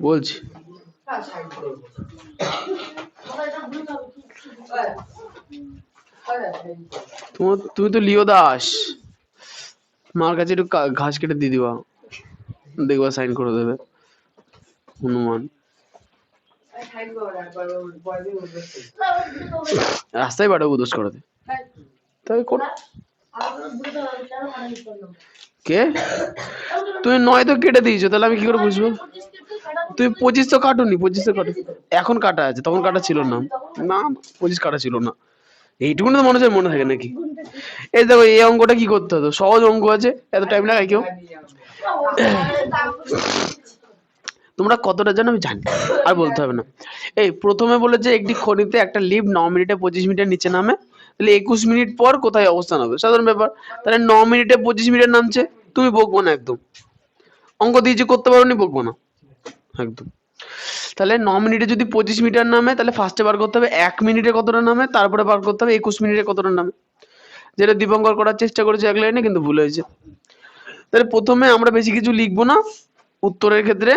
বলছি তুমি তো লিও দাস, মার কাছে একটু ঘাস কেটে দিয়ে দিবা, দেখবা সাইন করে দেবে হনুমান। রাস্তায় পাঠাবো দোষ করাতে, তাই কর। কে তুমি 9 তো কেটে দিয়েছো, তাহলে আমি কি করে বুঝবো? তুমি 25 তো কাটোনি, 25 তো কাটো, এখন কাটা আছে, তখন কাটা ছিল না। না 25 কাটা ছিল না, এইটুকুনি তো মানুষের মনে থাকে নাকি? এই দেখো এই অঙ্কটা কি করতে হতো, সহজ অঙ্ক আছে, এত টাইম লাগাই কেউ? তোমরা কতটা জানো আমি জানি, আর বলতে হবে না। এই প্রথমে বলেছে একটি খনিতে একটা লিফট 9 মিনিটে 25 মিনিটের নিচে নামে, তাহলে 21 মিনিট পর কোথায় অবস্থান হবে? সাধারণ ব্যাপার। তাহলে 9 মিনিটে 25 মিনিট নামছে, তুমি বকবো না একদম, অঙ্ক দিয়েছি করতে পারো নি, বকবো না একদম। তাহলে 9 মিনিটে যদি 25 মিটার নামে, তাহলে ফার্স্টে বার করতে হবে 1 মিনিটে কতটা নামে, তারপরে বার করতে হবে 21 মিনিটে কতটা নামে, যেটা দীপঙ্কর করার চেষ্টা করেছে এক লাইনে, কিন্তু ভুল হয়েছে। তাহলে প্রথমে আমরা বেশি কিছু লিখবো না, উত্তরের ক্ষেত্রে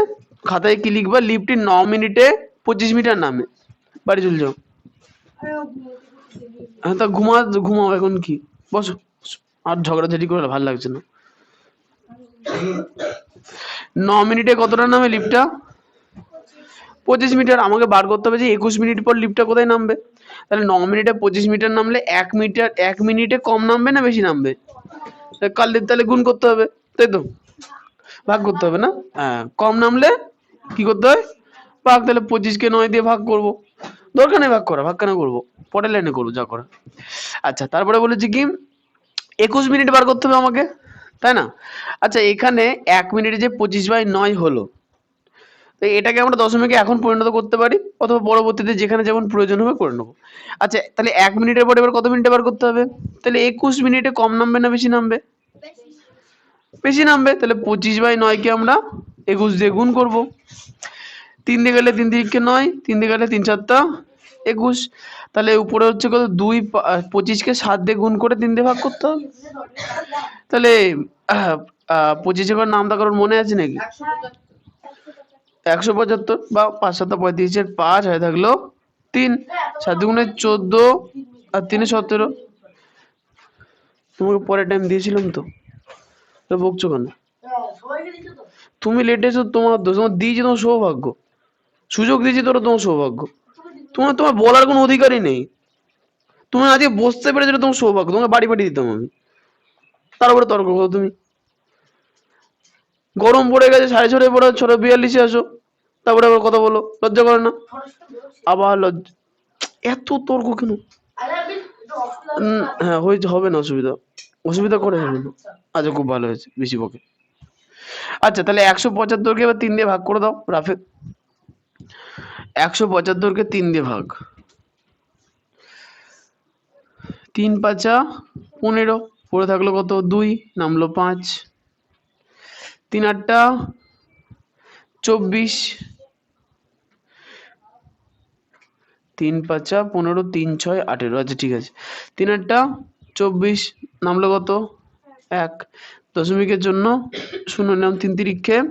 খাতায় কি লিখবা, লিফটটি 9 মিনিটে 25 মিটার নামে। বাড়ি চলে যাও। হ্যাঁ তা ঘুমাও এখন, কি বসো, আর ঝগড়াঝাটি করে ভালো লাগছে না। 9 মিনিটে কতটা নামে লিফটটা? 25 মিটার। আমাকে বার করতে হবে যে 21 মিনিট পর লিফটটা কোথায় নামবে। তাহলে 9 মিনিটে 25 মিটার নামলে 1 মিনিটে কম নামবে না বেশি নামবে? তাহলে গুণ করতে হবে, তাই তো, ভাগ করতে হবে না? হ্যাঁ, কম নামলে কি করতে হয়, ভাগ। তাহলে 25 কে 9 দিয়ে ভাগ করবো, দরকার নেই ভাগ করা, ভাগ কেন করবো, পরের লাইনে করবো যা করা। আচ্ছা, তারপরে বলেছি কি 21 মিনিট বার করতে হবে আমাকে, তাই না? আচ্ছা, এখানে 1 মিনিটে যে 25/9 হলো, তো এটাকে আমরা দশমিকে এখন পরিণত করতে পারি, অথবা পরবর্তীতে যেখানে যেমন প্রয়োজন হবে করে নেবো। আচ্ছা, তাহলে 1 মিনিটের পরে এবার কত মিনিটে বার করতে হবে? তাহলে 21 মিনিটে কম নামবে না বেশি নামবে? বেশি নামবে। তাহলে 25/9 কে আমরা 21 দিয়ে গুণ করবো। 3 দিয়ে গেলে 3 3 9, 3 দিয়ে গেলে 3 4 21। তাহলে উপরে হচ্ছে কত, 2 25 কে 7 দিয়ে গুণ করে 3 দিয়ে ভাগ করতে হবে। তাহলে 25 এবার নামটা কারোর মনে আছে নাকি? 175, বা 5 7 35, 5 হয়ে থাকলো 3, 7 গুণে 14 আর 3 17। তোমাকে পরে টাইম দিয়েছিলাম তো, বকছো কেন? তুমি লেট এসো, তোমার দোষ, তোমার দিয়েছি, তোমার সৌভাগ্য, সুযোগ দিয়েছি, তোমার সৌভাগ্য। তোমার বলার কোনো অধিকারই নেই। তুমি আজকে বসতে পেরেছো, তোমার সৌভাগ্য, তোমাকে বাড়ি পাঠিয়ে দিতাম আমি। তারপরে তর্ক করো তুমি, গরম পড়ে গেছে, 6:30 পড়ে 6:42 আসো, তারপরে আবার কথা বলো, লজ্জা করে না? আবার লজ্জা, এত তর্ক কেন? হ্যাঁ হয়েছে, হবে না, অসুবিধা করে হবে না। আচ্ছা, খুব ভালো হয়েছে, বেশি বকে। আচ্ছা, তাহলে 175 কে এবার 3 দিয়ে ভাগ করে দাও রাফে। 175 কে 3 দিয়ে ভাগ, 3 5 15, পড়ে থাকলো কত, 2, নামলো 5, 3 8 24, 3 5 15, 3 6 18। আচ্ছা ঠিক আছে, 3 8 24, নামলো কত, 1। দশমিকের জন্য শূন্য নিলাম, 3 3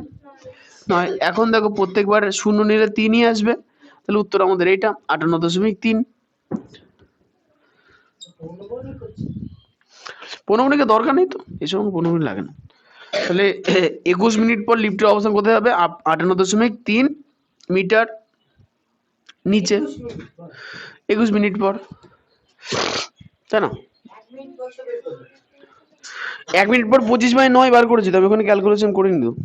9। এখন দেখো প্রত্যেকবার শূন্য নিলে 3ই আসবে, তাহলে উত্তর আমাদের এইটা 58.3। 15 মিনিটের দরকার নেই তো, এসব 15 মিনিট লাগে না। তাহলে 21 মিনিট পর লিফটের অবস্থান কোথায় হবে? 58.3 মিটার নিচে, 21 মিনিট পর, তাই না? 1 মিনিট পর 25/9 বার করেছি তো আমি, ওখানে ক্যালকুলেশন করে নিও।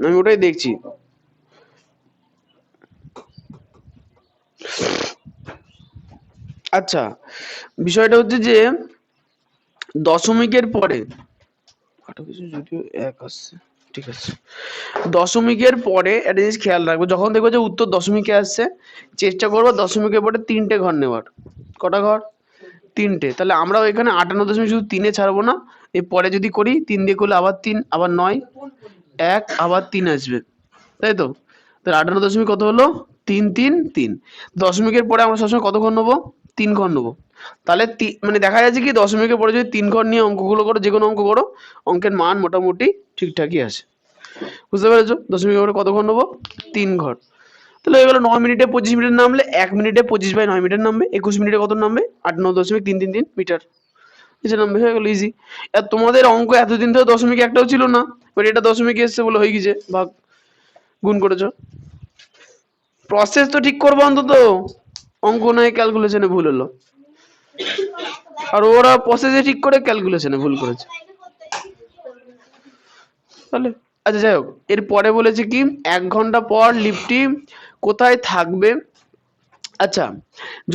আমি ওটাই দেখছি। আচ্ছা, বিষয়টা হচ্ছে যে দশমিকের পরে যদিও 1 আসছে, ঠিক আছে, দশমিকের পরে একটা জিনিস খেয়াল রাখবো, যখন দেখবো যে উত্তর দশমিকে আসছে, চেষ্টা করবো দশমিকের পরে 3টে ঘর নেওয়ার। কটা ঘর? 3টে। তাহলে আমরাও এখানে 58 শুধু 3-এ ছাড়বো না, এর পরে যদি করি 3 দিয়ে করলে আবার 3, আবার 9, 1, আবার 3 আসবে। তাই তো? তাহলে 58 কত হলো? 333। দশমিকের পরে আমরা সবসময় কত ঘর নেবো? 3 ঘর নেবো। তাহলে মানে দেখা যাচ্ছে কি দশমিকের পরে যদি 3 ঘর নিয়ে অঙ্কগুলো করো, যে কোনো অঙ্ক করো, অঙ্কের মান মোটামুটি ঠিকঠাকই আসে। বুঝতে পেরেছো? দশমিকের পরে কত ঘর নেবো? 3 ঘর। তাহলে হয়ে গেল 9 মিনিটে 25 মিনিট নামলে 1 মিনিটে 25/9 মিটার নামবে। 21 মিনিটে কত নামবে? 98.333 মিটার। নিচে নামবে, হয়ে গেল ইজি। আর তোমাদের অঙ্ক এতদিন ধরে দশমিক একটাও ছিল না, বাট এটা দশমিক এসছে বলে হয়ে গেছে, ভাগ গুণ করেছো। প্রসেস তো ঠিক করবো অন্তত, অঙ্ক নয় ক্যালকুলেশনে ভুল হলো। আর ওরা প্রসেসে ঠিক করে ক্যালকুলেশনে ভুল করেছে। তাহলে আচ্ছা যাই হোক, এর পরে বলেছে কি 1 ঘন্টা পর লিফটটি কোথায় থাকবে। আচ্ছা,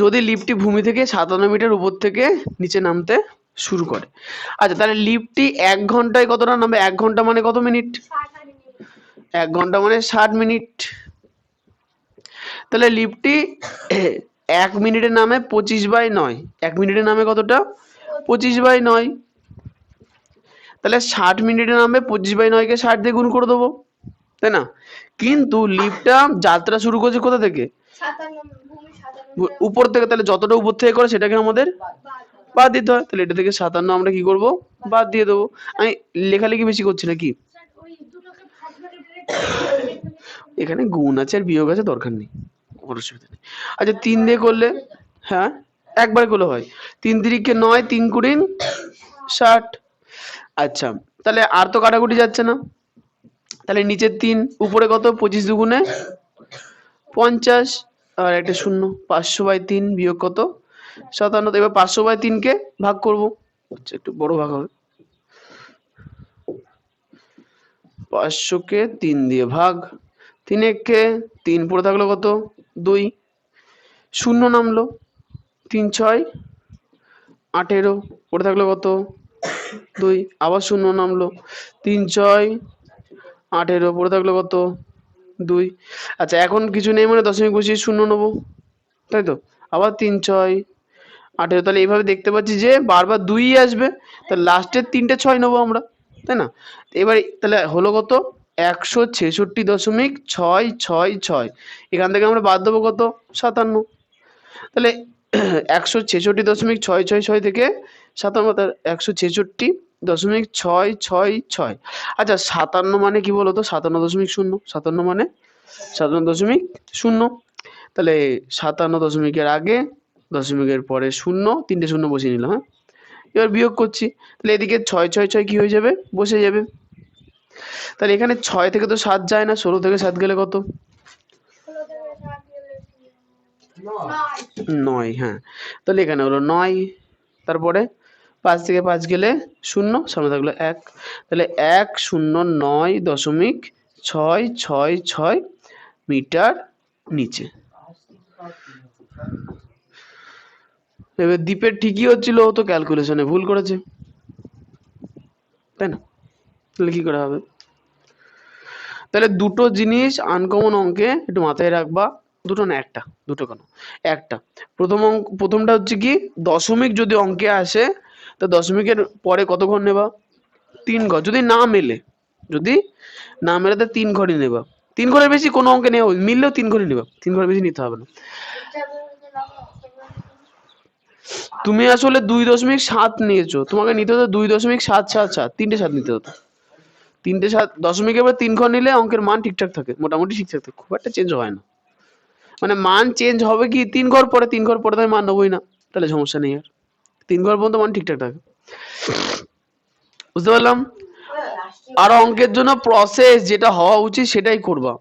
যদি লিফটটি ভূমি থেকে 57 মিটার উপর থেকে নিচে নামতে শুরু করে। আচ্ছা, তাহলে লিফটটি 1 ঘন্টায় কতটা নামবে? 1 ঘন্টা মানে কত মিনিট? 1 ঘন্টা মানে 60 মিনিট। তাহলে লিফটটি 1 মিনিটে নামে 25/9। 1 মিনিটে নামে কতটা? 25/9। তাহলে 60 মিনিটে নামবে 25/9 কে 60 দিয়ে গুণ করে দেবো, তাই না? কিন্তু লিফটটা যাত্রা শুরু করছে কোথা থেকে? উপর থেকে। তাহলে যতটা উপর থেকে করে সেটাকে আমাদের বাদ দিতে হয়। তাহলে এটা থেকে 57 আমরা কি করব? বাদ দিয়ে দেবো। আমি লেখালেখি বেশি করছি নাকি? এখানে গুণ আছে আর বিয়োগ আছে, দরকার নেই, কোনো অসুবিধা নেই। আচ্ছা 3 দিয়ে করলে, হ্যাঁ একবারে করলে হয়। 3 তিরিকে 9, 3 কুড়ি 60। আচ্ছা, তাহলে আর তো কাটাকুটি যাচ্ছে না। তাহলে নিচের 3 উপরে কত? 25 দুগুণে 50 আর একটা শূন্য। 500/3 বিয়োগ কত? 57। এবার 500/3 কে ভাগ করব। আচ্ছা একটু বড় ভাগ হবে। 500 কে 3 দিয়ে ভাগ। 3 একে 3 পড়ে থাকলো কত? 2 শূন্য নামলো। 3 6 18 পড়ে থাকলো কত? 2 আবার শূন্য নামলো। 3 6 18 পড়ে থাকলো কত? 2। আচ্ছা এখন কিছু নেই মানে দশমিক বসিয়ে শূন্য নেবো, তাই তো? আবার 3 6 18। তাহলে এইভাবে দেখতে পাচ্ছি যে বারবার 2 আসবে, তাহলে লাস্টের 3টে 6 নেবো আমরা, তাই না? এবার তাহলে হলো কত? 166.666। এখান থেকে আমরা বাদ দেবো কত? 57। তাহলে 166.666 থেকে 57, 166.666। আচ্ছা 57 মানে কি বলতো? 57.0। 57 মানে 57.0। তাহলে 57 আগে দশমিকের পরে শূন্য, 3টে শূন্য বসিয়ে নিলাম। হ্যাঁ, এবার বিয়োগ করছি। তাহলে এদিকে 6 6 6 কি হয়ে যাবে? বসে যাবে। তাহলে এখানে 6 থেকে তো 7 যায় না, 16 থেকে 7 গেলে কত? 9। হ্যাঁ, তাহলে এখানে হলো 9। তারপরে 5 থেকে 5 গেলে 0, সামনে থাকলো 1। তাহলে 109.666 মিটার নিচে। এবার দ্বীপের ঠিকই হচ্ছিল, ও তো ক্যালকুলেশনে ভুল করেছে, তাই না? তাহলে কি করে হবে? তাহলে দুটো জিনিস আনকমন অঙ্কে একটু মাথায় রাখবা। দুটো না, একটা, দুটো কেন, একটা। প্রথমটা হচ্ছে কি, দশমিক যদি অঙ্কে আসে তো দশমিকের পরে কত ঘর নেবা? 3 ঘর। যদি না মেলে, যদি না মেলে তো 3 ঘরই নেবা। 3 ঘরের বেশি কোনো অঙ্কে নেওয়া, মিললেও 3 ঘরই নেবা, 3 ঘরের বেশি নিতে হবে না। তুমি আসলে 2.7 নিয়েছো, তোমাকে নিতে হতো 2.777, 3টে 7 নিতে হতো। 3টে 7 দশমিকের পর 3 ঘর নিলে অঙ্কের মান ঠিকঠাক থাকে, মোটামুটি ঠিকঠাক থাকে, খুব একটা চেঞ্জ হয় না। মানে মান চেঞ্জ হবে কি 3 ঘর পরে, 3 ঘর পরে তো আমি মান নেবোই না, তাহলে সমস্যা নেই। আর 3 ঘর পর্যন্ত মান ঠিকঠাক থাকে। বুঝতে পারলাম? আর অঙ্কের জন্য প্রসেস যেটা হওয়া উচিত সেটাই করবা।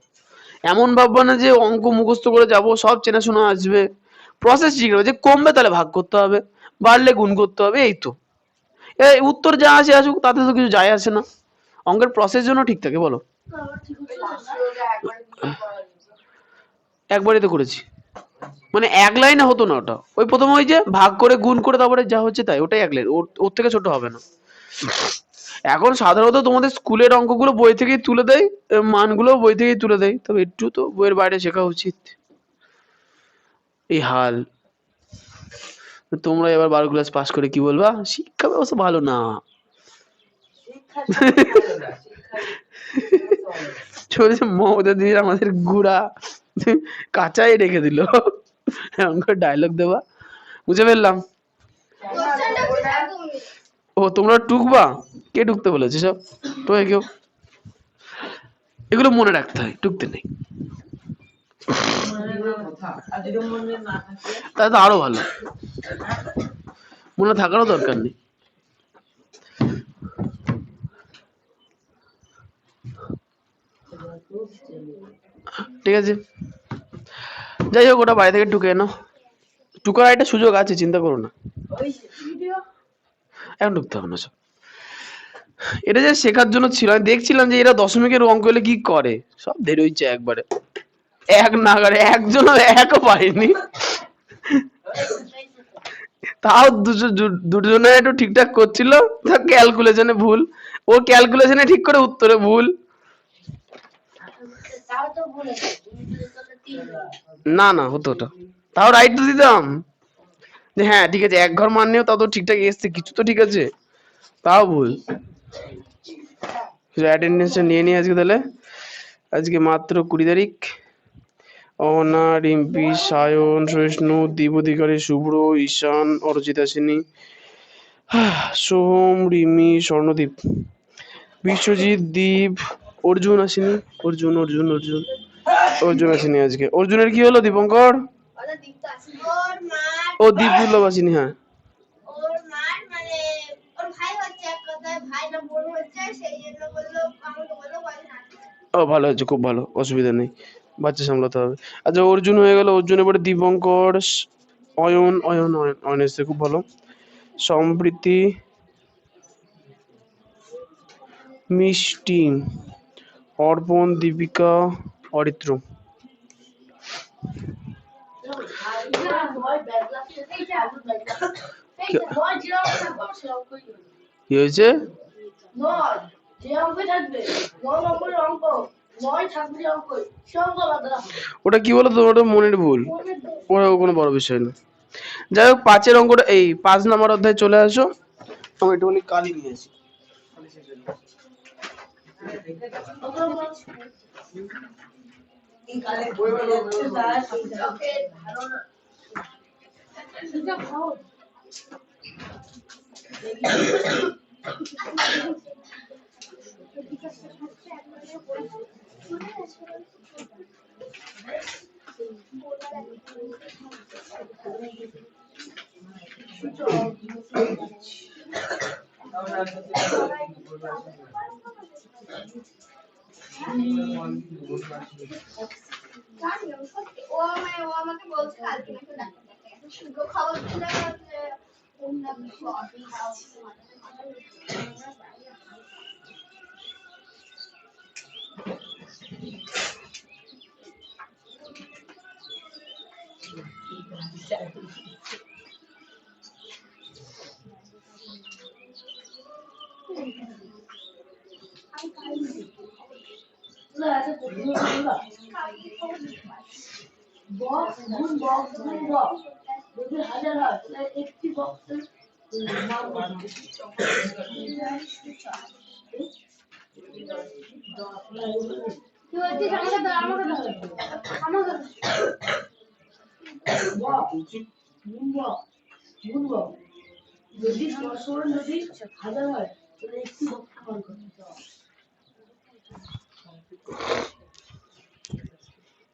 এমন ভাববা না যে অঙ্ক মুখস্থ করে যাব, সব চেনাশোনা আসবে। প্রসেস শিখবে, যে কমবে তাহলে ভাগ করতে হবে, বাড়লে গুণ করতে হবে, এই তো। এই উত্তর যা আসে আসুক, তাতে তো কিছু যায় আসে না। অঙ্কের প্রসেস জন্য ঠিক থাকে, বলো। একবারই তো করেছি, মানে এক লাইনে হতো না ওটা। ওই প্রথমে ওই যে ভাগ করে গুণ করে তারপরে যা হচ্ছে তাই, ওটাই এক লাইন, ওর থেকে ছোট হবে না। এখন সাধারণত তোমাদের স্কুলের অঙ্কগুলো বই থেকেই তুলে দেয়, মানগুলো বই থেকেই তুলে দেয়, তবে একটু তো বইয়ের বাইরে শেখা উচিত। এই হাল। তোমরা এবার 12 ক্লাস পাস করে কি বলবা? শিক্ষা ব্যবস্থা ভালো না। চলছে মমতা দিয়ে আমাদের গুড়া কাঁচাই রেখে দিল, এমন করে ডায়লগ দেওয়া। বুঝে ফেললাম। ও তোমরা টুকবা? কে টুকতে বলেছে সব? তো কেউ, এগুলো মনে রাখতে হয়, টুকতে নেই। তাহলে তো আরো ভালো, মনে থাকারও দরকার নেই। ঠিক আছে, যাই হোক, ওটা বাইরে থেকে টুকে এনো। টুকার একটা সুযোগ আছে, চিন্তা করো না, এখন ঢুকতে হবে না সব। এটা যে শেখার জন্য ছিল, আমি দেখছিলাম যে এরা দশমিকের অঙ্ক হলে কি করে, সব দের হইছে একবারে, এক নাগারে, একজনও একও পারেনি। তাও দুজনে একটু ঠিকঠাক করছিল, ক্যালকুলেশনে ভুল, ও ক্যালকুলেশনে ঠিক করে উত্তরে ভুল। না না হতো ওটা, তাও রাইট তো দিতাম যে হ্যাঁ ঠিক আছে, এক ঘর মান নিও, তাও তো ঠিকঠাক এসছে, কিছু তো ঠিক আছে, তাও ভুল। অ্যাটেন্ডেন্সটা নিয়ে নিই আজকে তাহলে। আজকে মাত্র 20 তারিখ। অনা, রিম্পি, সায়ন, সহিষ্ণু, দীপ অধিকারী, শুভ্র, ঈশান, অরজিতা সেনী, সোহম, রিমি, স্বর্ণদীপ, বিশ্বজিৎ, দীপ, অর্জুন আসেনি। অর্জুন অর্জুন অর্জুন অর্জুন আসেনি আজকে। অর্জুনের কি হলো দীপঙ্কর? ও দীপ দুর্লভ আসেনি, হ্যাঁ। ও ভালো হয়েছে, খুব ভালো, অসুবিধা নেই, বাচ্চা সামলাতে হবে। আচ্ছা অর্জুন হয়ে গেল, অর্জুনের পরে দীপঙ্কর, অয়ন, অয়ন অয়ন অয়ন এসছে, খুব ভালো। সম্প্রীতি, মিষ্টি, অর্পণ, দীপিকা, অরিত্র। কি হয়েছে? ওটা কি বলতো, ওটা মনের ভুল, ওটা কোনো বড় বিষয় না। যাই হোক, 5-এর অঙ্কটা, এই 5 নম্বর অধ্যায়ে চলে আসো। আমি একটুখানি কালি নিয়ে আসি।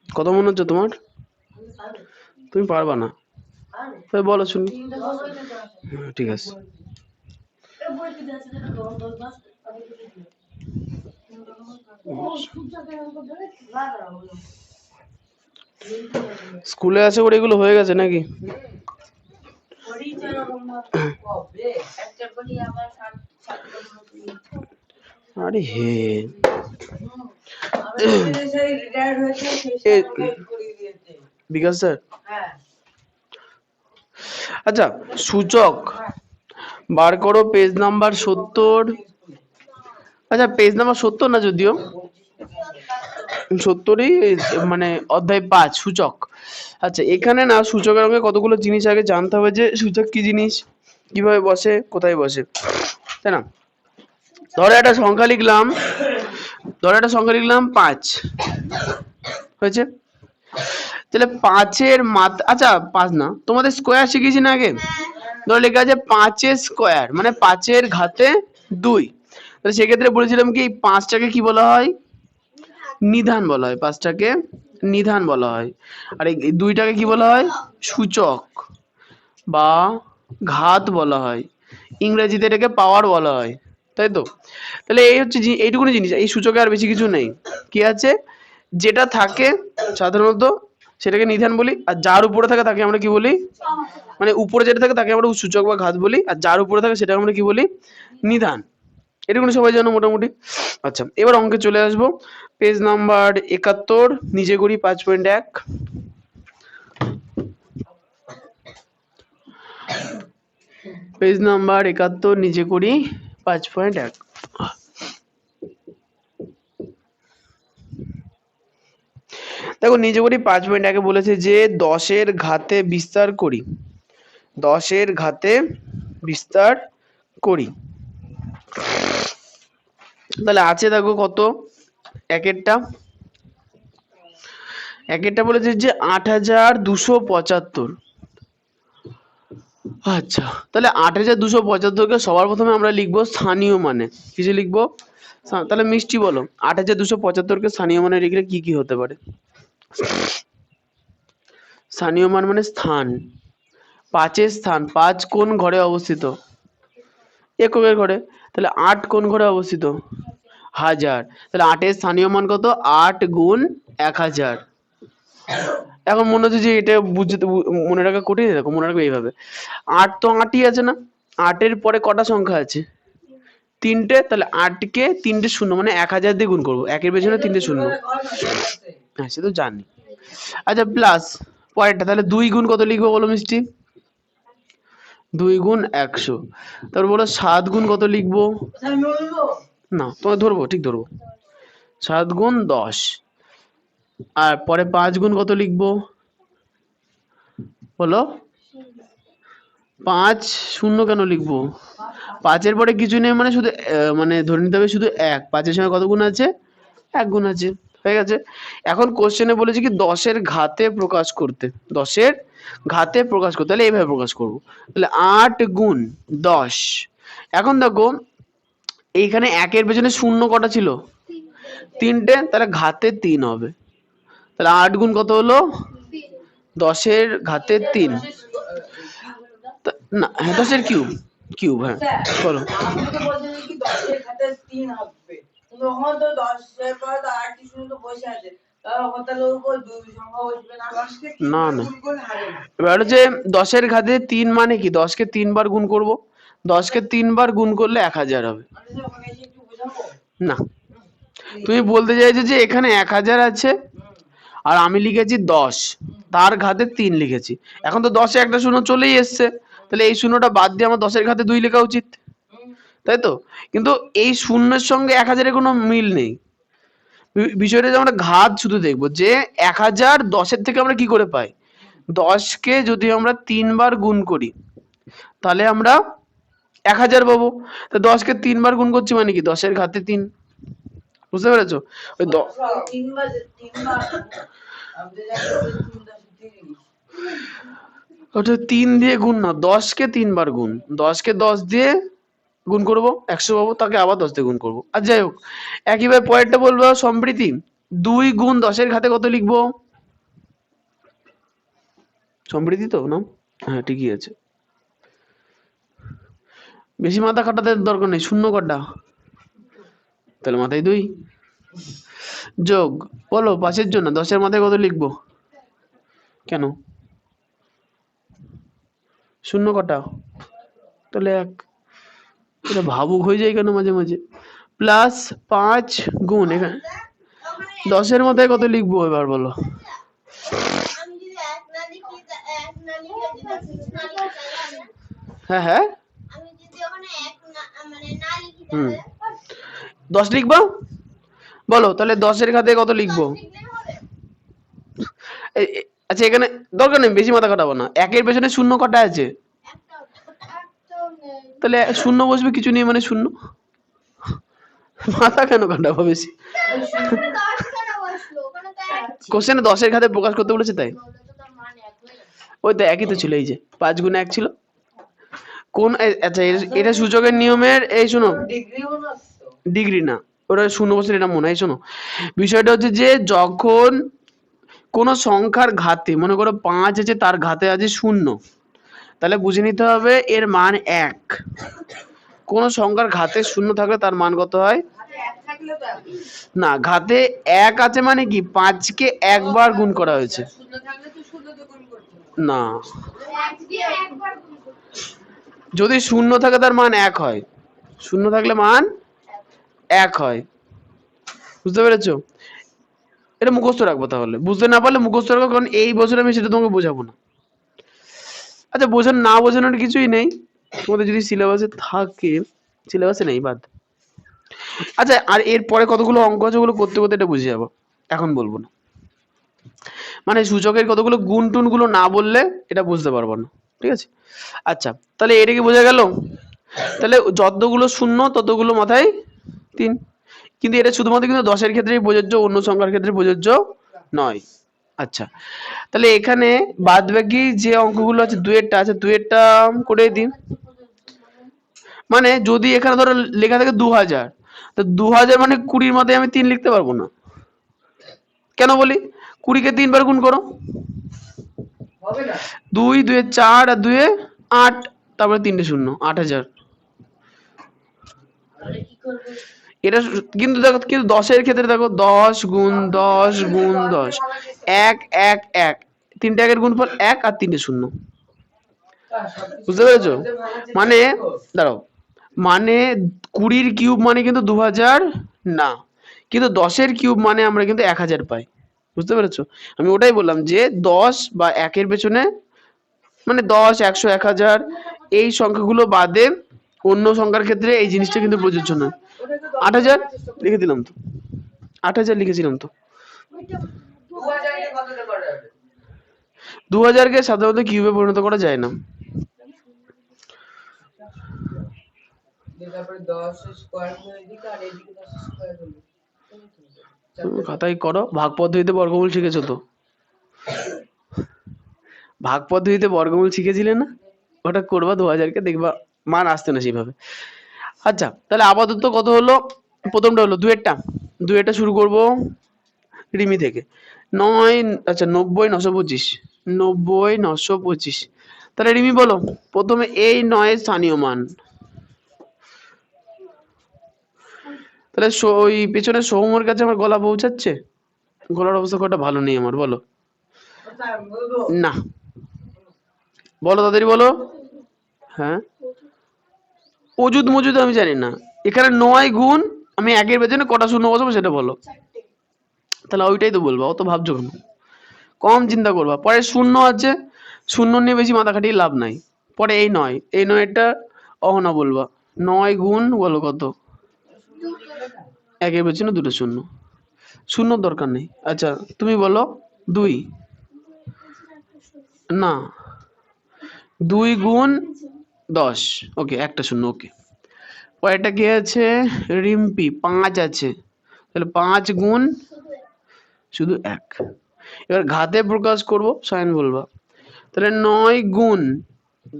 কত মনে হচ্ছে তোমার? তুমি পারবা না, তাই বলো শুনি। ঠিক আছে, স্কুলে আছে ওর এগুলো হয়ে গেছে নাকি? আরে হে, বিকাশ স্যার, আচ্ছা সূচক বার করো, পেজ নাম্বার 70। আচ্ছা পেজ নাম্বার 70 না, যদিও 70ই, মানে অধ্যায় 5 সূচক। আচ্ছা এখানে না সূচকের অঙ্কে কতগুলো জিনিস আগে জানতে হবে, যে সূচক কি জিনিস, কিভাবে বসে, কোথায় বসে, তাই না? ধরো একটা সংখ্যা লিখলাম ধরো একটা সংখ্যা লিখলাম 5, হয়েছে? তাহলে 5-এর মাথা, আচ্ছা 5 না, তোমাদের স্কোয়ার শিখেছি না আগে? ধরো লেখা আছে 5-এর স্কোয়ার মানে 5-এর ঘাতে 2। তাহলে সেক্ষেত্রে বলেছিলাম কি 5টাকে কি বলা হয়? নিধান বলা হয়। 5টাকে নিধান বলা হয়। আর এই 2টাকে কি বলা হয়? সূচক বা ঘাত বলা হয়। ইংরেজিতে এটাকে পাওয়ার বলা হয়, তাই তো? তাহলে এই হচ্ছে এইটুকুনি জিনিস, এই সূচকে আর বেশি কিছু নেই। কি আছে? যেটা থাকে সাধারণত সেটাকে নিধান বলি, আর যার উপরে থাকে তাকে আমরা কি বলি? মানে উপরে যেটা থাকে তাকে আমরা সূচক বা ঘাত বলি, আর যার উপরে থাকে সেটাকে আমরা কি বলি? নিধান। এটুকুনি সবাই জানো মোটামুটি। আচ্ছা, এবার অঙ্কে চলে আসবো। পেজ নাম্বার 71, নিজে করি 5.1। পেজ নাম্বার 71, নিজে করি 5.1। দেখো নিজে করি 5.1 বলেছে যে 10-এর ঘাতে বিস্তার করি, 10-এর ঘাতে বিস্তার করি। তাহলে আছে দেখো কত? একেরটা বলেছে যে 8275। আচ্ছা, তাহলে 8275-কে সবার প্রথমে আমরা লিখবো স্থানীয় মানে। কিসে লিখবো? তাহলে মিষ্টি বলো 8275-কে স্থানীয় মানে লিখলে কি কি হতে পারে? স্থানীয় মান মানে স্থান। 5-এর স্থান, 5 কোন ঘরে অবস্থিত? এককের ঘরে। তাহলে 8 কোন ঘরে অবস্থিত? 1000। তাহলে 8-এর স্থানীয় মান কত? 8 গুণ 1000। এখন মনে হচ্ছে যে এটা বুঝতে মনে রাখা কঠিন, দেখো মনে রাখবে এইভাবে। 8 তো 8ই আছে না? 8-এর পরে কটা সংখ্যা আছে? 3টে। তাহলে 8-কে 3টে শূন্য মানে 1000 দিয়ে গুণ করবো, একের পেছনে 3টে শূন্য। হ্যাঁ সে তো জানি। আচ্ছা প্লাস পরেরটা, তাহলে 2 গুণ কত লিখবো বলো মিষ্টি? 2 গুণ 100। তারপর বলো 7 গুণ কত লিখবো? না তোমায় ধরবো, ঠিক ধরবো। 7 গুণ 10। আর পরে 5 গুণ কত লিখবো বলো? 5 শূন্য কেন লিখবো? 5-এর পরে কিছু নেই মানে শুধু মানে ধরে নিতে হবে শুধু 1। 5-এর সঙ্গে কত গুণ আছে? 1 গুণ আছে। হয়ে গেছে। এখন কোশ্চেনে বলেছে কি 10-এর ঘাতে প্রকাশ করতে। 10-এর ঘাতে প্রকাশ করতে, তাহলে এইভাবে প্রকাশ করব। তাহলে 8 গুণ 10। এখন দেখো এইখানে 1-এর পেছনে শূন্য কটা ছিল? 3টে। তাহলে ঘাতে 3 হবে। তাহলে 8 গুণ কত হলো? 10-এর ঘাতে 3। না হ্যাঁ 10-এর কিউব। কিউব হ্যাঁ বলো। না না, এবার হচ্ছে 10-এর ঘাতে 3 মানে কি? 10-কে 3 বার গুণ করব। 10-কে 3 বার গুণ করলে 1000 হবে। না, তুমি বলতে চাইছো যে এখানে 1000 আছে আর আমি লিখেছি 10, তার ঘাতে 3 লিখেছি। এখন তো 10-এ একটা শূন্য চলেই এসছে, তাহলে এই শূন্যটা বাদ দিয়ে আমার 10-এর ঘাতে 2 লেখা উচিত, তাই তো? কিন্তু এই শূন্যের সঙ্গে 1000-এর কোনো মিল নেই। বিষয়টা যে আমরা ঘাত শুধু দেখবো যে 1000 10-এর থেকে আমরা কি করে পাই? 10-কে যদি আমরা 3 বার গুণ করি তাহলে আমরা 1000 পাবো। তো 10-কে 3 বার গুণ করছি মানে কি 10-এর ঘাতে 3। বুঝতে পেরেছো? ওই ওটা 3 দিয়ে গুণ না, 10-কে 3 বার গুণ। 10-কে 10 দিয়ে গুণ করব 100 পাবো, তাকে আবার 10 দিয়ে গুণ করবো। আর যাই হোক, একইভাবে পরেরটা বলবো সম্প্রীতি। 2 গুণ 10-এর ঘাতে কত লিখবো? সম্প্রীতি তো নাম? হ্যাঁ ঠিকই আছে। বেশি মাথা খাটাতে দরকার নেই, শূন্য কটা? তাহলে মাথায় 2 যোগ বলো 5-এর জন্য 10-এর মাথায় কত লিখবো? কেন? শূন্য কটা? তাহলে 1। এটা ভাবুক হয়ে যায় কেন মাঝে মাঝে? প্লাস 5 গুণ এখানে 10-এর মাথায় কত লিখবো এবার বলো? হ্যাঁ হ্যাঁ 10 লিখবো বলো, তাহলে 10-এর ঘাতে কত লিখবো? আচ্ছা এখানে দরকার নেই, বেশি মাথা কাটাবো না। 1-এর পেছনে শূন্য কটা আছে? তাহলে শূন্য বসবে, কিছু নেই মানে শূন্য। মাথা কেন কাটাবো বেশি? কোশ্চেনে 10 এর ঘাতে প্রকাশ করতে বলেছে তাই। ওই তো একই তো ছিল, এই যে 5 গুণ 1 ছিল। কোন আচ্ছা এটা সূচকের নিয়মের, এই শোনো, ডিগ্রি না, ওটা 0% এটা মনে হয়। শোনো, বিষয়টা হচ্ছে যে যখন কোন সংখ্যার ঘাতে, মনে করো 5 আছে, তার ঘাতে আছে 0, তাহলে বুঝে নিতে হবে এর মান 1। কোন সংখ্যার ঘাতে 0 থাকলে তার মান কত হয়? না, ঘাতে 1 আছে মানে কি 5 কে একবার গুণ করা হয়েছে। না, যদি 0 থাকে তার মান 1 হয়। 0 থাকলে মান 1 হয়। বুঝতে পেরেছো? এটা মুখস্থ রাখবো, তাহলে বুঝতে না পারলে মুখস্থ রাখবো, কারণ এই বছর আমি সেটা তোমাকে বোঝাবো না। আচ্ছা, না বোঝানোর কিছুই নেই, তোমাদের যদি সিলেবাসে থাকে। সিলেবাসে নেই বাদ। আচ্ছা, আর এর পরে কতগুলো অঙ্ক আছে, ওগুলো করতে করতে এটা বুঝে যাবো, এখন বলবো না। মানে সূচকের কতগুলো গুণ টুন গুলো না বললে এটা বুঝতে পারবো না, ঠিক আছে? আচ্ছা, তাহলে এটা কি বোঝা গেল? তাহলে যতগুলো 0 ততগুলো মাথায় 3। কিন্তু এটা শুধুমাত্র কিন্তু 10-এর ক্ষেত্রেই প্রযোজ্য, অন্য সংখ্যার ক্ষেত্রে প্রযোজ্য নয়। আচ্ছা, তাহলে এখানে বাদ বাকি যে অঙ্কগুলো আছে, 2-এরটা আছে, 2-এরটা করে দিন। মানে যদি এখানে ধরো লেখা থাকে 2000, তো 2000 মানে 20-র মাথায় আমি 3 লিখতে পারবো না। কেন বলি? 20-কে 3 বার গুণ করো, 2 2 4 আর 2 8, তারপরে 3টে 0, 8000। এটা কিন্তু দেখো, কিন্তু 10-এর ক্ষেত্রে দেখো 10 গুণ 10 গুণ 10, 1 1 1, 3টে 1-এর গুণফল 1 আর 3টে 0। বুঝতে পেরেছো? মানে দাঁড়াও, মানে 20-র কিউব মানে কিন্তু 2000 না, কিন্তু 10-এর কিউব মানে আমরা কিন্তু 1000 পাই। বুঝতে পেরেছো? আমি ওটাই বললাম যে 10 বা 1-এর পেছনে, মানে 10 100 1000 এই সংখ্যাগুলো বাদে অন্য সংখ্যার ক্ষেত্রে এই জিনিসটা কিন্তু প্রযোজ্য নয়। 8000 লিখে দিলাম তো, 8000 লিখেছিলাম তো। 2000-কে সাধারণত কিউবে পরিণত করা যায় না। খাতায় করো, ভাগ পদ্ধতিতে বর্গমূল শিখেছো তো? ভাগ পদ্ধতিতে বর্গমূল শিখেছিলে না? ওটা করবা 2000-কে, দেখবা মান আসতে না সেইভাবে। আচ্ছা, তাহলে আপাতত কত হলো? প্রথমটা হলো 2-এরটা। 2-এরটা শুরু করব রিমি থেকে। 9, আচ্ছা 90 925, 90 925। তাহলে রিমি বলো প্রথমে এই 9-এর স্থানীয় মান। তাহলে ওই পেছনে সৌম্যর কাছে আমার গলা পৌঁছাচ্ছে? গলার অবস্থা কটা ভালো নেই আমার, বলো। না, বলো তাড়াতাড়ি বলো। হ্যাঁ, অজুদ মজুদ আমি জানি না। এখানে 9 গুণ, আমি 1-এর পেছনে কটা শূন্য বসাবো সেটা বলো। তাহলে ওইটাই তো বলবো, অত ভাবছো কেন? কম চিন্তা করবা। পরে 0 আছে, 0 নিয়ে বেশি মাথা খাটিয়ে লাভ নাই। পরে এই 9, এই 9-এরটা অহনা বলবা। 9 গুণ বলো কত? 1-এর পেছনে 2টো 0, শূন্যর দরকার নেই। আচ্ছা তুমি বলো 2। না, 2 গুণ 10, ওকে, একটা 0, ওকে। পরেরটা কি আছে? রিম্পি 5 আছে, তাহলে 5 গুণ শুধু 1। এবার ঘাতে প্রকাশ করব, সাইন বলবা। তাহলে 9 গুণ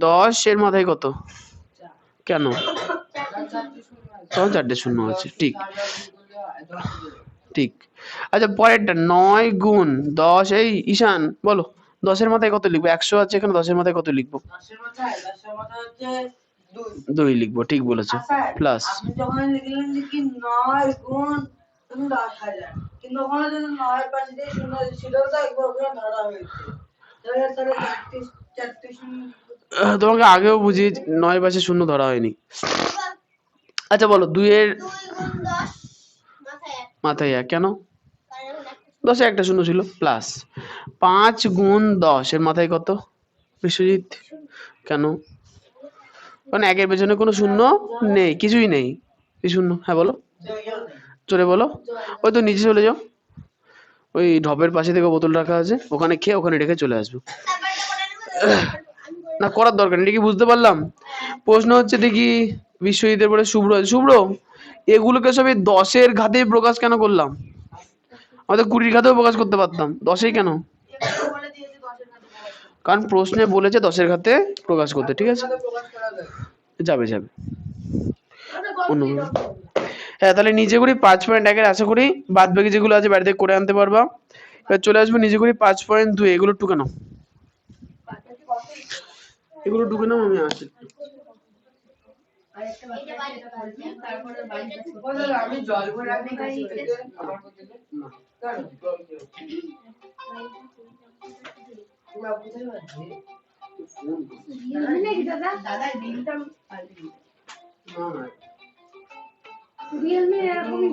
10 এর মাথায় কত? কেন? তখন 4টে 0 আছে, ঠিক ঠিক। আচ্ছা পরেরটা 9 গুণ 10, এই ঈশান বলো 10-এর মাথায় কত লিখবো? 100 আছে এখানে, 10-এর মাথায় কত লিখবো? 2 লিখবো, ঠিক বলেছো। প্লাস তোমাকে আগেও বুঝিয়ে 9 পাশে 0 ধরা হয়নি। আচ্ছা বলো 2-এর মাথায় 1 কেন? 10-এ একটা 0 ছিল। প্লাস 5 গুণ 10 এর মাথায় কত বিশ্বজিৎ? কেন? কারণ 1-এর পেছনে কোনো 0 নেই, কিছুই নেই, কি 0? হ্যাঁ বলো, জোরে বলো। ওই তো নিচে চলে যাও, ওই ঢপের পাশে থেকে বোতল রাখা আছে, ওখানে খেয়ে ওখানে রেখে চলে আসবো। না করার দরকার নেই, কি বুঝতে পারলাম? প্রশ্ন হচ্ছে দেখি বিশ্বজিতের পরে শুভ্র আছে। শুভ্র এগুলোকে সবই 10-এর ঘাতে প্রকাশ কেন করলাম? আমাদের 20-র ঘাতেও প্রকাশ করতে পারতাম, 10-এই কেন? কারণ প্রশ্নে বলেছে 10-এর ঘাতে প্রকাশ করতে, ঠিক আছে? যাবে যাবে অন্য। হ্যাঁ, তাহলে নিজে করি 5.1-এর আশা করি বাদ বাকি যেগুলো আছে বাড়িতে করে আনতে পারবা। এবার চলে আসবো নিজে করি 5.2, এগুলো টুকে নাও, এগুলো টুকে নাও, আমি আসি। আমি জল ভরে রাখি দাদা দিনটা রিয়েলমি এরকমই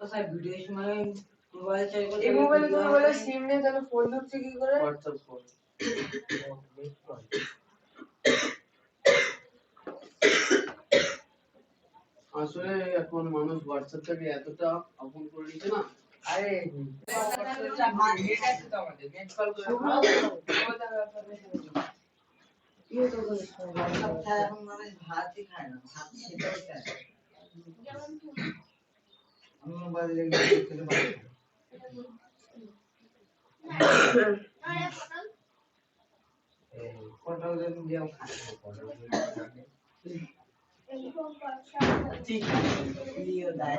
তো স্যার ভিডিও সময় মোবাইল চাই করে এই মোবাইলে তুমি বলে সিম নেই তাহলে ফোন ধরছে কি করে? হোয়াটসঅ্যাপ ফোন আসলে এখন মানুষ হোয়াটসঅ্যাপটাকে এতটা আপন করে নিচ্ছে না। আরে নেট আছে তো আমাদের নেট কল করে এখন মানে ভাতই খায় না, ভাত সেটাই খায়। আমি মোবাইল লেগে খেতে পারি পটল দিয়েও খায় ঠিক ভিডিও দেয়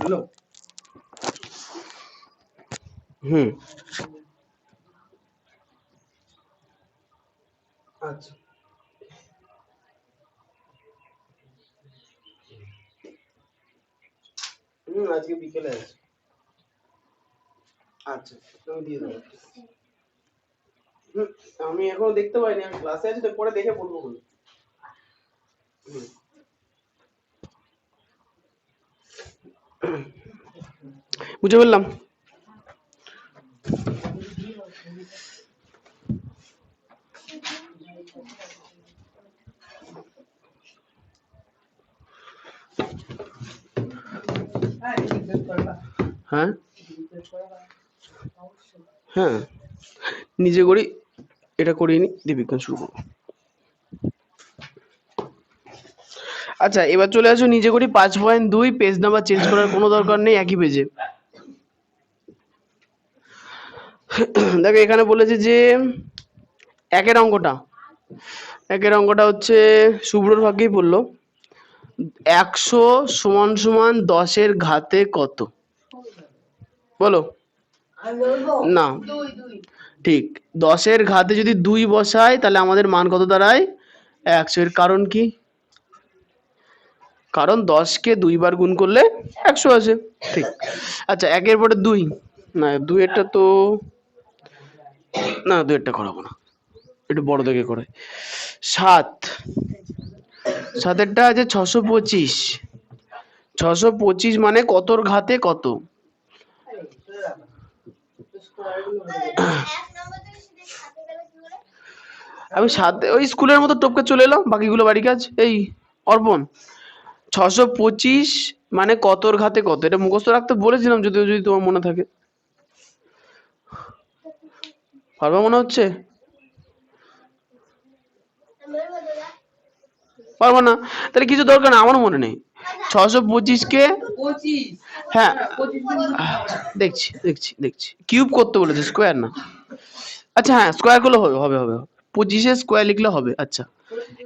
হ্যালো, হুম, আচ্ছা, আজকে বিকেলে আছে। আচ্ছা, আমি দিয়ে দেবো। আমি এখনো দেখতে পাইনি, আমি ক্লাসে আছি তো, পরে দেখে বলবো। বুঝে বললাম। হ্যাঁ হ্যাঁ, নিজে করি, এটা করিয়ে নি দিয়ে বিজ্ঞান শুরু করবো। আচ্ছা, এবার চলে আসো নিজে করি 5.2, পেজ নাম্বার চেঞ্জ করার কোনো দরকার নেই, একই পেজে। দেখো এখানে বলেছে যে একের অঙ্কটা হচ্ছে শুভ্রর ভাগ্যেই পড়লো। 100 সমান সমান 10-এর ঘাতে কত? বলো না, ঠিক, 10-এর ঘাতে যদি 2 বসাই তাহলে আমাদের মান কত দাঁড়ায়? 100। এর কারণ কি? কারণ 10-কে 2 বার গুণ করলে 100 আসে, ঠিক। আচ্ছা, 1-এর পরে 2, না 2-এরটা তো না, 2-এরটা করাবো না, একটু বড় দেখে করে। 7-এরটা আছে 625। 625 মানে কতর ঘাতে কত? আমি সাথে ওই স্কুলের মতো টপকে চলে এলাম, বাকিগুলো বাড়ি কাজ। এই অর্পণ, 625 মানে কতর ঘাতে কত, এটা মুখস্থ রাখতে বলেছিলাম, যদি তোমার মনে থাকে। পারবা মনে হচ্ছে? পারবো না, তাহলে কিছু দরকার না, আমারও মনে নেই। 625-কে হ্যাঁ দেখছি কিউব করতে বলেছে, স্কোয়ার না। আচ্ছা হ্যাঁ, স্কোয়ার করলে হবে 25-এর স্কোয়ার লিখলে হবে। আচ্ছা,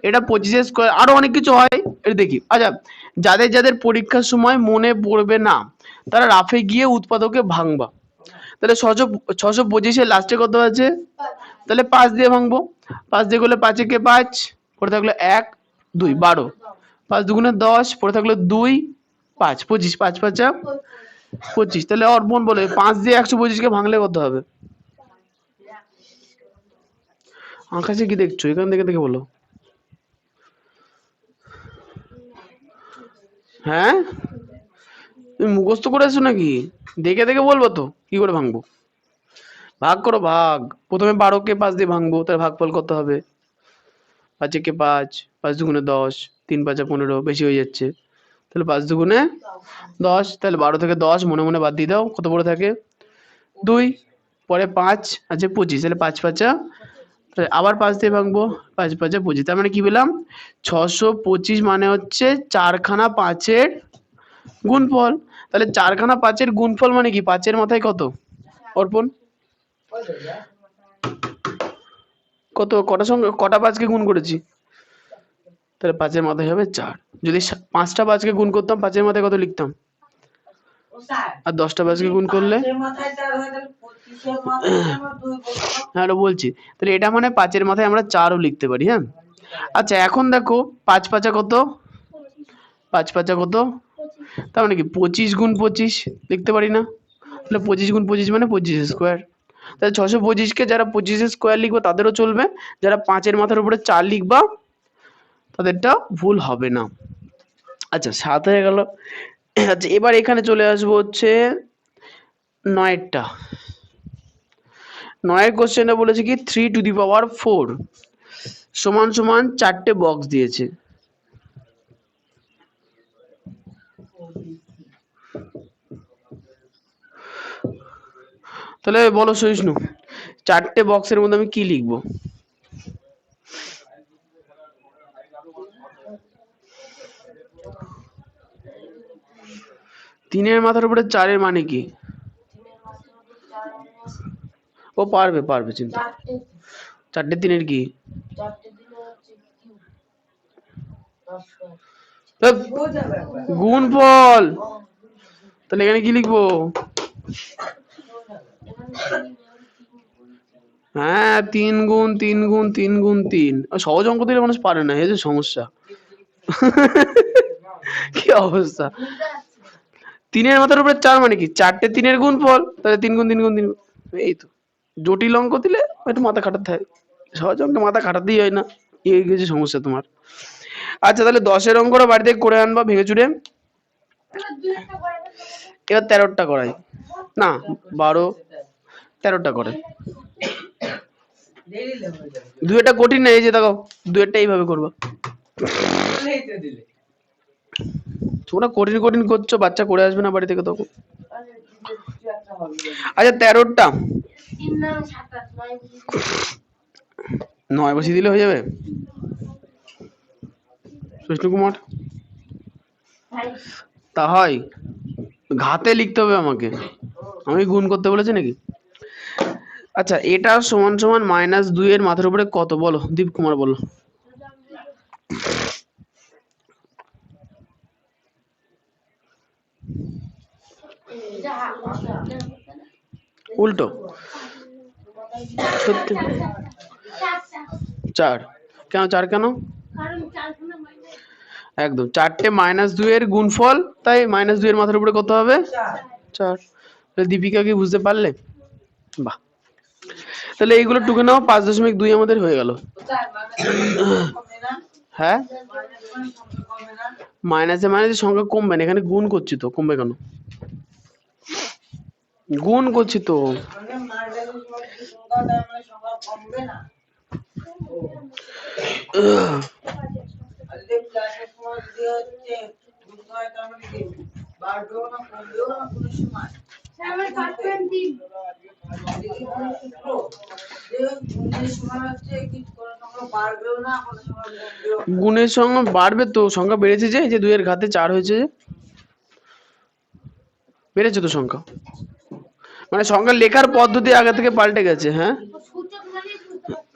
এটা 25-এর স্কোয়ার, আরো অনেক কিছু হয়, এটা দেখি। আচ্ছা, যাদের পরীক্ষার সময় মনে পড়বে না তারা রাফে গিয়ে উৎপাদকে ভাঙবা। তাহলে 625-এর লাস্টে কত আছে? তাহলে 5 দিয়ে ভাঙবো। 5 দিয়ে করলে 5-একে 5, পড়ে থাকলো 1 2 12, 5 দুগুণে 10, পড়ে থাকলো 2 5, 25, 5 5 25। তাহলে অর্পণ বলে 5 দিয়ে 125-কে ভাঙলে কত হবে? আকাশে কি দেখছো? এখান থেকে বলো। হ্যাঁ, তুমি মুখস্থ করে এসো নাকি? দেখে দেখে বলবো তো কি করে ভাঙবো। ভাগ করো, ভাগ। প্রথমে 12কে 5 দিয়ে ভাঙবো, তার ভাগফল কত হবে? 5 একে 5, 5 দুগুণে 10, 3 5 15, বেশি হয়ে যাচ্ছে। তাহলে 5 দুগুণে 10, তাহলে 12 থেকে 10 মনে মনে বাদ দিয়ে দাও, কত পড়ে থাকে? 2, পরে 5 আছে 25, তাহলে 5 5, তাহলে আবার 5 দিয়ে ভাঙবো, 5 5 25, তার মানে কি পেলাম? 625 মানে হচ্ছে 4খানা 5-এর গুণফল। তাহলে 4খানা 5-এর গুণফল মানে কি? 5-এর মাথায় কত অর্পণ? কত, কটা সংখ্যা, কটা 5কে গুণ করেছি? তাহলে 5-এর মাথায় হবে 4। যদি 5টা 5কে গুণ করতাম, 5-এর মাথায় কত লিখতাম? আর 10টা 5কে গুণ করলে? হ্যাঁ, ওটা বলছি। তাহলে এটা মানে 5-এর মাথায় আমরা 4ও লিখতে পারি। হ্যাঁ, আচ্ছা এখন দেখো 5 5 কত? 5 5 কত? তার মানে কি 25 গুণ 25 লিখতে পারি না? তাহলে 25 গুণ 25 মানে 25 স্কোয়ার। তাহলে 625কে যারা 25 স্কোয়ার লিখবে তাদেরও চলবে, যারা 5-এর মাথার উপরে 4 লিখবা তাদেরটা ভুল হবে না। আচ্ছা 7 হয়ে গেল। আচ্ছা এবার এখানে চলে আসবো হচ্ছে 9-টা। 9-এর কোশ্চেনে বলেছে কি 3⁴ সমান সমান 4টে বক্স দিয়েছে। তাহলে বলো সহিষ্ণু, 4টে বক্সের মধ্যে আমি কি লিখবো? তিনের মাথার উপরে 4-এর মানে কি? ও পারবে পারবে, চিন্তা। 4টে 3-এর কি? গুণফল। তাহলে এখানে কি লিখবো? হ্যাঁ, 3 গুণ 3 গুণ 3 গুণ 3। সহজ অঙ্ক দিলে মানুষ পারে না, এই যে সমস্যা। কি অবস্থা! 3-এর মাথার উপরে 4 মানে কি? 4টে 3-এর গুণফল, তাহলে 3 গুণ 3 গুণ 3 গুণ। এই তো, জটিল অঙ্ক দিলে একটু মাথা খাটাতে হয়, সহজ অঙ্কে মাথা খাটাতেই হয় না, এই গেছে সমস্যা তোমার। আচ্ছা তাহলে 10-এর অঙ্কটা বাড়ি থেকে করে আনবা ভেঙে চুরে। এবার 13টা করাই, না 12 13টা করে। দুইটা কঠিন না, এই যে দেখো দুইটা এইভাবে করবা। তোমরা কঠিন কঠিন করছো, বাচ্চা করে আসবে না বাড়ি থেকে তখন। আচ্ছা 13টা 9 বসিয়ে দিলে হয়ে যাবে কৃষ্ণ কুমার? তা হয়, ঘাতে লিখতে হবে আমাকে, আমি গুণ করতে বলেছি নাকি? আচ্ছা এটা সমান সমান -2-এর মাথার উপরে কত বলো, দীপ কুমার বলো। উল্টো, সত্যি 4 কেন? 4 কেন? একদম 4টে -2-এর গুণফল, তাই -2-এর মাথার উপরে কত হবে? 4। তাহলে দীপিকা কি বুঝতে পারলে? বাহ, তাহলে এইগুলো টুকে নাও, 5.2 আমাদের হয়ে গেল। হ্যাঁ, মাইনাসে মাইনাসে সংখ্যা কমবে না, এখানে গুণ করছি তো, কমবে কেন? গুণ করছি তো। গুণের সংখ্যা বাড়বে তো, সংখ্যা বেড়েছে যে, এই যে 2-এর ঘাতে 4 হয়েছে, বেড়েছে তো সংখ্যা, মানে সংখ্যা লেখার পদ্ধতি আগে থেকে পাল্টে গেছে। হ্যাঁ,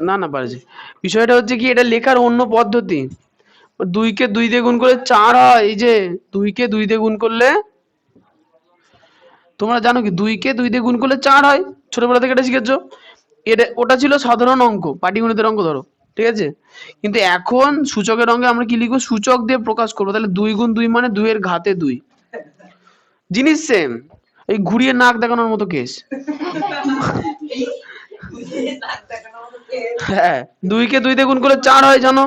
না না পারছি, বিষয়টা হচ্ছে কি এটা লেখার অন্য পদ্ধতি। 2কে 2 দিয়ে গুণ করলে 4 হয়, এই যে 2কে 2 দিয়ে গুণ করলে, তোমরা জানো কি 2কে 2 দিয়ে গুণ করলে 4 হয়, ছোটবেলা থেকে এটা শিখেছো। এটা ওটা ছিল সাধারণ অঙ্ক, পাটিগণিতের অঙ্ক ধরো, ঠিক আছে। কিন্তু এখন সূচকের অঙ্কে আমরা কি লিখবো? সূচক দিয়ে প্রকাশ করবো। তাহলে 2 গুণ 2 মানে 2-এর ঘাতে 2, জিনিস সেম, এই ঘুরিয়ে নাক দেখানোর মতো কেস। হ্যাঁ, 2কে 2 দিয়ে গুণ করলে 4 হয় জানো,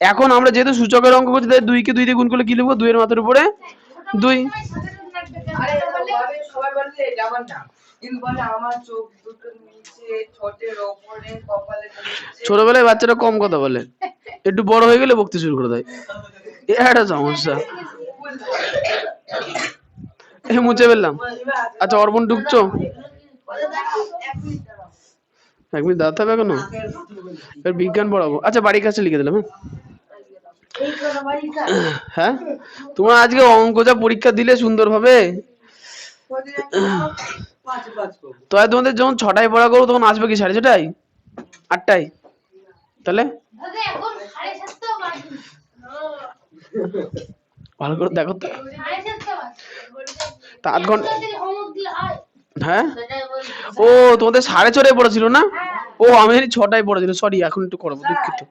এখন আমরা যেহেতু সূচকের অঙ্ক করছি তাই 2 কে 2 দিয়ে গুণ করলে কি লিখবো? 2 এর মাথার উপরে 2। আরে সবাই বলে এটা আমার না, কিন্তু বলে আমার চোখ দুটোর নিচে, ঠোঁটের ওপরে, কপালের নিচে। ছোটবেলায় বাচ্চারা কম কথা বলে, একটু বড় হয়ে গেলে বকতে শুরু করে দেয়, এটা একটা সমস্যা। মুছে ফেললাম। আচ্ছা অর্পণ ঢুকছো? 1 মিনিট দাঁড়াতে হবে এখনো, এবার বিজ্ঞান পড়াবো। আচ্ছা বাড়ির কাছে লিখে দিলাম। হ্যাঁ তোমরা আজকে অঙ্ক যা পরীক্ষা দিলে সুন্দরভাবে, তো তোমাদের যখন 6টায় পড়া করবো তখন আসবে কি 6:30 8টায়? তাহলে ভালো করে দেখো তো, 8 ঘন্টা। হ্যাঁ ও তোমাদের 6:30 পড়েছিল না? ও আমি জানি 6টায় পড়েছিল, সরি এখন একটু করবো, দুঃখিত।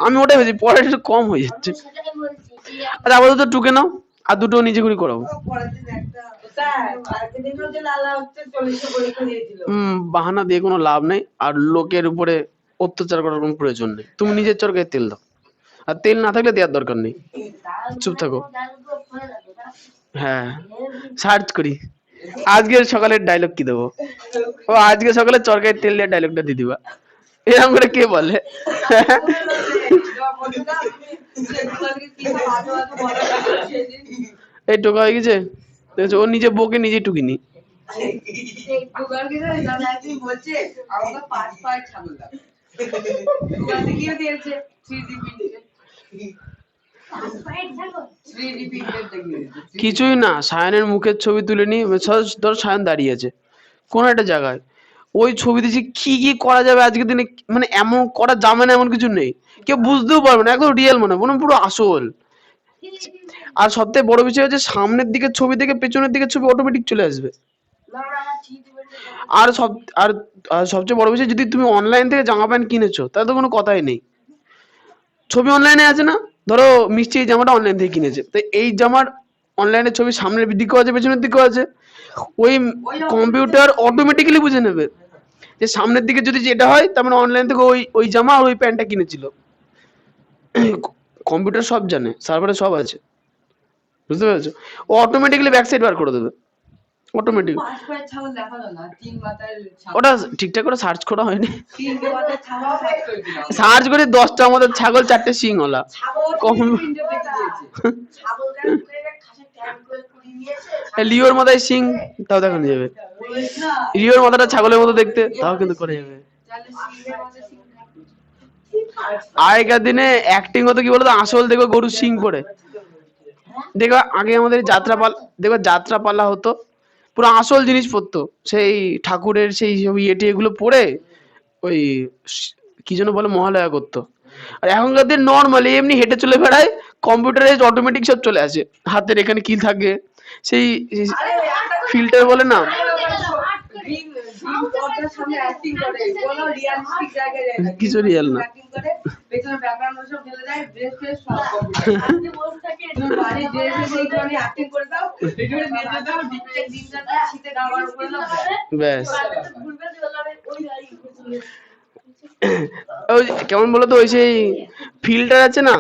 আমি ওটাই ভেবেছি পড়া একটু কম হয়ে যাচ্ছে। আচ্ছা আপাতত টুকে নাও, আর দুটো নিজে করে করাবো। বাহানা দিয়ে কোনো লাভ নেই, আর লোকের উপরে অত্যাচার করার কোনো প্রয়োজন নেই। তুমি নিজের চরকায় তেল দাও, আর তেল না থাকলে দেওয়ার দরকার নেই, চুপ থাকো। হ্যাঁ সার্চ করি আজকে সকালের ডায়লগ কি দেবো। ও আজকে সকালে চরকায় তেল দিয়ে ডায়লগটা দিয়ে দিবা, এরকম করে কে বলে? এই টোকা হয়ে গেছে, দেখেছো ও নিজে বকে নিজে টুকিনি। কিছুই না, সায়নের মুখের ছবি তুলে নি, ধর সায়ন দাঁড়িয়ে আছে কোন একটা জায়গায়, ওই ছবি দিয়েছি কি কি করা যাবে আজকের দিনে, মানে এমন করা যাবে না এমন কিছু নেই, কেউ বুঝতেও পারবে না, একদম রিয়েল মনে মনে পুরো আসল। আর সবথেকে বড় বিষয় হচ্ছে সামনের দিকের ছবি থেকে পেছনের দিকের ছবি অটোমেটিক চলে আসবে। আর সব আর সবচেয়ে বড় বিষয়, যদি তুমি অনলাইন থেকে জামা প্যান্ট কিনেছো তাহলে তো কোনো কথাই নেই, ছবি অনলাইনে আছে না, ধরো মিষ্টি এই জামাটা অনলাইন থেকে কিনেছে, তো এই জামার অনলাইনের ছবি সামনের দিকেও আছে পেছনের দিকেও আছে, ওই কম্পিউটার অটোমেটিক্যালি বুঝে নেবে যে সামনের দিকে যদি যেটা হয় তার মানে অনলাইন থেকে ওই ওই জামা আর ওই প্যান্টটা কিনেছিল। কম্পিউটার সব জানে, সার্ভারে সব আছে, বুঝতে পেরেছো? ও অটোমেটিক্যালি ব্যাক সাইড বার করে দেবে, অটোমেটিক। ওটা ঠিকঠাক করে সার্চ করা হয়নি, সার্চ করে 10টা আমাদের ছাগল 4টে সিংওয়ালা কম। লিওর মাথায় সিং, তাও দেখানো যাবে, লিওর মাথাটা ছাগলের মতো দেখতে, তাও কিন্তু করে যাবে। আগেকার দিনে অ্যাক্টিং হতো কি বলতো, আসল দেখো গরুর সিং পরে, দেখো আগে আমাদের যাত্রাপালা, দেখো যাত্রাপালা হতো পুরো আসল জিনিস পরতো, সেই ঠাকুরের সেই সব ইয়েটি এগুলো পরে ওই কি যেন বলে মহালয়া করতো। আর এখনকার দিন নর্মালি এমনি হেঁটে চলে বেড়ায়, কম্পিউটারে অটোমেটিক সব চলে আসে, হাতের এখানে কি থাকে সেই ফিল্টার বলে না, কিছু রিয়েল না। ব্যাস ওই কেমন বলতো, ওই সেই ফিল্টার আছে না,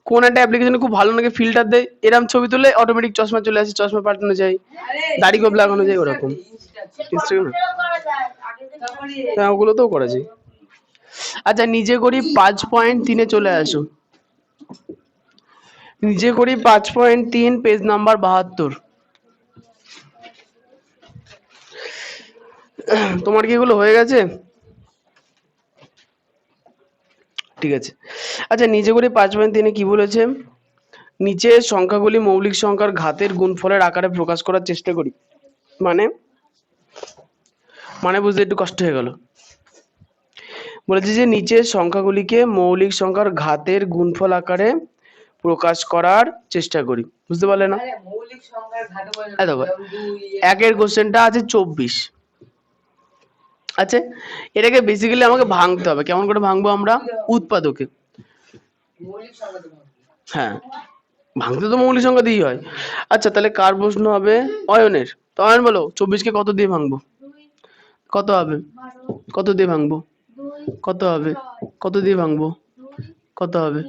কোন একটা অ্যাপ্লিকেশনে খুব ভালো নাকি ফিল্টার দেয়, এরকম ছবি তুলে অটোমেটিক চশমা চলে আসে, চশমা পাল্টানো যায়, দাড়ি গোপ লাগানো যায়, ওরকম ইনস্টাগ্রামে। হ্যাঁ ওগুলোতেও করা যায়। আচ্ছা নিজে করি 5.3 চলে আসো, নিজে করি 5.3 পেজ নাম্বার 72। তোমার কি এগুলো হয়ে গেছে? ঠিক আছে। আচ্ছা নিজে করি 5.3 কি বলেছে, নিচের সংখ্যাগুলি মৌলিক সংখ্যার ঘাতের গুণফলের আকারে প্রকাশ করার চেষ্টা করি। মানে মানে বুঝতে একটু কষ্ট হয়ে গেল, বলেছে যে নিচের সংখ্যাগুলিকে মৌলিক সংখ্যার ঘাতের গুণফল আকারে প্রকাশ করার চেষ্টা করি, বুঝতে পারলে না? দেখো একের কোশ্চেনটা আছে 24, আচ্ছা এটাকে বেসিক্যালি আমাকে ভাঙতে হবে, কেমন করে ভাঙবো আমরা, উৎপাদকে। হ্যাঁ ভাঙতে তো মৌলিক সংখ্যা দিয়েই হয়। আচ্ছা তাহলে কার প্রশ্ন হবে, অয়নের। তো অয়ন বলো 24কে কত দিয়ে ভাঙবো, কত হবে, কত দিয়ে ভাঙবো, কত হবে, কত দিয়ে ভাঙবো, কত হবে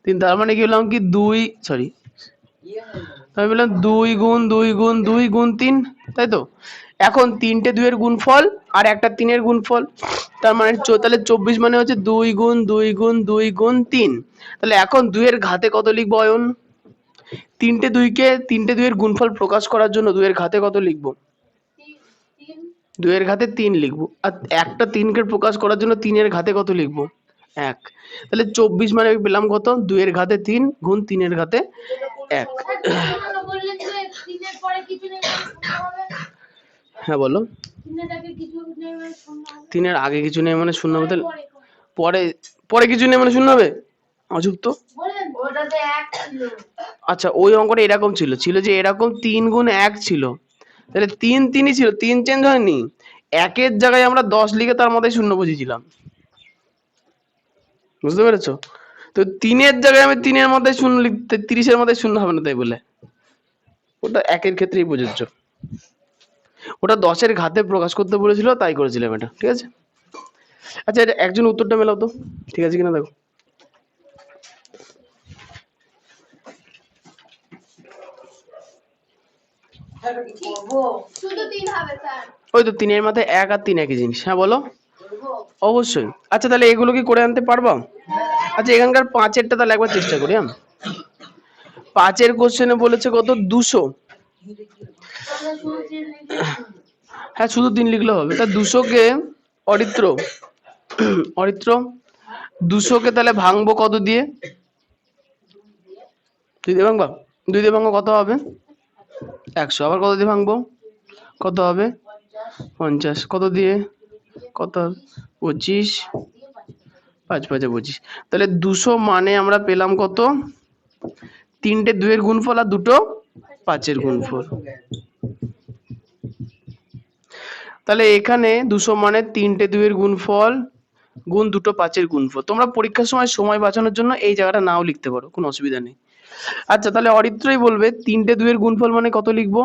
3, তার মানে কি বললাম কি 2 সরি আমি বললাম 2 গুণ 2 গুণ 2 গুণ 3, তাই তো। এখন 3টে 2 এর গুণফল আর একটা 3 এর গুণফল, তার মানে তাহলে 24 মানে হচ্ছে 2 গুণ 2 গুণ 2 গুণ 3। তাহলে এখন 2 এর ঘাতে কত লিখবো অয়ন? 3টে 2 এর গুণফল প্রকাশ করার জন্য 2 এর ঘাতে কত লিখবো? 2 এর ঘাতে 3 লিখবো। আর একটা 3 কে প্রকাশ করার জন্য 3 এর ঘাতে কত লিখবো? 1। তাহলে 24 মানে আমি পেলাম কত? 2 এর ঘাতে 3 গুণ 3 এর ঘাতে 1। হ্যাঁ বলো। 3 এর আগে কিছু নেই মানে শূন্য হবে, তাহলে পরে পরে কিছু নেই মানে শূন্য হবে? অযুক্ত তো। আচ্ছা ওই অঙ্কটা এরকম ছিল যে এরকম 3 গুণ 1 ছিল, তাহলে 3 3ই ছিল, 3 চেঞ্জ হয়নি। 1 এর জায়গায় আমরা 10 লিখে তার মধ্যে শূন্য বসিয়েছিলাম, বুঝতে পেরেছো? তো 3 এর জায়গায় আমি 3 এর মধ্যে শূন্য লিখতে, 30 এর মধ্যে শূন্য হবে না তাই বলে। ওটা 1 এর ক্ষেত্রেই প্রযোজ্য, ওটা 10 এর ঘাতে প্রকাশ করতে বলেছিল তাই করেছিলাম এটা, ঠিক আছে। আচ্ছা এটা একজন উত্তরটা মেলাও তো, ঠিক আছে কিনা দেখো। ওই তো 3 এর মাথায় 1 আর 3 একই জিনিস। হ্যাঁ বলো। অবশ্যই। আচ্ছা তাহলে এগুলো কি করে আনতে পারবো? আচ্ছা এখানকার 5 এরটা তাহলে একবার চেষ্টা করি। 5 এর কোশ্চেনে বলেছে কত? 200। হ্যাঁ শুধু 3 লিখলে হবে। তা 200 কে অরিত্র অরিত্র 200 কে তাহলে ভাঙবো কত দিয়ে? 2 দিয়ে ভাঙবা? 2 দিয়ে ভাঙবো কত হবে? 100। আবার কত দিয়ে ভাঙবো? কত হবে? 50। কত দিয়ে? কত? 25। 5 5 25। তাহলে 200 মানে আমরা পেলাম কত? 3টে 2 এর গুণফল আর 2টো 5 এর গুণফল। তাহলে এখানে 200 মানে 3টে 2 এর গুণফল গুণ 2টো 5 এর গুণফল। তোমরা পরীক্ষার সময় বাঁচানোর জন্য এই জায়গাটা নাও লিখতে পারো, কোনো অসুবিধা নেই। আচ্ছা তাহলে অরিত্রই বলবে 3টে 2 এর গুণফল মানে কত লিখবো?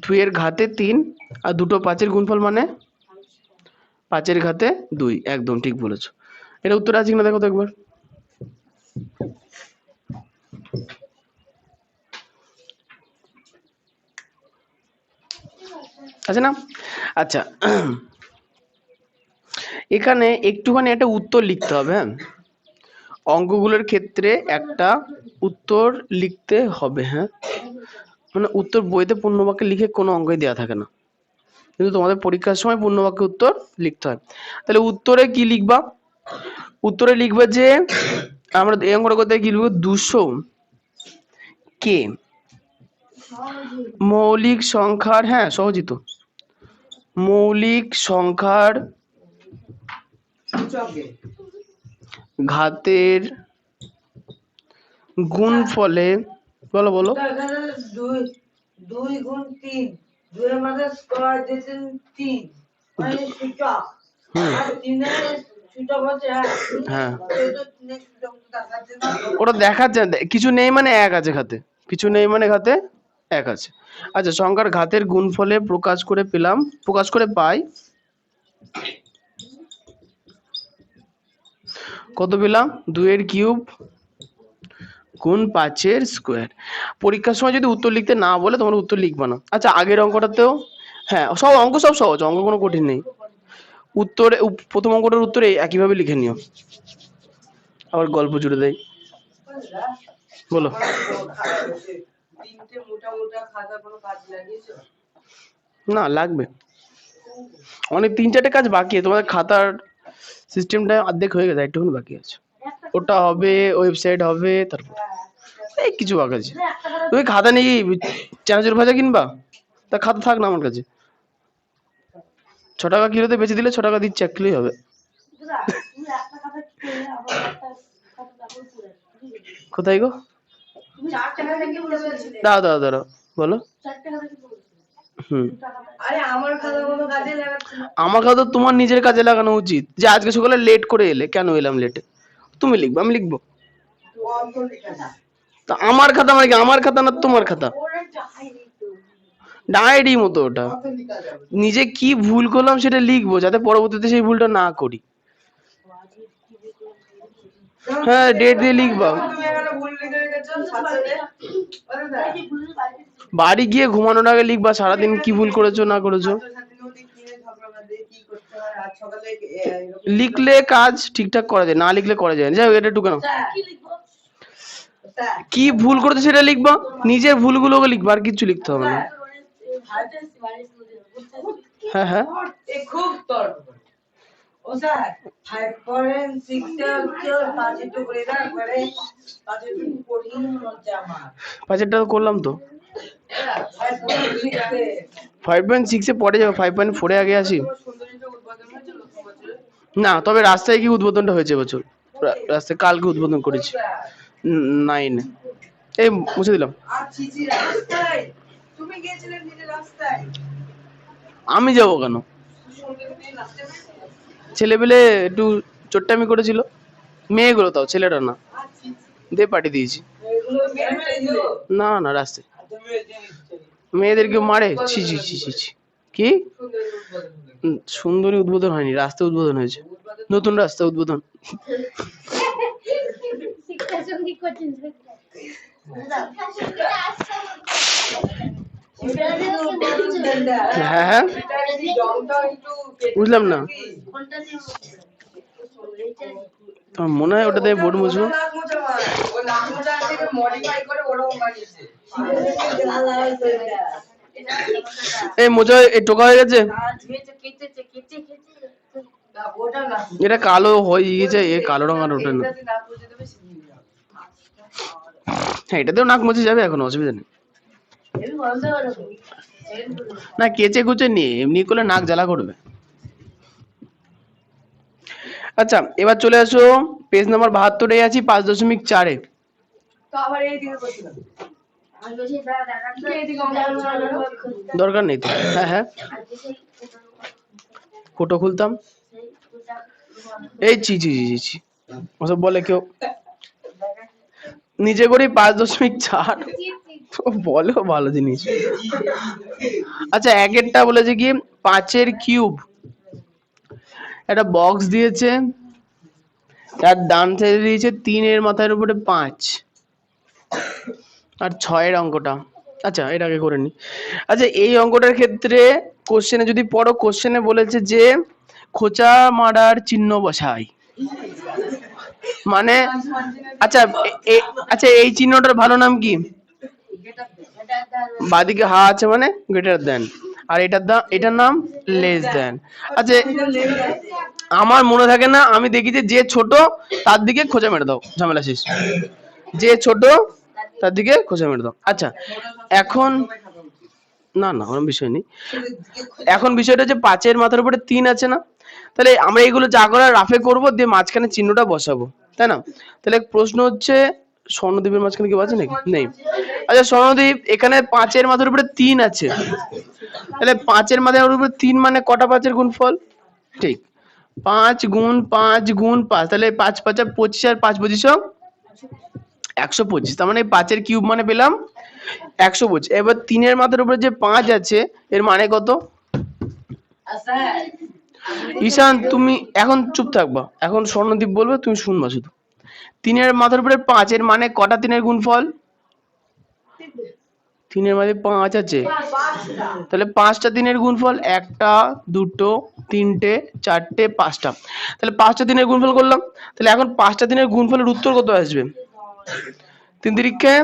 2 এর ঘাতে 3 আর 2টো 5 এর গুণফল মানে 5 এর ঘাতে 2। একদম ঠিক বলেছো। এটা উত্তর আছে কিনা দেখো তো একবার। আছে না? আচ্ছা এখানে একটুখানি একটা উত্তর লিখতে হবে। হ্যাঁ অঙ্কগুলোর ক্ষেত্রে একটা উত্তর লিখতে হবে। হ্যাঁ মানে উত্তর বইতে পূর্ণবাক্যে লিখে কোনো অঙ্কই দেওয়া থাকে না, কিন্তু তোমাদের পরীক্ষার সময় পূর্ণবাক্যে উত্তর লিখতে হয়। তাহলে উত্তরে কি লিখবা? উত্তরে লিখবে যে আমরা এই অঙ্কটা করতে কি লিখবো? 200 কে মৌলিক সংখ্যার, হ্যাঁ সহজই তো, মৌলিক সংখ্যার ঘাতের গুণফলে, বলো বলো। 2 গুণ 3, 2 এর মধ্যে স্কয়ার দিয়েছেন 3 মানে সূচক, আর 3 এর সূচক হচ্ছে 1। হ্যাঁ তো 3 এর সূচক তো দেখাচ্ছে না, ওটা দেখাচ্ছে না, কিছু নেই মানে 1 আছে ঘাতে, কিছু নেই মানে ঘাতে 1 আছে। আচ্ছা সংখ্যার ঘাতের গুণফলে প্রকাশ করে পাই কত পেলাম? 2 এর কিউব গুণ 5 এর স্কোয়ার। পরীক্ষার সময় যদি উত্তর লিখতে না বলে তোমরা উত্তর লিখবা না। আচ্ছা আগের অঙ্কটাতেও হ্যাঁ সব অঙ্ক সব সহজ, অঙ্ক কোনো কঠিন নেই। উত্তরে প্রথম অঙ্কটার উত্তরে একইভাবে লিখে নিও। আবার গল্প জুড়ে দেয়, বলো। 3টে মোটা মোটা খাতা কোনো কাজ লাগিয়েছো? না লাগবে, অনেক 3 4টে কাজ বাকি আছে। তোমাদের খাতার সিস্টেমটা অর্ধেক হয়ে গেছে, একটুখানি বাকি আছে। ওটা হবে, ওয়েবসাইট হবে, তারপর এই কিছু বাকি আছে। তুমি খাতা নিয়ে চানাচুর ভাজা কিনবা? তা খাতা থাক না আমার কাছে, 6 টাকা কিলোতে বেচে দিলে 6 টাকা দিচ্ছে, 1 কিলোই হবে। কোথায় গো? দাও দাও দাও বলো। আমার খাতা তোমার নিজের কাজে লাগানো উচিত। যে আজকে সকালে লেট করে এলে, কেন এলাম লেটে? তুমি লিখবে, আমি লিখবো? তা আমার খাতা মানে কি? আমার খাতা না তোমার খাতা? ডায়েরি মতো ওটা। নিজে কি ভুল করলাম সেটা লিখবো, যাতে পরবর্তীতে সেই ভুলটা না করি। হ্যাঁ ডেট দিয়ে লিখবা। তুমি এখানে ভুল লিখে রেখেছো 7 বাড়ি গিয়ে ঘুমানোর আগে লিখবা সারাদিন কি ভুল করেছো না করেছো। লিখলে কাজ ঠিকঠাক করা যায়, না লিখলে করা যায় না। যাই হোক, এটা একটু কেন কি ভুল করেছো সেটা লিখবা, নিজের ভুলগুলোকে লিখবা, আর কিছু লিখতে হবে না। হ্যাঁ হ্যাঁ খুব তর্ক করে ও স্যার 5.6 হচ্ছে 5 একটু করে দাও করে 5 একটু পড়ি হচ্ছে আমার পাঁচেরটা তো করলাম তো। 5.6 এ পড়ে যাবে, 5.4 এ আগে আসি না। তবে রাস্তায় কি উদ্বোধনটা হয়েছে বছর, রাস্তায় কালকে উদ্বোধন করেছি 9 এই মুছে দিলাম। তুমি গিয়েছিলে নিজে রাস্তায় আমি যাবো কেন, ছেলেপেলে একটু চোট্টামি করেছিল, মেয়েগুলো তাও, ছেলেটা না, দিয়ে পাঠিয়ে দিয়েছি। না না রাস্তায় মেয়েদেরকে মারে, ছি ছি ছি ছি ছি। কি সুন্দরী উদ্বোধন হয়নি, রাস্তা উদ্বোধন হয়েছে, নতুন রাস্তা উদ্বোধন। হ্যাঁ হ্যাঁ বুঝলাম না, তোমার মনে হয় ওটাতে বোর্ড মুছবো। এই মোজা এই টোকা হয়ে গেছে, এটা কালো হয়ে গেছে, এ কালো রঙ আর ওঠে না। হ্যাঁ এটাতেও নাক মুছে যাবে, এখন অসুবিধা নেই। না কেচে কুচে নিয়ে এমনি করলে নাক জ্বালা করবে। আচ্ছা এবার চলে আসো পেজ নাম্বার 72-এ আছি 5.4-এ। দরকার নেই তো। হ্যাঁ হ্যাঁ ফটো খুলতাম, এই ছি ছি ছি ছি ওসব বলে কেউ, নিজে করি 5.4 বলো ভালো জিনিস। আচ্ছা একেরটা বলেছে কি 5-এর কিউব, একটা বক্স দিয়েছে, তার ডান সাইডে দিয়েছে 3-এর মাথার উপরে 5 আর 6-এর অঙ্কটা। আচ্ছা এটা আগে করে নি। আচ্ছা এই অঙ্কটার ক্ষেত্রে কোশ্চেনে যদি পড়ো, কোশ্চেনে বলেছে যে খোঁচা মারার চিহ্ন বসাই, মানে আচ্ছা আচ্ছা এই চিহ্নটার ভালো নাম কি? বাদিকে হা আছে মানে গ্রেটার দেন, আর এটার নাম লেস দেন। আচ্ছা আমার মনে থাকে না, আমি দেখি যে ছোট তার দিকে খোঁচা মেরে দাও, ঝামেলা শেষ। যে ছোট তার দিকে খোঁচা মেরে দাও। আচ্ছা এখন না না কোনো বিষয় নেই, এখন বিষয়টা হচ্ছে 5-এর মাথার উপরে 3 আছে না, তাহলে আমরা এগুলো যা করার রাফে করবো, দিয়ে মাঝখানে চিহ্নটা বসাবো, তাই না? তাহলে প্রশ্ন হচ্ছে স্বর্ণদ্বীপের মাঝখানে কেউ আছে নাকি? নেই। আচ্ছা স্বর্ণদ্বীপ এখানে 5-এর মাথার উপরে 3 আছে, তাহলে 5-এর মাথার উপরে 3 মানে কটা 5-এর গুণফল? ঠিক 5 গুণ 5 গুণ 5, তাহলে 5 5 25 আর 5 25 125, তার মানে 5-এর কিউব মানে পেলাম 125। এবার 3-এর মাথার উপরে যে 5 আছে এর মানে কত? ঈশান তুমি এখন চুপ থাকবা, এখন স্বর্ণদ্বীপ বলবে তুমি শুনবা শুধু। 3-এর মাথার উপরে 5 এর মানে কটা 3-এর গুণফল? 3-এর মাঝে 5 আছে, তাহলে 5টা 3-এর গুণফল, 1টা 2টো 3টে 4টে 5টা, তাহলে 5টা 3-এর গুণফল করলাম। তাহলে এখন 5টা 3-এর গুণফলের উত্তর কত আসবে? 3 তিরিক্ষে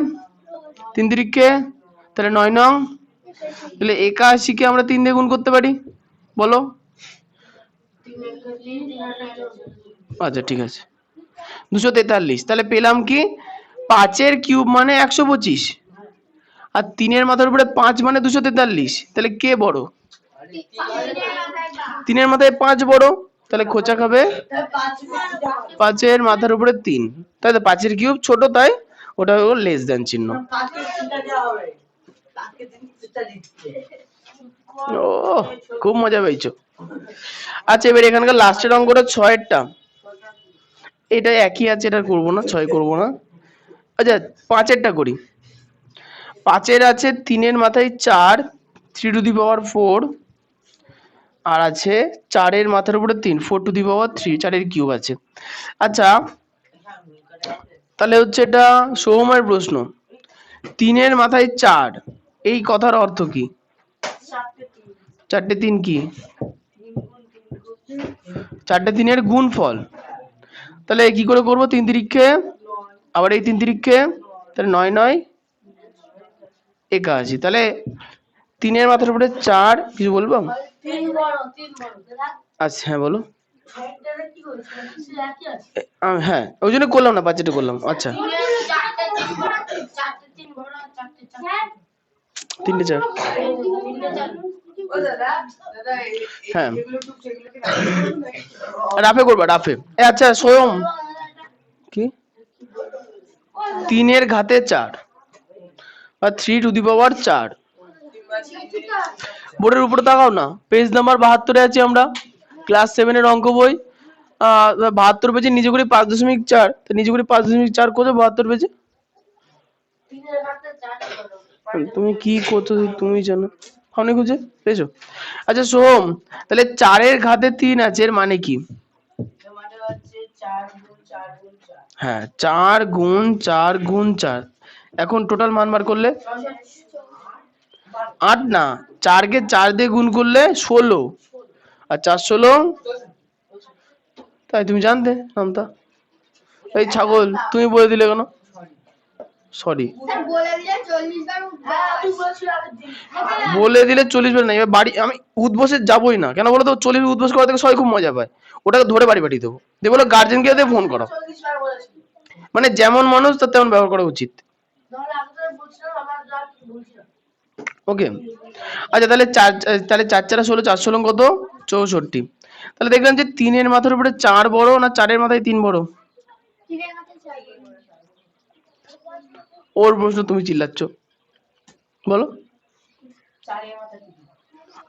3 তিরিক্ষে, তাহলে 9 নং, তাহলে 81 কে আমরা 3 দিয়ে গুণ করতে পারি, বলো? আচ্ছা ঠিক আছে 243, তাহলে পেলাম কি 5-এর কিউব মানে 125 আর 3-এর মাথার উপরে 5 মানে 243, তাহলে কে বড়? 3-এর মাথায় 5 বড়, তাহলে খোঁচা খাবে 5-এর মাথার উপরে 3, তাই তো 5-এর কিউব ছোট, তাই ওটা হলো লেস দেন চিহ্ন। ও খুব মজা পেয়েছো। আচ্ছা এবার এখানকার লাস্টের অঙ্কটা 6-এরটা, এটা একই আছে, এটা করবো না, 6 করবো না। আচ্ছা 5-এরটা করি। 5-এর আছে 3-এর মাথায় 4 3 টু দি পাওয়ার 4, আর আছে 4-এর মাথার উপরে 3 4 টু দি পাওয়ার 3, 4-এর কিউব আছে। আচ্ছা তাহলে হচ্ছে এটা সোহমের প্রশ্ন। 3 মাথায় 4, এই কথার অর্থ কি? 4টে 3 কি? 4টে 3 গুণফল। তাহলে কি করে করবো? 3 তিরিক্ষে, আবার এই 3 তিরিক্ষে, তাহলে 9 9 81। তাহলে 3 মাথার উপরে 4, কিছু বলবো? আচ্ছা হ্যাঁ বলো। হ্যাঁ ওই জন্য করলাম না, বাচ্চাটা করলাম। আচ্ছা 3টে 4, হ্যাঁ রাফে করবা, রাফে। আচ্ছা সোহম, কি 3 ঘাতে 4 বা 3 টু দি পাওয়ার 4। বোর্ডের উপরে তাকাও না, পেজ নাম্বার 72-এ আছি আমরা, ক্লাস 7-এর অঙ্ক বই। 72 পেজে নিচে করে 5.4, তো নিচে করে 5.4 করছো 72 পেজে। তুমি কি করছো তুমি জানো, ফোনে খুঁজে পেয়েছো? আচ্ছা সোহম, তাহলে 4 ঘাতে 3 আছে, এর মানে কি? হ্যাঁ 4 গুণ 4 গুণ 4। এখন টোটাল মান বার করলে 8 না, 4 কে 4 দিয়ে গুণ করলে 16, আর 4 16। তাই তুমি জানতে নামতা? এই ছাগল, তুমি বলে দিলে কেন? সরি, বলে দিলে 40 বার না, এবার বাড়ি আমি উদ্বোসে যাবোই না। কেন বলো তো? 40 উদ্বোস করা থেকে সবাই খুব মজা পায়, ওটাকে ধরে বাড়ি পাঠিয়ে দেবো, দিয়ে বলো গার্জেনকে দিয়ে ফোন করো। মানে যেমন মানুষ তার তেমন ব্যবহার করা উচিত। ওকে আচ্ছা, তাহলে 4 4 16, 4 16 কত? 64। তাহলে দেখলাম যে 3 মাথার উপরে 4 বড় না 4 মাথায় 3 বড়? ওর প্রশ্ন তুমি চিল্লাচ্ছ, বলো।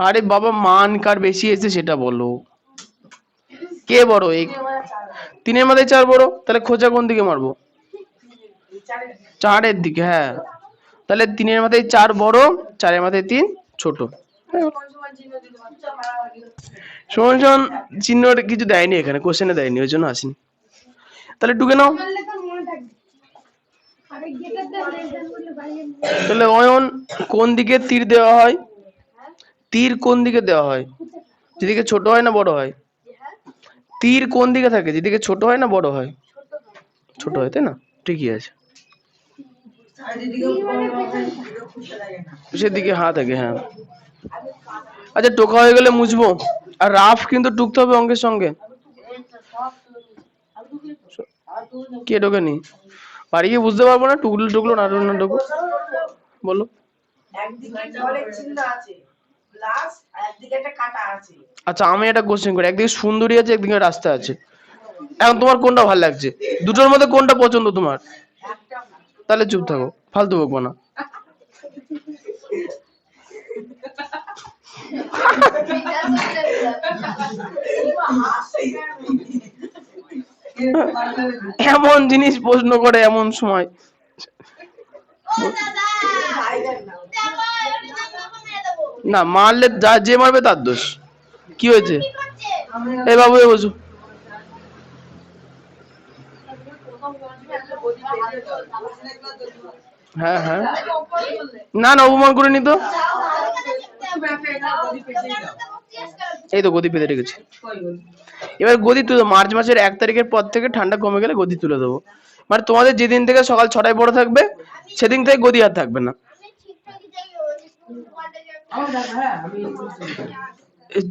আরে বাবা, মান কার বেশি এসেছে সেটা বলো, কে বড়? এই 3 মাথায় 4 বড়, তাহলে খোঁচা কোন দিকে মারবো? 4 দিকে। হ্যাঁ তাহলে 3 মাথায় 4 বড়, 4 মাথায় 3 ছোট। সমান সমান চিহ্ন কিছু দেয়নি এখানে, কোশ্চেনে দেয়নি, ওই জন্য আসেনি। তাহলে টুকে নাও। তাহলে অয়ন, কোন দিকে তীর দেওয়া হয়? তীর কোন দিকে দেওয়া হয়? যেদিকে ছোট হয় না বড় হয়? তীর কোন দিকে থাকে? যেদিকে ছোট হয় না বড় হয়? ছোট হয়, তাই না? ঠিকই আছে, সেদিকে হাত থাকে। হ্যাঁ আচ্ছা, টোকা হয়ে গেলে মুছবো, আর রাফ কিন্তু টুকতে হবে অঙ্কের সঙ্গে। কে ঢোকেনি? বাড়ি গিয়ে বুঝতে পারবো না টুকলো টুকলো না না টুকলো। বলো। আচ্ছা আমি একটা কোশ্চেন করি, একদিকে সুন্দরী আছে, একদিকে রাস্তা আছে, এখন তোমার কোনটা ভালো লাগছে? দুটোর মধ্যে কোনটা পছন্দ তোমার? তাহলে চুপ থাকো, ফালতু বকবো না। এমন জিনিস প্রশ্ন করে এমন সময়, না মারলে যে মারবে তার দোষ। কি হয়েছে? এই বাবু, এ বসো। হ্যাঁ হ্যাঁ, না না অপমান করে নি তো, এই তো গদি পেতে রেখেছি। এবার গদি তুলে, মার্চ মাসের 1 তারিখের পর থেকে ঠান্ডা কমে গেলে গদি তুলে দেবো। মানে তোমাদের যেদিন থেকে সকাল 6টায় পড়া থাকবে সেদিন থেকে গদি আর থাকবে না।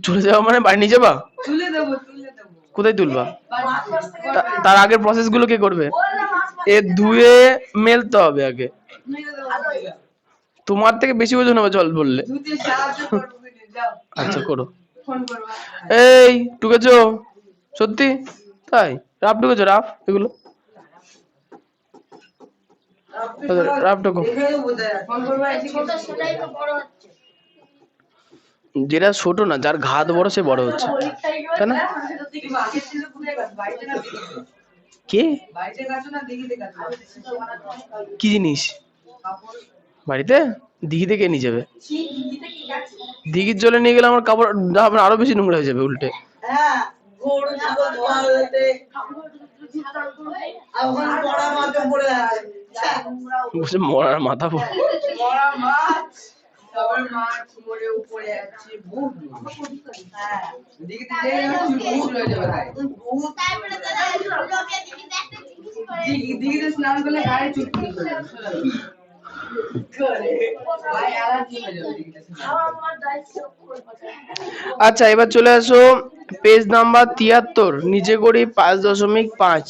চলে যাওয়া মানে বাড়ি নিয়ে যাবা? কোথায় তুলবা? তার আগের প্রসেস গুলো কে করবে? এ ধুয়ে মেলতে হবে আগে। তোমার থেকে বেশি ওজন হবে জল বললে। আচ্ছা করো। এই টুকেছো? সত্যি তাই? রাফ টুকেছো? রাফ এগুলো রাফ টুকো। যেটা ছোট না, যার ঘাত বড় সে বড় হচ্ছে, তাই না? কে? কি জিনিস বাড়িতে? দিঘিতে কে নিয়ে যাবে? দিঘির জলে নিয়ে গেলে আমার কাপড় আরো বেশি নোংরা হয়ে যাবে উল্টে। আর ওখানে পড়া মাত্র পড়ে আছে বলছে মরার মাথা পড়ে। মরা মাছ তারপর মাছ মরে উপরে আছে ভূত হ্যাঁ দিকে ভূত হয়ে যাবে তাই ভূত দিকে স্নান করলে গায়ে চুটকি করে ভাই অ্যালার্জি হয়ে যাবে দিকে আচ্ছা এবার চলে আসো পেজ নাম্বার 73, নিচে করি 5.5।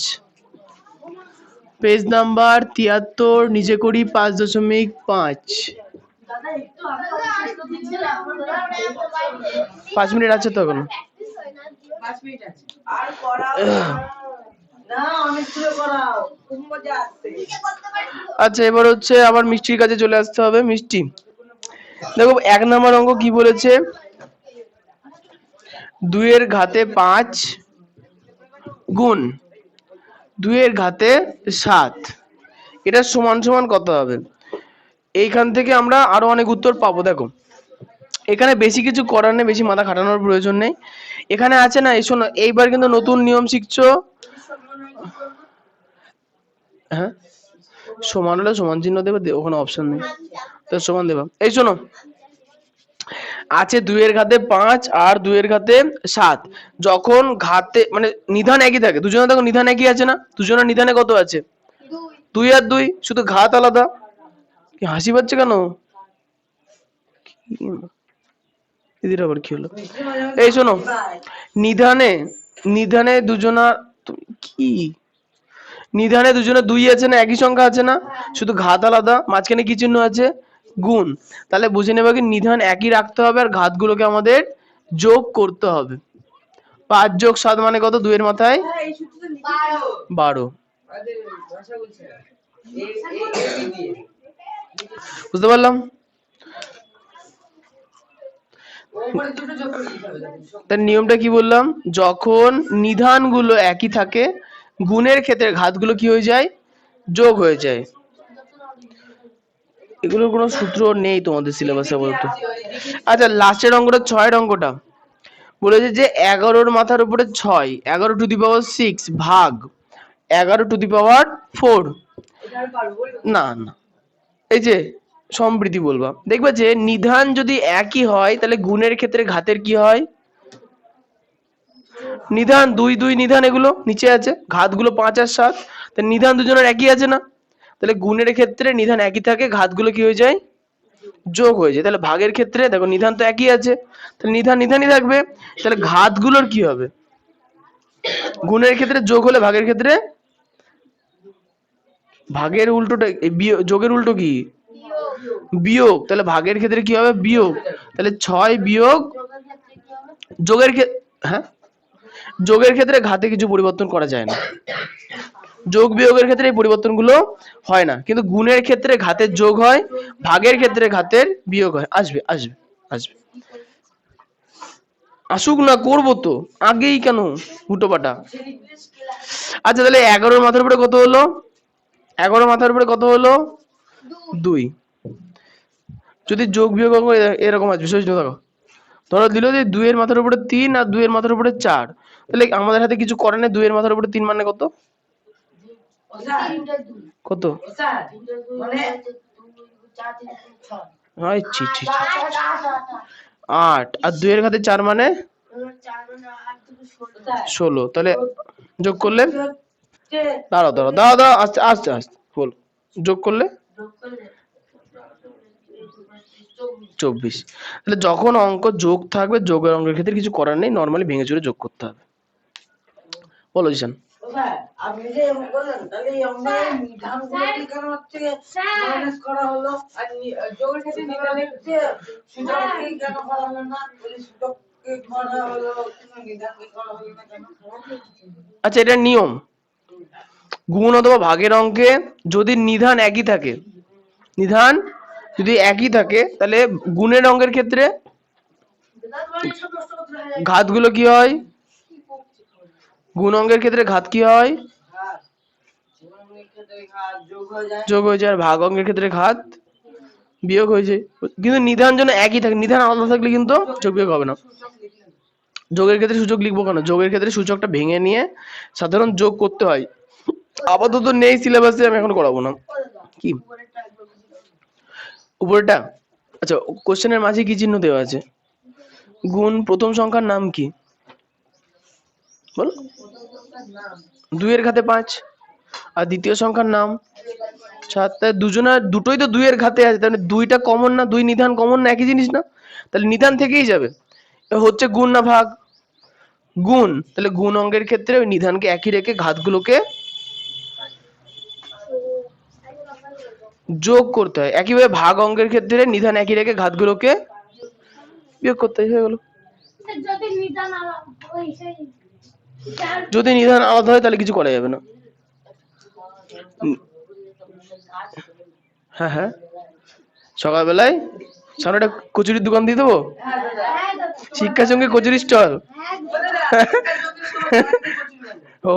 পেজ নাম্বার 73, নিচে করি 5.5। 5 মিনিট আছে তো এখনো। 5 মিনিট আছে আর করাও না অনেক দূরে করাও খুব মজা আসছে আচ্ছা এবার হচ্ছে আবার মিষ্টির কাছে চলে আসতে হবে। মিষ্টি দেখো 1 নম্বর অঙ্ক কি বলেছে, 2 এর ঘাতে 5 গুণ 2 এর ঘাতে 7, এটা সমান সমান কত হবে? এইখান থেকে আমরা আরো অনেক উত্তর পাবো। দেখো এখানে বেশি কিছু করার নেই, বেশি মাথা খাটানোর প্রয়োজন নেই। এখানে আছে না, এসো না, এইবার কিন্তু নতুন নিয়ম শিখছো। হ্যাঁ সমান হলে সমান চিহ্ন দেবে, ওখানে অপশন নেই তো সমান দেবা। এই শোনো, আছে 2 এর ঘাতে 5 আর 2 এর ঘাতে 7, যখন ঘাতে মানে নিধান একই থাকে, দুজনে দেখো নিধান একই আছে না, দুজনের নিধানে কত আছে? 2 আর 2, শুধু ঘাত আলাদা। কি হাসি পাচ্ছে কেন? দিদির আবার কি হলো? এই শোনো, নিধানে নিধানে দুজনা কি নিধানে দুজনে 2 আছে না, একই সংখ্যা আছে না, শুধু ঘাত আলাদা, মাঝখানে কি চিহ্ন আছে? গুণ। তাহলে বুঝে নেবে কি নিধান একই রাখতে হবে আর ঘাতগুলোকে আমাদের যোগ করতে হবে। 5 যোগ 7 মানে কত? 2 এর মাথায় 12। বুঝতে পারলাম? তার নিয়মটা কি বললাম? যখন নিধানগুলো একই থাকে, গুণের ক্ষেত্রে ঘাতগুলো কি হয়ে যায়? যোগ হয়ে যায়। এগুলোর কোনো সূত্র নেই তোমাদের সিলেবাসে বলতো। আচ্ছা লাস্টের অঙ্কটা 6 অঙ্কটা বলেছে যে 11 মাথার উপরে 6, 11 টু দি পাওয়ার 6 ভাগ 11 টু দি পাওয়ার 4। না না, এই যে সম্প্রীতি বলবা, দেখবে যে নিধান যদি একই হয় তাহলে গুণের ক্ষেত্রে ঘাতের কি হয়? নিধান 2 2 নিধান এগুলো নিচে আছে, ঘাতগুলো 5 আর 7, তাহলে নিধান দুজনের একই আছে না, তাহলে গুণের ক্ষেত্রে নিধান একই থাকে, ঘাতগুলো কি হয়ে যায়? যোগ হয়ে যায়। তাহলে ভাগের ক্ষেত্রে দেখো নিধান তো একই আছে, তাহলে নিধান নিধানই থাকবে, তাহলে ঘাতগুলোর কি হবে? গুণের ক্ষেত্রে যোগ হলে ভাগের ক্ষেত্রে ভাগের উল্টোটা যোগের উল্টো কি? বিয়োগ। তাহলে ভাগের ক্ষেত্রে কি হবে? বিয়োগ। তাহলে 6 বিয়োগ যোগের ক্ষেত্রে, হ্যাঁ যোগের ক্ষেত্রে ঘাতে কিছু পরিবর্তন করা যায় না, যোগ বিয়োগের ক্ষেত্রে এই পরিবর্তনগুলো হয় না, কিন্তু গুণের ক্ষেত্রে ঘাতের যোগ হয়, ভাগের ক্ষেত্রে ঘাতের বিয়োগ হয়। আসবে আসবে আসবে, আসুক না, করবো তো, আগেই কেন হুটোপাটা? আচ্ছা তাহলে 11 মাথার উপরে কত হলো? 11 মাথার উপরে কত হলো? 2। যদি যোগ বিয়োগ এরকম আসবে, সোজ দেখো, ধরো দিল যে 2 এর মাথার উপরে 3 আর 2 এর মাথার উপরে 4, তাহলে আমাদের হাতে কিছু করে না, 2 এর মাথার উপরে 3 মানে কত? কত? ছি ছি 8 আর 2 এর ঘাতে 4 মানে 16। তাহলে যোগ করলে দাঁড়াও দাঁড়াও দাঁড়াও দাঁড়াও, আস্তে আস্তে আস্তে বল, যোগ করলে 24। তাহলে যখন অঙ্ক যোগ থাকবে, যোগের অঙ্কের ক্ষেত্রে কিছু করার নেই, নর্মালি ভেঙে চুরে যোগ করতে হবে। বলো জিশান। আপনি যে বললেন তাহলে এই অঙ্কের নিধানগুলো কি কেন হচ্ছে মাইনাস করা হলো, আর যোগের ক্ষেত্রে নিধানের সূচককে কেন করা হলো না? বলি সূচককে করা হলো কিন্তু নিধানকে করা হলো না কেন? আচ্ছা এটা নিয়ম, গুণ অথবা ভাগের অঙ্কে যদি নিধান একই থাকে, নিধান যদি একই থাকে তাহলে গুণের অঙ্কের ক্ষেত্রে ঘাতগুলো কি হয়? গুণ অঙ্কের ক্ষেত্রে ঘাত কি হয়? যোগ হয়ে যায়, আর ভাগ অঙ্কের ক্ষেত্রে ঘাত বিয়োগ হয়ে যায়। কিন্তু নিধান যেন একই থাকে, নিধান আলাদা থাকলে কিন্তু যোগ বিয়োগ হবে না। যোগের ক্ষেত্রে সূচক লিখবো কেন? যোগের ক্ষেত্রে সূচকটা ভেঙে নিয়ে সাধারণ যোগ করতে হয়, আপাতত নেই সিলেবাসে, আমি এখন করাবো না। কি উপরেটা? আচ্ছা, কোশ্চেনের মাঝে কি চিহ্ন দেওয়া আছে? গুণ প্রথম সংখ্যার নাম কি বলো? 2 এর ঘাতে 5, আর দ্বিতীয় সংখ্যার নাম 7। তাই দুটোই তো 2 এর ঘাতে আছে, তাহলে 2টা কমন না? 2 নিধান কমন না? একই জিনিস না? তাহলে নিধান থেকেই যাবে। হচ্ছে গুণ না ভাগ? গুণ। তাহলে গুণ অঙ্কের ক্ষেত্রে ওই নিধানকে একই রেখে ঘাতগুলোকে যোগ করতে হয়। একইভাবে ভাগ অঙ্কের ক্ষেত্রে নিধান একই রেখে ঘাতগুলোকে বিয়োগ করতে হয়। হয়ে গেল। যদি নিধান আলাদা হয় তাহলে কিছু করা যাবে না। হ্যাঁ হ্যাঁ, সকালবেলায় সামনে একটা কচুরির দোকান দিয়ে দেবো, শিক্ষার সঙ্গে কচুরি স্টল। ও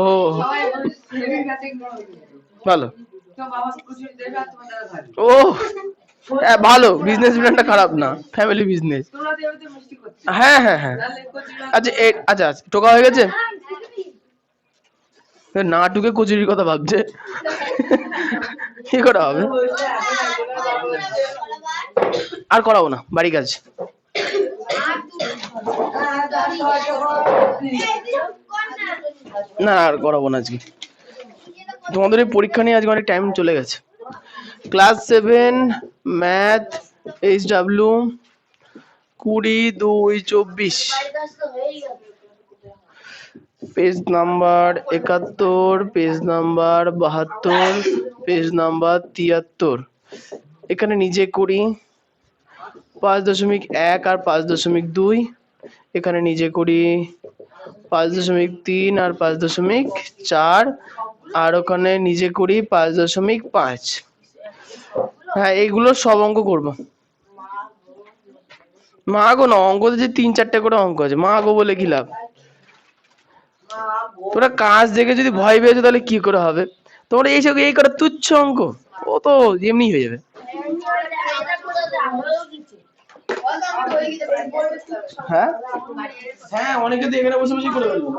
ভালো, ও ভালো, বিজনেস প্ল্যানটা খারাপ না, ফ্যামিলি বিজনেস। হ্যাঁ হ্যাঁ হ্যাঁ। আচ্ছা আচ্ছা আচ্ছা, টোকা হয়ে গেছে না? টুকে কচুরির কথা ভাবছে, কি করা হবে? আর করাবো না, বাড়ি কাজ। না আর করাবো না আজকে। তোমাদের এই পরীক্ষা নিয়ে আজকে অনেক টাইম চলে গেছে। Class 7 math HW 20-2-24, page number 71, page number 72, page number 73। এখানে নিজে করি 5.1 আর 5.2, এখানে নিজে করি 5.3 আর 5.4, আর ওখানে নিজে করি 5.5। হ্যাঁ, এইগুলো সব অঙ্ক করবো। মা গো না, অঙ্কতে যে 3-4টে করে অঙ্ক আছে, মা গো বলে কি লাভ? তোরা কাজ দেখে যদি ভয় পেয়েছো তাহলে কি করে হবে? তোমরা এইসব এই করে তুচ্ছ অঙ্ক, ও তো এমনি হয়ে যাবে। হ্যাঁ হ্যাঁ, অনেকে তো এখানে বসে বসে করে ফেলবো।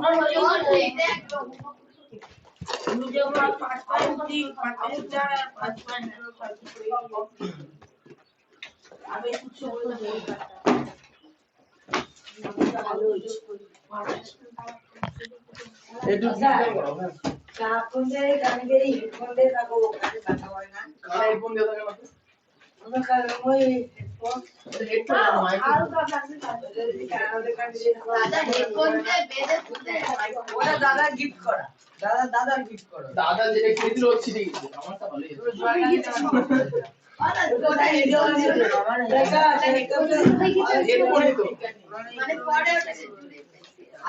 দাদা গিফট করা, দাদা গিফট করা, দাদা যেটা খেয়েছিল ও ছিটে গেছে, আমারটা ভালোই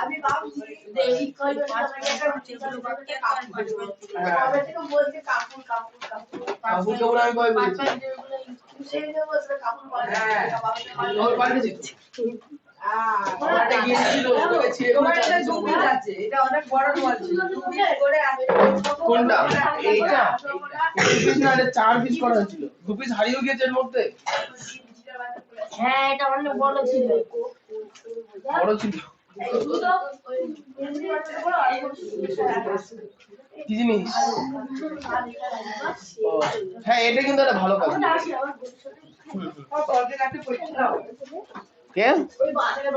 আমি ভাবছি যে এই কয়টা অনেক বড় বল ছিল, কোনটা? এইটা 4 পিস করা হয়েছিল, 2 পিস হারিয়ে গিয়েছে এর মধ্যে। হ্যাঁ, এটা অনেক বড় ছিল। বড় ছিল কি জিনিস? হ্যাঁ, এটা কিন্তু একটা ভালো কাজ।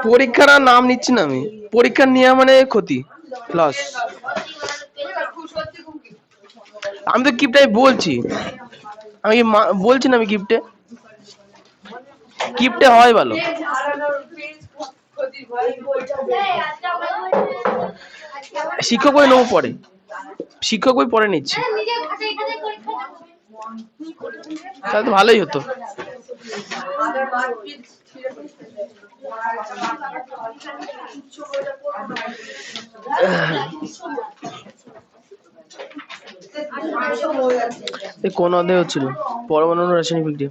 পরীক্ষার নাম নিচ্ছি না আমি, পরীক্ষা নেওয়া মানে ক্ষতি লস। আমি তো গিফটটাই বলছি, আমি বলছি না আমি গিফটে হয় ভালো। শিক্ষক বই নেবো পরে, শিক্ষক বই পরে নিচ্ছি, তাহলে তো ভালোই হতো। কোন অধ্যায় হচ্ছিল? পরমাণু রাসায়নিক বিক্রিয়া।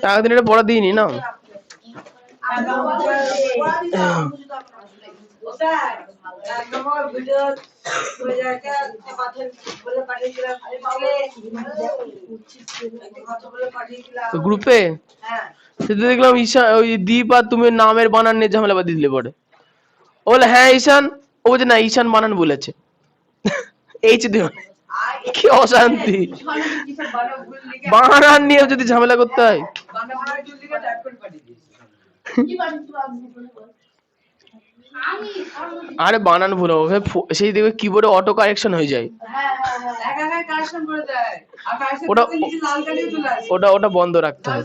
আগের দিন এটা পড়া দিইনি না। গ্রুপে সেটা দেখলাম ঈশান, ওই দীপ আর তুমি নামের বানান নিয়ে ঝামেলা বাঁধিয়ে দিলে পরে। ও বলে হ্যাঁ ঈশান, ও বলছে না ঈশান বানান বলেছে এইচ দিও না। কি অশান্তি, বানান নিয়ে যদি ঝামেলা করতে হয়। আরে বানান ভুল হবে, সেই দেখবে কিবোর্ডে অটো কারেকশন হয়ে যায়। ওটা ওটা ওটা বন্ধ রাখতে হবে।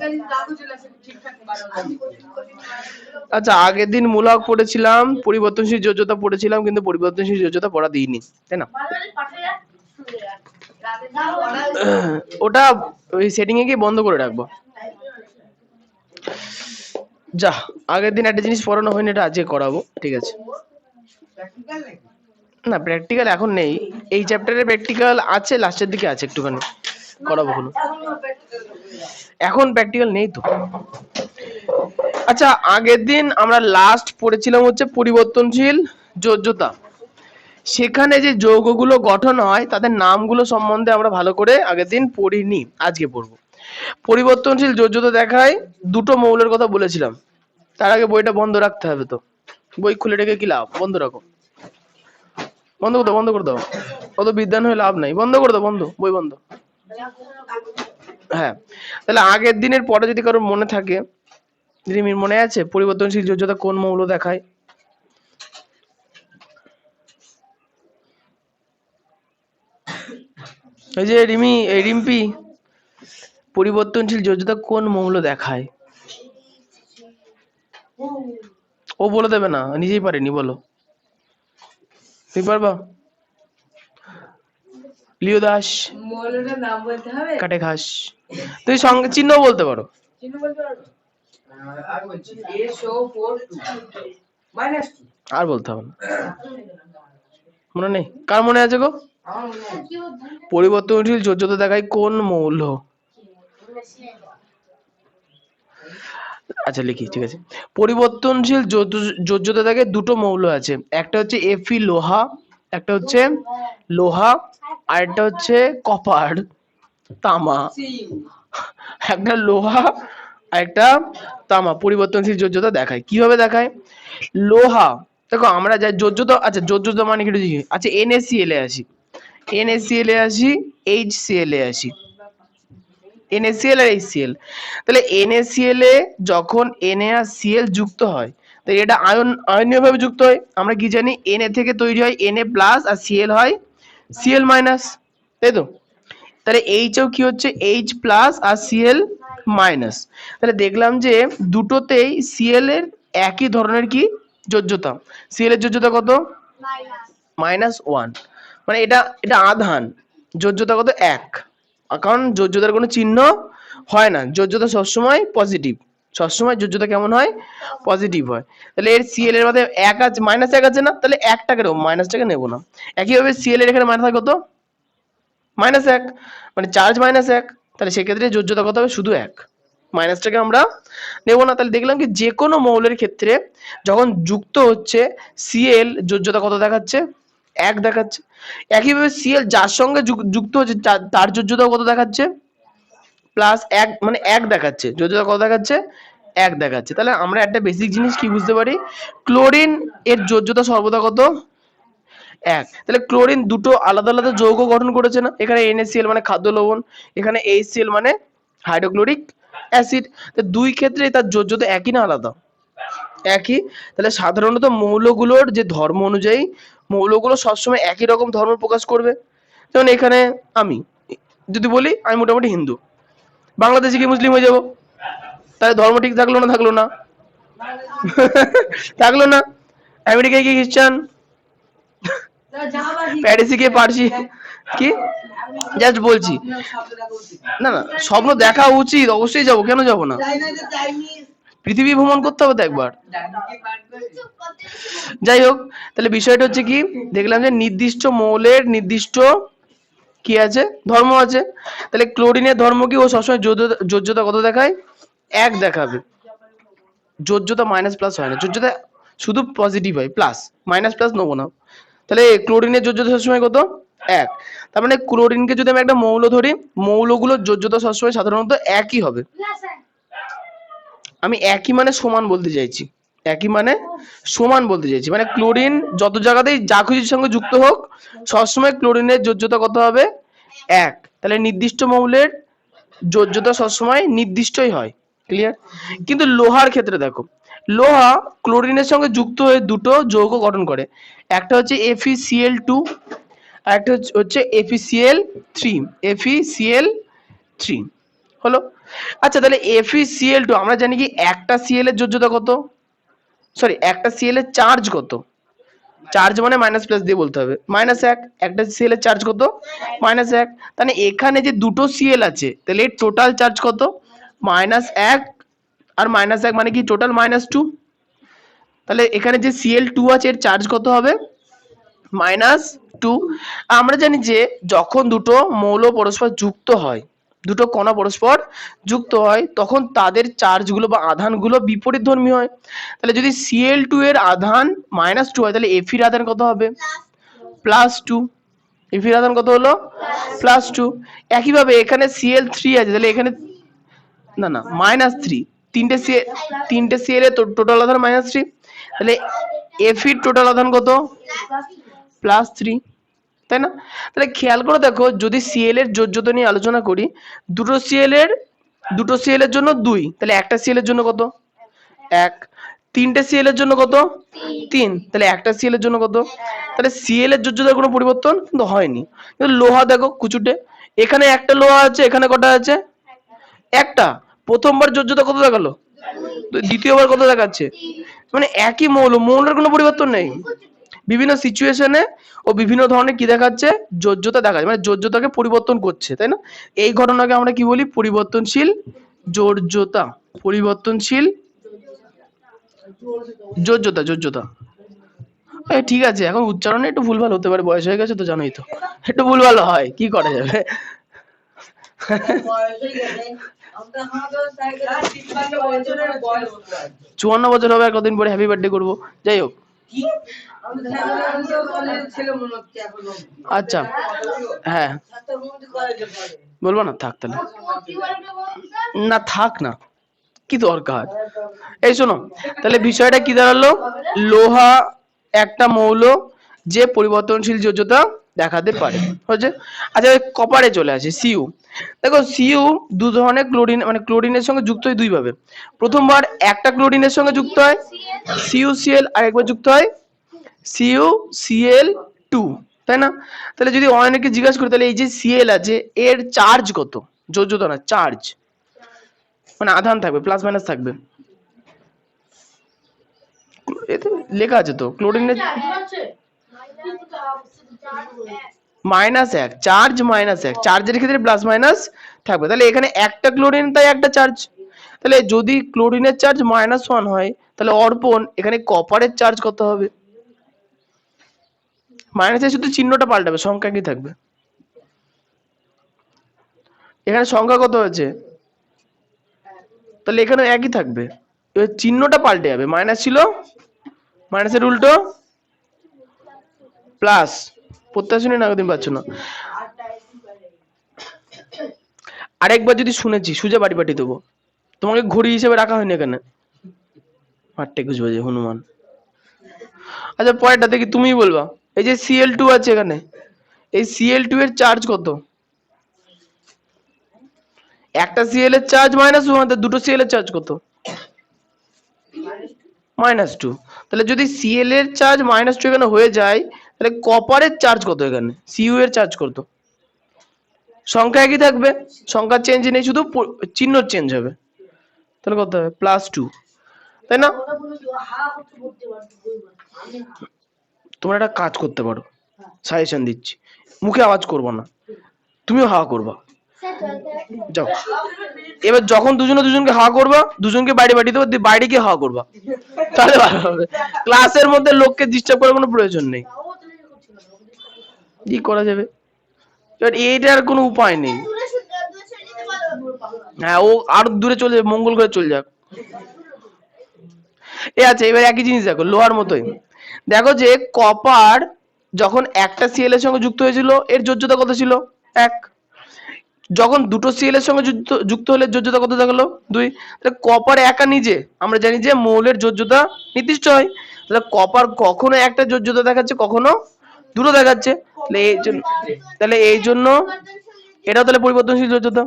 আচ্ছা, আগের দিন মূলক পড়েছিলাম, পরিবর্তনশীল যোজ্যতা পড়েছিলাম, কিন্তু পরিবর্তনশীল যোজ্যতা পড়া দিইনি, তাই না? ওটা ওই সেটিং এ গিয়ে বন্ধ করে রাখবো। যা, আগের দিন একটা জিনিস পড়ানো হয়নি, এটা আজকে করাবো, ঠিক আছে? না, প্র্যাকটিক্যাল এখন নেই, এই চ্যাপ্টারে প্র্যাকটিক্যাল আছে, লাস্টের দিকে আছে একটুখানি, করাবো হলো। এখন প্র্যাকটিক্যাল নেই তো। আচ্ছা, আগের দিন আমরা লাস্ট পড়েছিলাম হচ্ছে পরিবর্তনশীল যোজ্যতা। সেখানে যে যৌগগুলো গঠন হয় তাদের নামগুলো সম্বন্ধে আমরা ভালো করে আগের দিন পড়িনি, আজকে পড়বো। পরিবর্তনশীল যোজ্যতা দেখায় দুটো মৌলের কথা বলেছিলাম। তার আগে বইটা বন্ধ রাখতে হবে তো, বই খুলে রেখে কি লাভ? বন্ধ রাখো, বন্ধ করে দাও, বন্ধ করে দাও, অত বিদ্যান হয়ে লাভ নাই, বন্ধ করে দাও, বন্ধ, বই বন্ধ। হ্যাঁ, তাহলে আগের দিনের পরে যদি কারোর মনে থাকে, রিমির মনে আছে পরিবর্তনশীল যোজ্যতা কোন মৌল দেখায়? এই যে রিমি, এই রিম্পি, পরিবর্তনশীল যোজ্যতা কোন মৌল দেখায়? ও বলে দেবে না, নিজেই পারেনি, বলো, তুমি পারবা? লিও দাস, মৌলটার নাম বলতে হবে। কাটে ঘাস, তুই সঙ্গে চিহ্ন বলতে পারো। চিহ্ন বলতে পারবো? আর বলছি SO4 -2 আর বলতে হবে না, মনে নেই? কার মনে আছে গো? আমার মনে আছে। পরিবর্তনশীল যোজ্যতা দেখায় কোন মৌল? আচ্ছা লিখি, ঠিক আছে। পরিবর্তনশীল যোজ্যতা থেকে দুটো মৌল আছে, একটা হচ্ছে Fe লোহা, একটা হচ্ছে লোহা, আর একটা হচ্ছে কপার তামা। একটা লোহা আর একটা তামা পরিবর্তনশীল যোজ্যতা দেখায়। কিভাবে দেখায়? লোহা, দেখো আমরা যাই যোজ্যতা, আচ্ছা যোজ্যতা মানে কি? আচ্ছা NaCl এ আসি, NaCl এ আসি, HCl এ আসি, NaCl আর HCl। তাহলে NaCl এ যখন Na আর Cl যুক্ত হয়, তো এটা আয়নীয় ভাবে যুক্ত হয়। আমরা কি জানি? Na থেকে তৈরি হয় Na প্লাস আর Cl হয় Cl মাইনাস, তাই তো? তাহলে H ও কি হচ্ছে? H প্লাস আর Cl মাইনাস। তাহলে দেখলাম যে দুটোতেই Cl এর একই ধরনের কি যোজ্যতা। Cl এর যোজ্যতা কত? -1, মানে এটা এটা আধান, যোজ্যতা কত? 1, কারণ যোজ্যতার কোনো চিহ্ন হয় না, যোজ্যতা সবসময় পজিটিভ, সবসময় যোজ্যতা কেমন হয়? পজিটিভ হয়। তাহলে এর Cl এর মধ্যে 1 আছে, -1 আছে না, তাহলে 1টাকে নেবো, মাইনাসটাকে নেবো না। একইভাবে Cl এর এখানে মাইনাস হয় কত? -1, মানে চার্জ -1, তাহলে সেক্ষেত্রে যোজ্যতা কত হবে? শুধু 1, মাইনাসটাকে আমরা নেবো না। তাহলে দেখলাম কি যে কোনো মৌলের ক্ষেত্রে যখন যুক্ত হচ্ছে Cl যোজ্যতা কত দেখাচ্ছে? 1 দেখাচ্ছে। একইভাবে Cl যার সঙ্গে যুক্ত হচ্ছে তার যোজ্যতা কত দেখাচ্ছে? +1, মানে 1 দেখাচ্ছে, যোজ্যতা কত দেখাচ্ছে? 1 দেখাচ্ছে। তাহলে আমরা একটা বেসিক জিনিস কি বুঝতে পারি? ক্লোরিন এর যোজ্যতা সর্বদা কত? 1। তাহলে ক্লোরিন দুটো আলাদা আলাদা যৌগ গঠন করেছে না? এখানে NaCl মানে খাদ্য লবণ, এখানে HCl মানে হাইড্রোক্লোরিক অ্যাসিড। তো দুই ক্ষেত্রে তার যোজ্যতা একই না আলাদা? একই। তাহলে সাধারণত মৌলগুলোর যে ধর্ম অনুযায়ী মৌলগুলো সবসময় একই রকম ধর্ম প্রকাশ করবে। যেমন এখানে আমি যদি বলি আমি মোটামুটি হিন্দু, বাংলাদেশে কি মুসলিম হয়ে যাব? তাহলে ধর্ম ঠিক থাকলো না? থাকলো না? থাকলো না? আমেরিকায় কি খ্রিস্টান, প্যারিসে গিয়ে পারসি, কি জাস্ট বলছি। না না, স্বপ্ন দেখা উচিত, অবশ্যই যাবো, কেন যাবো না? পৃথিবী ভ্রমণ করতে হবে তো একবার। যাই হোক, তাহলে বিষয়টা হচ্ছে কি, দেখলাম যে নির্দিষ্ট মৌলের নির্দিষ্ট কি আছে? ধর্ম আছে। তাহলে ক্লোরিনের ধর্ম কি? ও সবসময় যোজ্যতা কত দেখায়? 1 দেখাবে। যোজ্যতা মাইনাস প্লাস হয় না, যোজ্যতা শুধু পজিটিভ হয়, প্লাস মাইনাস প্লাস নেবো না। তাহলে ক্লোরিনের যোজ্যতা সবসময় কত? 1। তার মানে ক্লোরিনকে যদি আমি একটা মৌল ধরি, মৌলগুলোর যোজ্যতা সবসময় সাধারণত একই হবে। আমি একই মানে সমান বলতে চাইছি, একই মানে সমান বলতে চাইছি, মানে ক্লোরিন যত জায়গাতেই যা কিছুর সঙ্গে যুক্ত হোক সবসময় ক্লোরিনের যোজ্যতা কত হবে? 1। তাহলে নির্দিষ্ট মৌলের যোজ্যতা সবসময় নির্দিষ্টই হয়। ক্লিয়ার? কিন্তু লোহার ক্ষেত্রে দেখো, লোহা ক্লোরিনের সঙ্গে যুক্ত হয়ে দুটো যৌগ গঠন করে, একটা হচ্ছে FeCl2 আর একটা হচ্ছে FeCl3। FeCl3 হলো। আচ্ছা তাহলে FeCl2 আমরা জানি কি একটা Cl এর যোজ্যতা কত, সরি একটা Cl এর চার্জ কত? চার্জ মানে মাইনাস প্লাস দিয়ে বলতে হবে, -1। একটা Cl এর চার্জ কত? -1। তাহলে এখানে যে দুটো Cl আছে তাহলে এর টোটাল চার্জ কত? -1 আর -1 মানে কি টোটাল -2। তাহলে এখানে যে Cl2 আছে এর চার্জ কত হবে? -2। আমরা জানি যে যখন দুটো মৌল পরস্পর যুক্ত হয়, দুটো কণা পরস্পর যুক্ত হয়, তখন তাদের চার্জগুলো বা আধানগুলো বিপরীতধর্মী হয়। তাহলে যদি Cl2 এর আধান -2 হয় তাহলে Fe এর আধান কত হবে? +2। Fe এর আধান কত হলো? +2। একইভাবে এখানে Cl3 আছে তাহলে এখানে না না -3, তিনটে Cl এর টোটাল আধান -3, তাহলে Fe এর টোটাল আধান কত? +3, তাই না? তাহলে খেয়াল করে দেখো, যদি Cl এর যোজ্যতা নিয়ে আলোচনা করি, দুটো Cl এর জন্য 2, তাহলে একটা Cl এর জন্য কত? 1। তিনটে Cl এর জন্য কত? 3, তাহলে একটা Cl এর জন্য কত? তাহলে Cl এর যোজ্যতার কোনো পরিবর্তন কিন্তু হয়নি। কিন্তু লোহা দেখো কুচুটে, এখানে একটা লোহা আছে, এখানে কটা আছে? একটা। প্রথমবার যোজ্যতা কত দেখালো? দ্বিতীয়বার কত দেখাচ্ছে? মানে একই মৌলের কোনো পরিবর্তন নেই, বিভিন্ন সিচুয়েশনে ও বিভিন্ন ধরনের কি দেখাচ্ছে? যোজ্যতা দেখাচ্ছে, মানে যোজ্যতাকে পরিবর্তন করছে, তাই না? এই ঘটনাকে আমরা কি বলি? পরিবর্তনশীল যোজ্যতা। পরিবর্তনশীল যোজ্যতা। ঠিক আছে, এখন উচ্চারণে একটু ভুলভাল হতে পারে, বয়স হয়ে গেছে তো জানোই তো, একটু ভুলভাল হয়, কি করা যাবে। বয়স হয়ে গেছে, আমরা আমাদের সাইকেল 54 বছর হবে আর কদিন পরে হ্যাপি বার্থডে করবো। যাই হোক, কি আমাদের ছেলে মনে হচ্ছে এখন আচ্ছা হ্যাঁ ছাত্র মধ্যে কলেজে পড়ে। বলবো না, থাক তাহলে, না থাক না, কি দরকার। এই শোনো, তাহলে বিষয়টা কি দাঁড়ালো? লোহা একটা মৌল যে পরিবর্তনশীল যোজ্যতা দেখাতে পারে, হচ্ছে। আচ্ছা কপারে চলে আসে, Cu। দেখো Cu দু ধরনের ক্লোরিন, মানে ক্লোরিনের সঙ্গে যুক্ত হয় দুই ভাবে। প্রথমবার একটা ক্লোরিনের সঙ্গে যুক্ত হয় CuCl, আর একবার যুক্ত হয় CuCl2, তাই না? তাহলে যদি অনেকে জিজ্ঞাসা করি তাহলে এই যে Cl আছে এর চার্জ কত? যোজ্যতা না, চার্জ মানে আধান থাকবে, প্লাস মাইনাস থাকবে, এতে লেখা আছে তো ক্লোরিনের -1, চার্জ -1, চার্জের ক্ষেত্রে প্লাস মাইনাস থাকবে। তাহলে এখানে একটা ক্লোরিন তাই একটা চার্জ, তাহলে যদি ক্লোরিনের চার্জ -1 হয় তাহলে অর্পণ এখানে কপারের চার্জ কত হবে? মাইনাসে শুধু চিহ্নটা পাল্টাবে, সংখ্যা কি থাকবে? এখানে সংখ্যা কত হয়েছে, তাহলে এখানে একই থাকবে, এবার চিহ্নটা পাল্টে যাবে, মাইনাস ছিল মাইনাসের উল্টো প্লাস। প্রত্যাশনী না দিন পাচ্ছ না, আরেকবার যদি শুনেছি সুজা বাড়ি পাঠিয়ে দেবো, তোমাকে ঘড়ি হিসেবে রাখা হয়নি এখানে, 8:21 বাজে হনুমান। আচ্ছা পরেরটা দেখি, তুমিই বলবা। এই যে Cl2 আছে এখানে, এই Cl2 এর চার্জ কত? একটা Cl এর চার্জ -1, দুটো Cl এর চার্জ কত? -2। তাহলে যদি Cl এর চার্জ -2 এখানে হয়ে যায় তাহলে কপারের চার্জ কত? এখানে Cu এর চার্জ কত? সংখ্যা একই থাকবে, সংখ্যা চেঞ্জ নেই, শুধু চিহ্ন চেঞ্জ হবে, তাহলে কত হবে? +2, তাই না? তোমরা একটা কাজ করতে পারো, সাজেশন দিচ্ছি, মুখে আওয়াজ করবো না, তুমিও হাওয়া করবা, যাও। এবার যখন দুজনকে হাওয়া করবা, দুজনকে বাইরে পাঠিয়ে দেবো, বাইরে গিয়ে হাওয়া করবা, তাহলে ভালো হবে। ক্লাসের মধ্যে লোককে ডিস্টার্ব করার কোনো প্রয়োজন নেই, কি করা যাবে? এবার এইটার কোনো উপায় নেই। হ্যাঁ ও আর দূরে চলে যাবে, মঙ্গল গ্রহে চলে যাক। আচ্ছা এবার একই জিনিস দেখো, লোহার মতোই দেখো যে কপার যখন একটা Cl এর সঙ্গে যুক্ত হয়েছিল এর যোজ্যতা কত ছিল? 1। যখন দুটো সিএল এর সঙ্গে যুক্ত হলে যোজ্যতা কত দেখালো 2। তাহলে কপার একা নিজে আমরা জানি যে মৌলের যোজ্যতা নির্দিষ্ট হয়, তাহলে কপার কখনো একটা যোজ্যতা দেখাচ্ছে কখনো দুটো দেখাচ্ছে, তাহলে এই জন্য এটাও তাহলে পরিবর্তনশীল যোজ্যতা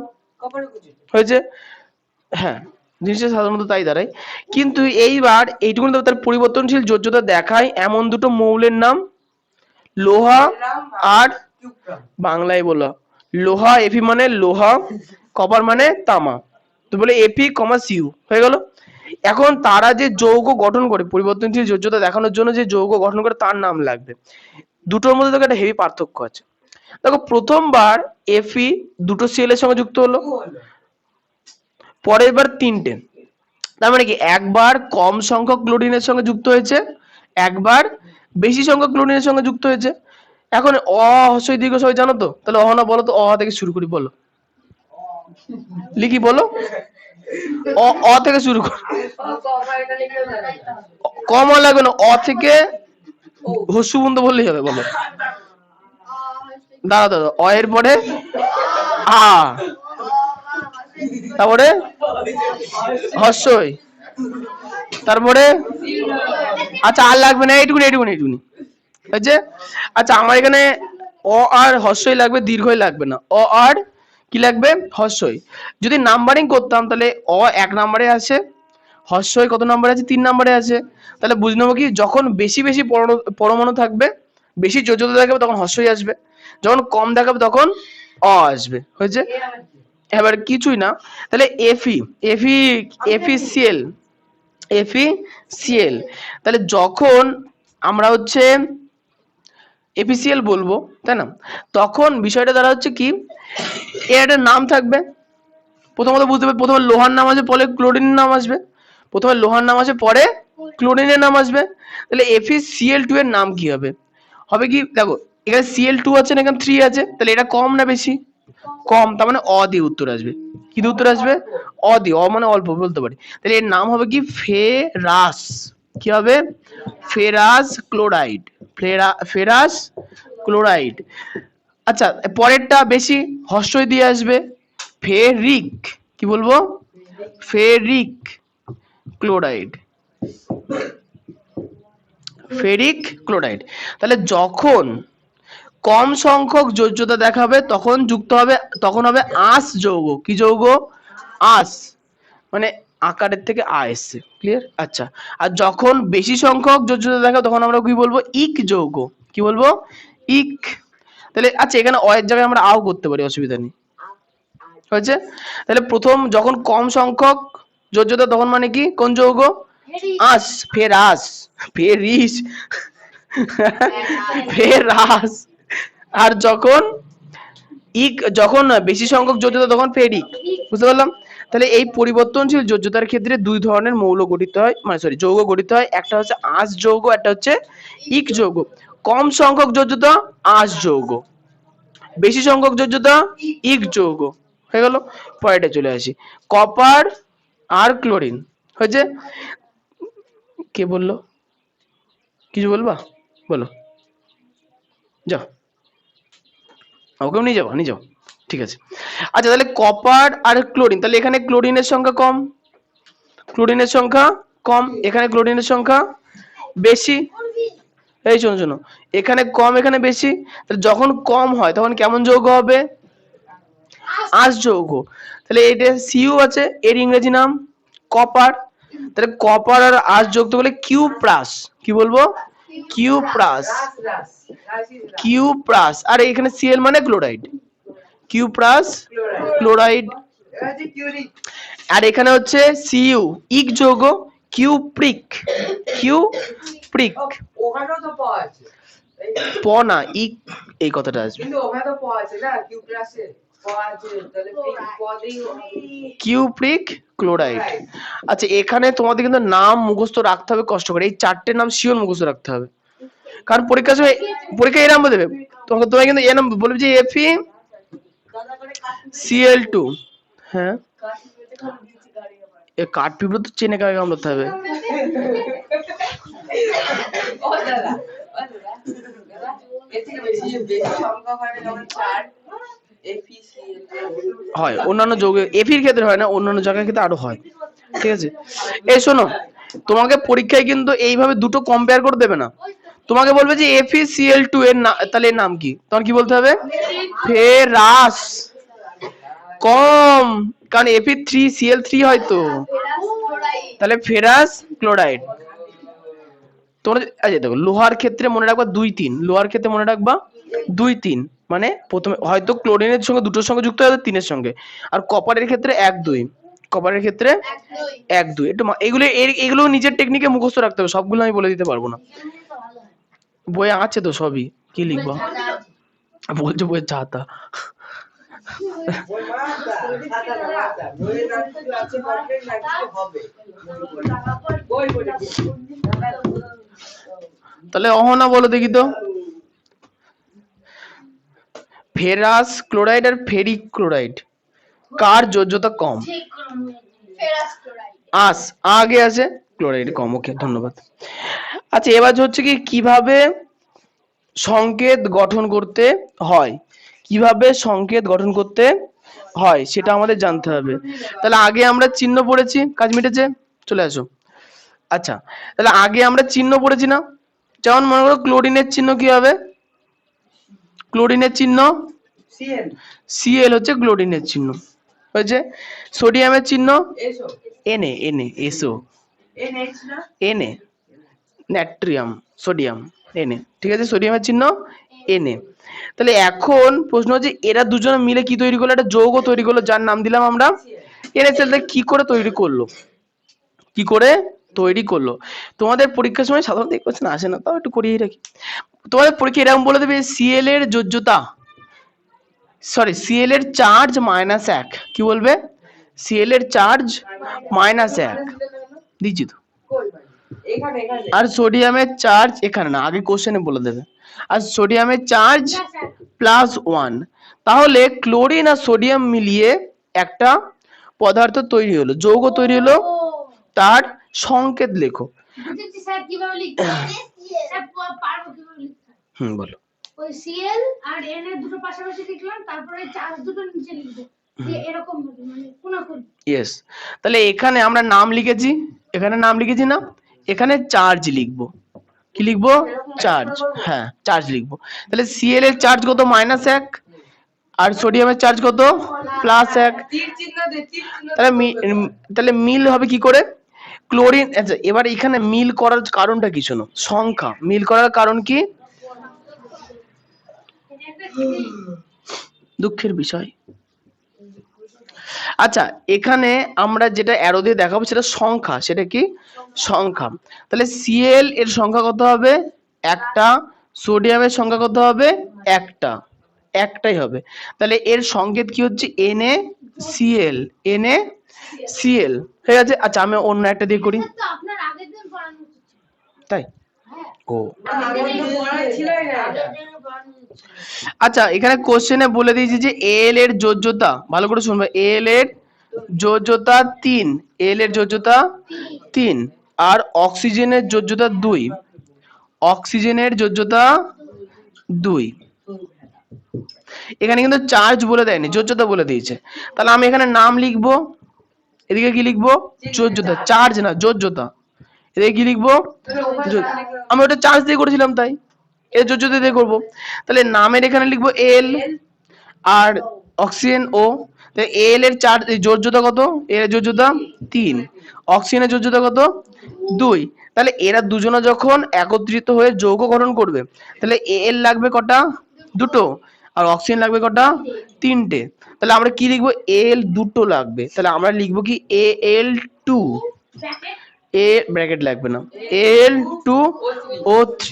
হয়েছে। হ্যাঁ, জিনিসটা সাধারণত তাই দাঁড়ায়। কিন্তু এইবার এইটুকু তার পরিবর্তনশীল যোজ্যতা দেখায় এমন দুটো মৌলের নাম লোহা আর বাংলায় বলা লোহা, এফি মানে লোহা, কপার মানে তামা, তো বলে এফি কমা সিউ হয়ে গেল। এখন তারা যে যৌগ গঠন করে পরিবর্তনশীল যোজ্যতা দেখানোর জন্য যে যৌগ গঠন করে তার নাম লাগবে। দুটোর মধ্যে তো একটা হেভি পার্থক্য আছে। দেখো প্রথমবার এফি দুটো সিএল এর সঙ্গে যুক্ত হলো, পরের বার তিনটে, তার মানে কি একবার কম সংখ্যক ক্লোরিনের সঙ্গে যুক্ত হয়েছে, একবার বেশি সংখ্যক ক্লোরিনের সঙ্গে যুক্ত হয়েছে। এখন অ হস্যই দীর্ঘ সবাই জানো তো, তাহলে অহনা বলো তো, অ থেকে শুরু করি, বলো লিখি, বলো অ থেকে শুরু কর, কম লাগবে না, অ থেকে হস্যু বন্ধ বললেই হবে, বলো। দাঁড়া দাঁড়া, অ এর পরে আ, তারপরে হস্যই, তারপরে আচ্ছা আর লাগবে না, এইটুকুনি এইটুকুনি এইটুকুনি হয়েছে। আচ্ছা আমার এখানে অ আর হস্যই লাগবে, দীর্ঘই লাগবে না, অ আর কি লাগবে হস্যই। যদি নাম্বারিং করতাম তাহলে অ 1 নম্বরে আছে, হস্যই কত নম্বরে আছে 3 নম্বরে আছে, তাহলে বুঝে নেবো কি যখন বেশি বেশি পরমাণু থাকবে, বেশি যোজ্যতা দেখাবে তখন হস্যই আসবে, যখন কম দেখাবে তখন অ আসবে, হয়েছে। এবার কিছুই না, তাহলে এফি এফি এফিসিএল এফিসিএল, তাহলে যখন আমরা হচ্ছে এফিসিএল বলবো তাই না, তখন বিষয়টা দ্বারা হচ্ছে কি এর একটা নাম থাকবে। প্রথমত বুঝতে হবে, প্রথমে লোহার নাম আসবে পরে ক্লোরিনের নাম আসবে, প্রথমে লোহার নাম আসবে পরে ক্লোরিনের নাম আসবে, তাহলে FeCl2 এর নাম কি হবে, হবে কি দেখো এখানে Cl2 আছে না এখানে 3 আছে, তাহলে এটা কম না বেশি, কম, তার মানে অ দিয়ে উত্তর আসবে। কি দিয়ে উত্তর আসবে, অ দিয়ে, অ মানে অল্প বলতে পারি, তাহলে এর নাম হবে কি ফেরাস, কি হবে ফেরাস ক্লোরাইড, ফেরাস ক্লোরাইড। আচ্ছা পরেরটা বেশি হস্যই দিয়ে আসবে, ফেরিক, কি বলবো ফেরিক ক্লোরাইড, ফেরিক ক্লোরাইড। তাহলে যখন কম সংখ্যক যোজ্যতা দেখাবে তখন যুক্ত হবে, তখন হবে আঁশ যৌগ, কি যৌগ আঁশ, মানে আকারের থেকে আ এসছে, ক্লিয়ার। আচ্ছা আর যখন বেশি সংখ্যক যোজ্যতা দেখাবে তখন আমরা কি বলবো ইক যৌগ, কি বলবো ইক। তাহলে আচ্ছা এখানে অ এর জায়গায় আমরা আও করতে পারি, অসুবিধা নেই, হয়েছে। তাহলে প্রথম যখন কম সংখ্যক যোজ্যতা তখন মানে কি কোন যৌগ আঁশ, ফেরাস, ফেরিস, ফেরাস। আর যখন যখন বেশি সংখ্যক যোজ্যতা তখন ফেরিক, বুঝতে পারলাম। তাহলে এই পরিবর্তনশীল যোজ্যতার ক্ষেত্রে দুই ধরনের মৌল গঠিত হয়, মানে সরি যৌগ গঠিত হয়, একটা হচ্ছে আঁশ যৌগ, একটা হচ্ছে ইক যৌগ। কম সংখ্যক যোজ্যতা আঁশ যৌগ, বেশি সংখ্যক যোজ্যতা ইক যৌগ, হয়ে গেল। পরেরটা চলে আসি, কপার আর ক্লোরিন, হয়েছে। কে বললো কিছু বলবা, বলো, যাও ওকেও নিয়ে যাও, নিয়ে যাও, ঠিক আছে। আচ্ছা তাহলে কপার আর ক্লোরিন, তাহলে এখানে ক্লোরিনের সংখ্যা কম, ক্লোরিনের সংখ্যা কম, এখানে ক্লোরিনের সংখ্যা বেশি, এই শোনো শোনো, এখানে কম এখানে বেশি, যখন কম হয় তখন কেমন যৌগ হবে আঁশ যৌগ। তাহলে এটা সিইউ আছে, এর ইংরেজি নাম কপার, তাহলে কপার আর আঁশ যুক্ত বলে কিউ প্লাস, কি বলবো কিউ প্লাস, কিউ প্লাস, আর এখানে সিএল মানে ক্লোরাইড, কিউ প্লাস ক্লোরাইড। আর এখানে হচ্ছে সিইউ ইক যৌগ, কিউ প্রিক, কিউ প্রিক, ওখানেও তো পাওয়া আছে, প না ইক, এই কথাটা আসবে, কিন্তু ওখানে তো পাওয়া আছে না কিউ প্লাসে পাওয়া আছে, তাহলে পদেই কিউপ্রিক ক্লোরাইড। আচ্ছা এখানে তোমাদের কিন্তু নাম মুখস্থ রাখতে হবে কষ্ট করে, এই চারটে নাম শিওর মুখস্থ রাখতে হবে, কারণ পরীক্ষার সময় পরীক্ষা এই নাম্বার দেবে তোমাকে, তোমায় কিন্তু এ নাম বলবে যে FeCl2, হ্যাঁ এ কাঠ পিঁপড়ে তো চেনে কাকে কামড়াতে হবে, ও দাদা এর থেকে বেশি বেশি সংখ্যা হয় যেমন 4, হয়, অন্যান্য যৌগে এফির ক্ষেত্রে হয় না, অন্যান্য জায়গার ক্ষেত্রে আরো হয়। ঠিক আছে, এই শোনো, তোমাকে পরীক্ষায় কিন্তু এইভাবে দুটো কম্পেয়ার করে দেবে না, তোমাকে বলবে যে FeCl2 এর তাহলে এর নাম কি, তখন কি বলতে হবে? ফেরাস। কম, কারণ Fe3Cl3 হয় তো, তাহলে ফেরাস ক্লোরাইড। তোমরা আচ্ছা দেখো, লোহার ক্ষেত্রে মনে রাখবা 2-3, লোহার ক্ষেত্রে মনে রাখবা 2-3, মানে প্রথমে হয়তো ক্লোরিনের সঙ্গে দুটোর সঙ্গে যুক্ত হবে 3-এর সঙ্গে, আর কপারের ক্ষেত্রে 1-2, কপারের ক্ষেত্রে 1-2। একটু এগুলো নিজের টেকনিকে মুখস্থ রাখতে হবে, সবগুলো আমি বলে দিতে পারবো না, বইয়ে আছে তো সবই, কি লিখবো বলছো বইয়ের চাতা। তাহলে অহনা বলো দেখি তো, ফেরাস ক্লোরাইড আর ফেরিক ক্লোরাইড কার যোজ্যতা কম? আস আগে আছে, ক্লোরাইড কম। ওকে, ধন্যবাদ। আচ্ছা, এবার হচ্ছে কি কিভাবে সংকেত গঠন করতে হয়, কিভাবে সংকেত গঠন করতে হয় সেটা আমাদের জানতে হবে। তাহলে আগে আমরা চিহ্ন পড়েছি, কাজ মিটেছে, চলে আসো। আচ্ছা, তাহলে আগে আমরা চিহ্ন পড়েছি না, যেমন মনে করো ক্লোরিনের চিহ্ন কি হবে? ক্লোরিনের চিহ্ন Cl হচ্ছে ক্লোরিনের চিহ্ন হয়েছে। সোডিয়ামের চিহ্ন Na, নাট্রিয়াম, সোডিয়াম Na, ঠিক আছে, সোডিয়ামের চিহ্ন Na। তাহলে এখন প্রশ্ন হচ্ছে এরা দুজনে মিলে কি তৈরি করলো? একটা যৌগ তৈরি করলো যার নাম দিলাম আমরা NaCl। কি করে তৈরি করলো, কি করে তৈরি করলো? তোমাদের পরীক্ষার সময় সাধারণত এই কোশ্চেন আসে না, তাও একটু করিয়ে রাখি। তোমাদের পরীক্ষা এরকম বলে দেবে Cl এর যোজ্যতা, সরি Cl এর চার্জ -1, কি বলবে? Cl এর চার্জ -1 দিচ্ছি তো, আর সোডিয়ামের চার্জ এখানে না, আগে কোশ্চেনে বলে দেবে, আর সোডিয়ামের চার্জ +1। তাহলে ক্লোরিন আর সোডিয়াম মিলিয়ে একটা পদার্থ তৈরি হলো, যৌগ তৈরি হলো, তার সংকেত লেখো। বলো। ওই Cl আর Na দুটো পাশাপাশি লিখলাম, তারপরে চার্জ দুটো নিচে লিখবো, এরকম মানে কোনাকুনি। ইয়েস, তাহলে এখানে আমরা নাম লিখেছি, এখানে নাম লিখেছি না, এখানে চার্জ লিখবো, কি লিখবো? চার্জ, হ্যাঁ চার্জ লিখবো। তাহলে Cl এর চার্জ কত? -1, আর সোডিয়ামের চার্জ কত? +1। তাহলে মিল হবে কি করে? ক্লোরিন, আচ্ছা এবার এখানে মিল করার কারণটা কি শোনো, সংখ্যা মিল করার কারণ কি? দুঃখের বিষয়। আচ্ছা, এখানে আমরা যেটা অ্যারো দিয়ে দেখাবো সেটা সংখ্যা, সেটা কি? সংখ্যা। তাহলে Cl এর সংখ্যা কত হবে? 1টা, সোডিয়ামের সংখ্যা কত হবে? 1টা, একটাই হবে। তাহলে এর সংকেত কি হচ্ছে? NaCl, NaCl হয়ে গেছে। আচ্ছা, আমি অন্য একটা দিয়ে করি, আপনার আগের দিন পড়ানো হচ্ছে, তাই? ও হ্যাঁ। আচ্ছা, এখানে কোশ্চেনে বলে দিয়েছি যে Al এর যোজ্যতা, ভালো করে শুনবে, Al এর যোজ্যতা 3, Al এর যোজ্যতা 3, আর অক্সিজেনের যোজ্যতা 2, অক্সিজেনের যোজ্যতা 2। এখানে কিন্তু চার্জ বলে দেয়নি, যোজ্যতা বলে দিয়েছে। তাহলে আমি এখানে নাম লিখবো, এদিকে কি লিখবো? যোজ্যতা, চার্জ না যোজ্যতা। এদিকে কি লিখবো? আমি ওটা চার্জ দিয়ে করেছিলাম, তাই এর যোজ্যতা দিয়ে করবো। তাহলে নামের এখানে লিখবো L, আর অক্সিজেন O। তাহলে L এর চার্জ যোজ্যতা কত? এর যোজ্যতা 3, অক্সিজেনের যোজ্যতা কত? 2। তাহলে এরা দুজনে যখন একত্রিত হয়ে যৌগ গঠন করবে, তাহলে Al লাগবে কটা? 2টো, আর অক্সিজেন লাগবে কটা? 3টে। তাহলে আমরা কি লিখবো? Al 2টো লাগবে, তাহলে আমরা লিখবো কি? Al2, এ ব্র্যাকেট লাগবে না, Al2O3,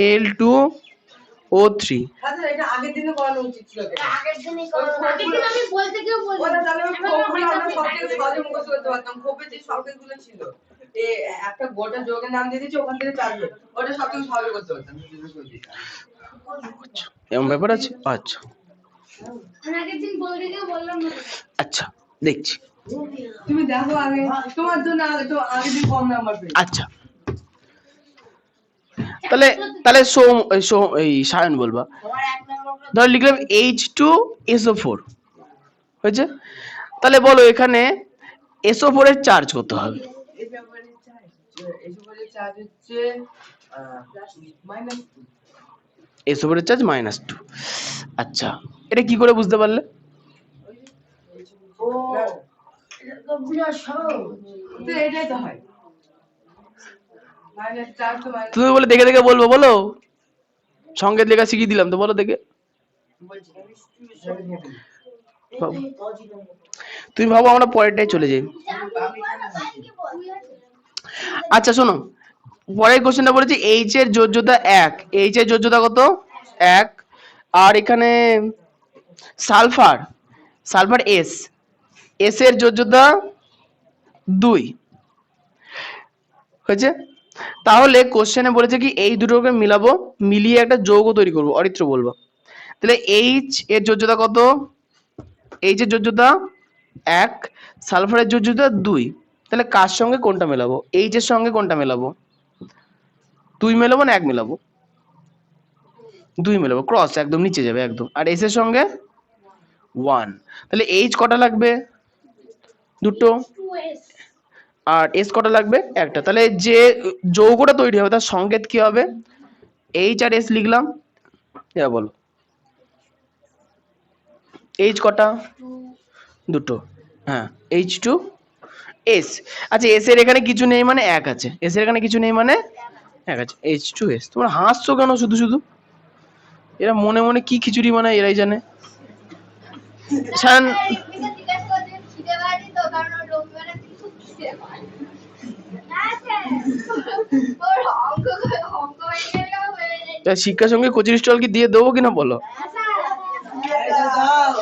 Al2O3। আচ্ছা, এটা আগের দিনে করানো উচিত ছিল। আগের দিনই আমি বলতে কেউ বলি ওটা তাহলে আমি খোপগুলো আমরা সবথেকে সহজে মুখস্থ করতে পারতাম। খোপে যে সংকেতগুলো ছিল, একটা গোটা যোগের নাম দিয়ে দিয়েছি, ওখান থেকে চার্জ, ওটা সবথেকে সহজে করতে পারতাম। এমন ব্যাপার আছে? আচ্ছা আগের দিন বলতে কেউ বললাম না। আচ্ছা, দেখছি। তুমি দেখো আগে, তোমার জন্য আগে তো আগের দিন কম নাম্বার পেয়েছি। আচ্ছা, তাহলে এই সায়ন বলবা। তোমার 1 নম্বর ধর লিখলাম H2SO4 হয়েছে। তাহলে বলো এখানে SO4 এর চার্জ কত হবে? SO4 এর চার্জ -2। আচ্ছা, এটা কি করে বুঝতে পারলে? ও এটা তো বিরাট সহজ। তো এটাই তো হয় -4 তো তুমি বলে দেখে দেখে বলবো, বলো সংকেত লেখা শিখিয়ে দিলাম তো, বলো দেখে। বাবু, তুমি ভাবো আমরা পরেরটাই চলে যাই। আচ্ছা শোনো, পরের কোশ্চেনটা বলেছে এইচ এর যোজ্যতা 1। এইচ এর যোজ্যতা কত? 1। আর এখানে সালফার, সালফার এস, এস এর যোজ্যতা 2 হয়েছে। তাহলে কোশ্চেনে বলেছে কি এই দুটোকে মিলাবো, মিলিয়ে একটা যৌগ তৈরি করবো, অরিত্র বলবো। তাহলে এইচ এর যোজ্যতা কত? এইচ এর যোজ্যতা 1, সালফারের যোজ্যতা 2। তাহলে কার সঙ্গে কোনটা মেলাবো? এইচ এর সঙ্গে কোনটা মেলাবো? 2 মেলাবো না 1 মেলাবো? 2 মেলাবো, ক্রস একদম নিচে যাবে একদম। আর এস এর সঙ্গে 1। তাহলে এইচ কটা লাগবে? দুটো। 2s আর এস কটা লাগবে? একটা। তাহলে যে যৌগটা তৈরি হবে তার সংকেত কি হবে? এইচ আর এস লিখলাম, এবার বলো এইচ কটা? দুটো। হ্যাঁ, H2S। আচ্ছা এস এর এখানে কিছু নেই মানে 1 আছে, এস এর এখানে কিছু নেই মানে 1 আছে, H2S। তোমরা হাসছো কেন শুধু শুধু? এরা মনে মনে কি খিচুড়ি বানায় এরাই জানে। শান, শিক্ষার সঙ্গে কচির স্টল কি দিয়ে দেবো কিনা বলো? এটা দাও।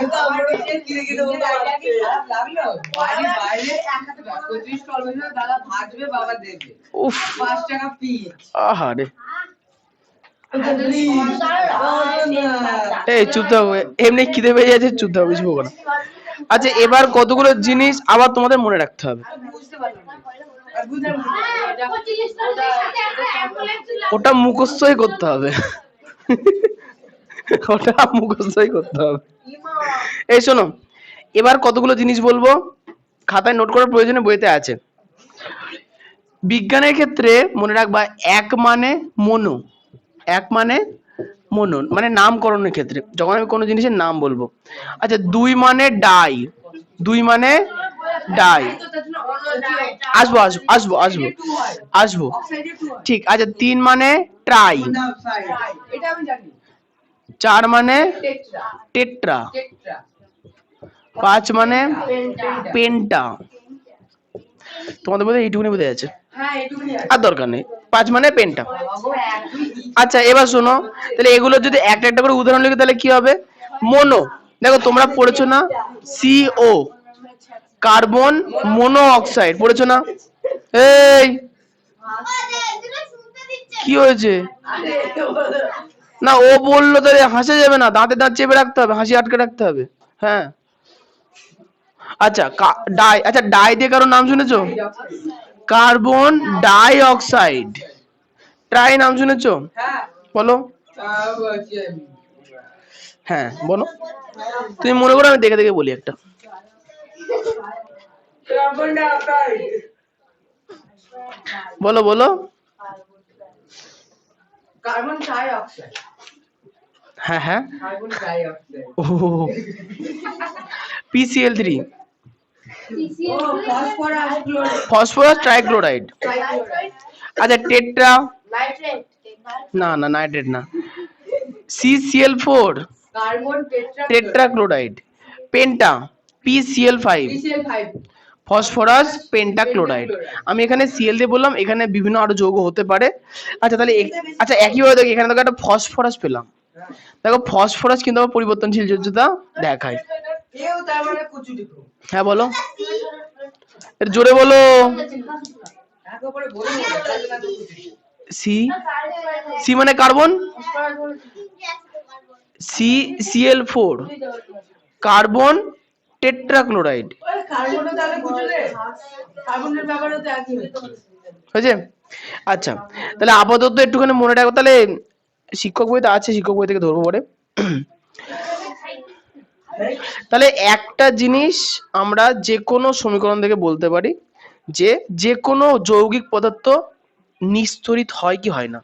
এটা আমার কে কিনে কিনে বলতে লাগছে লাগলো বাইরে বাইরে এক হাতে 25 টাকা হলো দাদা ভাজবে বাবা দেবে উফ 5 টাকা পিস আহারে, এই চুপ থাকো, এমনি খিদে পেয়ে যাচ্ছে, চুপ থাকো, কিছু বলবো না। আচ্ছা এবার কতগুলো জিনিস আবার তোমাদের মনে রাখতে হবে। বুঝতে পারলাম না আর বুঝলাম ওটা মুখস্থই করতে হবে, ওটা মুখস্থই করতে হবে। এই শোনো, এবার কতগুলো জিনিস বলবো, খাতায় নোট করার প্রয়োজনে বইতে আছে। বিজ্ঞানের ক্ষেত্রে মনে রাখবা 1 মানে মনো, 1 মানে মনো, মানে নামকরণের ক্ষেত্রে যখন আমি কোনো জিনিসের নাম বলবো। আচ্ছা 2 মানে ডাই, 2 মানে ডাই, আসবো আসবো আসবো আসবো আসবো ঠিক। আচ্ছা 3 মানে ট্রাই, এটা আমি জানি 4 মানে টেট্রা টেট্রা, টেট্রা 5 মানে পেন্টা পেন্টা। তোমাদের বোধহয় এইটুকুনি বোঝা যাচ্ছে, হ্যাঁ এটুকুই আছে আর দরকার নেই, 5 মানে পেন্টা। বাবা 1 2 আচ্ছা এবার শোনো, তাহলে এগুলো যদি একটা একটা করে উদাহরণ লিখে তাহলে কি হবে? মোনো, দেখো তোমরা পড়েছো না CO, কার্বন মোনো অক্সাইড, পড়েছো না? এই কি হয়েছে? না ও বললো তাহলে হাসা যাবে না, দাঁতে দাঁত চেপে রাখতে হবে, হাসি আটকে রাখতে হবে। হ্যাঁ আচ্ছা ডাই, আচ্ছা ডাই দিয়ে কারোর নাম শুনেছো? Carbon die oxide. ট্রাই নাম শুনেছো? হ্যাঁ বলো। বলছি হ্যাঁ বলো, তুমি মনে করো, আমি দেখে দেখে বলি একটা। কার্বন ডাই অক্সাইড বলো বলো। কার্বন ডাই অক্সাইড হ্যাঁ হ্যাঁ, কার্বন ডাই অক্সাইড ও PCl3, ও ফসফরাস ক্লোরাইড ফসফরাস ট্রাইক্লোরাইড। আচ্ছা টেট্রা, নাইট্রেট না না নাইট্রেট না, CCl4 carbon tetrachloride. Penta PCl5, PCl5 phosphorus pentachloride. আমি এখানে Cl দিয়ে বললাম, এখানে বিভিন্ন আরো যৌগ হতে পারে। আচ্ছা তাহলে আচ্ছা একইভাবে দেখো, এখানে দেখো একটা ফসফরাস পেলাম, দেখো ফসফরাস কিন্তু আবার পরিবর্তনশীল যোজ্যতা দেখায়। এও তার মানে কুচুটি হ্যাঁ বলো, একটু জোরে বলো। একবারে বলে তাহলে না কুচুটি সি মানে কার্বন, CCl4 কার্বন টেট্রাক্লোরাইড ওই কার্বনও তাহলে কুচুটি কার্বনের ব্যাপারে তো একই হয়েছে। আচ্ছা তাহলে আপাতত একটুখানি মনে রাখো, তাহলে শিক্ষক বইতে আছে, শিক্ষক বই থেকে ধরবো পরে। তাহলে একটা জিনিস আমরা যে কোনো সমীকরণ থেকে বলতে পারি যে যে কোনো যৌগিক পদার্থ নিস্তরিত হয় কি হয় না।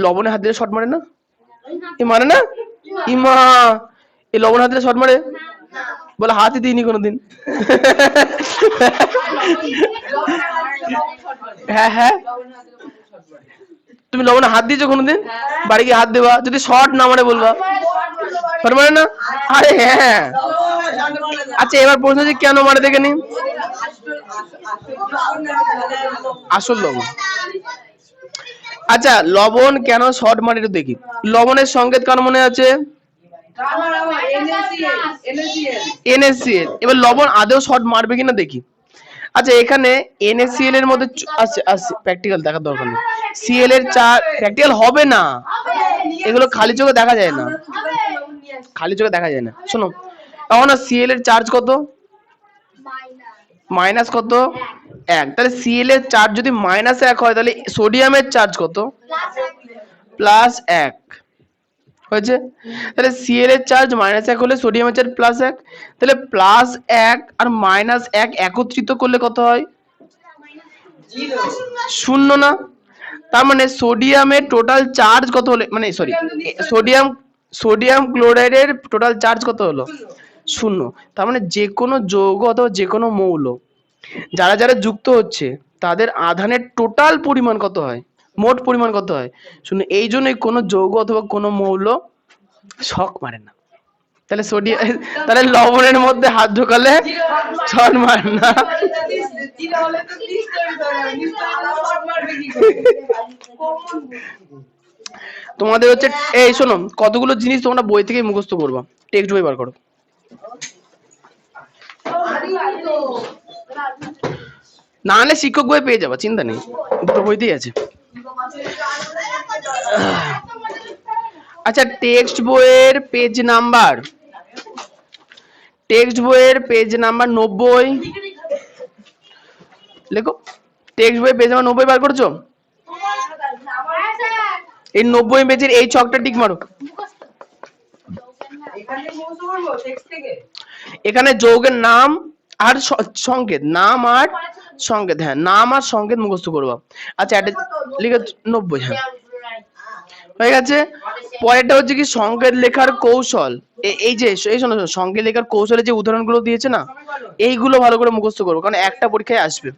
লবণে হাত দিলে শর্ট মারে না? এ মানে না? ইমা, এই লবণে হাত দিলে শর্ট মারে? বলে হাতই দিইনি কোনোদিন। হ্যাঁ হ্যাঁ, তুমি লবণে হাত দিয়েছো কোনোদিন? বাড়ি গিয়ে হাত দেবা, যদি শর্ট না মারে বলবা শর্ট মারে না? আরে হ্যাঁ। আচ্ছা এবার প্রশ্ন হচ্ছে কেন মারে দেখে নি। আসল লবণ। আচ্ছা লবণ কেন শর্ট মারে একটু দেখি। লবণের সংকেত কার মনে আছে? NaCl। এবার লবণ আদৌ শর্ট মারবে কিনা দেখি। আচ্ছা এখানে NaCl এর মধ্যে আছে প্র্যাকটিক্যাল দেখার দরকার নেই। Cl এর চার প্র্যাকটিক্যাল হবে না, এগুলো খালি চোখে দেখা যায় না, খালি চোখে দেখা যায় না। শোনো তখন Cl এর চার্জ কত? মাইনাস কত? 1। তাহলে Cl এর চার্জ যদি -1 হয় তাহলে সোডিয়ামের চার্জ কত? +1 হয়েছে। তাহলে Cl এর চার্জ -1 হলে সোডিয়ামের চার্জ +1, তাহলে +1 আর -1 একত্রিত করলে কত হয়? 0 না? তার মানে সোডিয়ামের টোটাল চার্জ কত হলে, মানে সরি সোডিয়াম ক্লোরাইডের টোটাল চার্জ কত হলো? 0। তার মানে যে কোনো যৌগ অথবা যে কোনো মৌল যারা যারা যুক্ত হচ্ছে তাদের আধানের টোটাল পরিমাণ কত হয়, মোট পরিমাণ কত হয়? 0। এই জন্যই কোনো যৌগ অথবা কোনো মৌল শক মারে না। তাহলে তাহলে লবণের মধ্যে হাত ঢোকালে শক মারে না। তোমাদের হচ্ছে এই শোনো, কতগুলো জিনিস তোমরা বই থেকে মুখস্থ করবা, টেক্সট বই বার করো। না হলে শিক্ষক বই পেয়ে যাবা, চিন্তা নেই, দুটো বইতেই আছে। আচ্ছা টেক্সট বইয়ের পেজ নাম্বার, টেক্সট বইয়ের পেজ নাম্বার 90 লেখো। টেক্সট বইয়ের পেজ নাম্বার 90 বার করছো? এই 90 পেজের এই ছকটা টিক মারো। এখানে যৌগের নাম আর সংকেত, নাম আর সংকেত, হ্যাঁ নাম আর সংকেত মুখস্থ করবা। আচ্ছা এটা লিখে 90, হ্যাঁ হয়ে গেছে। পরেরটা হচ্ছে কি সংকেত লেখার কৌশল। এই যে এই শোনো, সংকেত লেখার কৌশলে যে উদাহরণগুলো দিয়েছে না, এইগুলো ভালো করে মুখস্থ করবো, কারণ একটা পরীক্ষায় আসবে।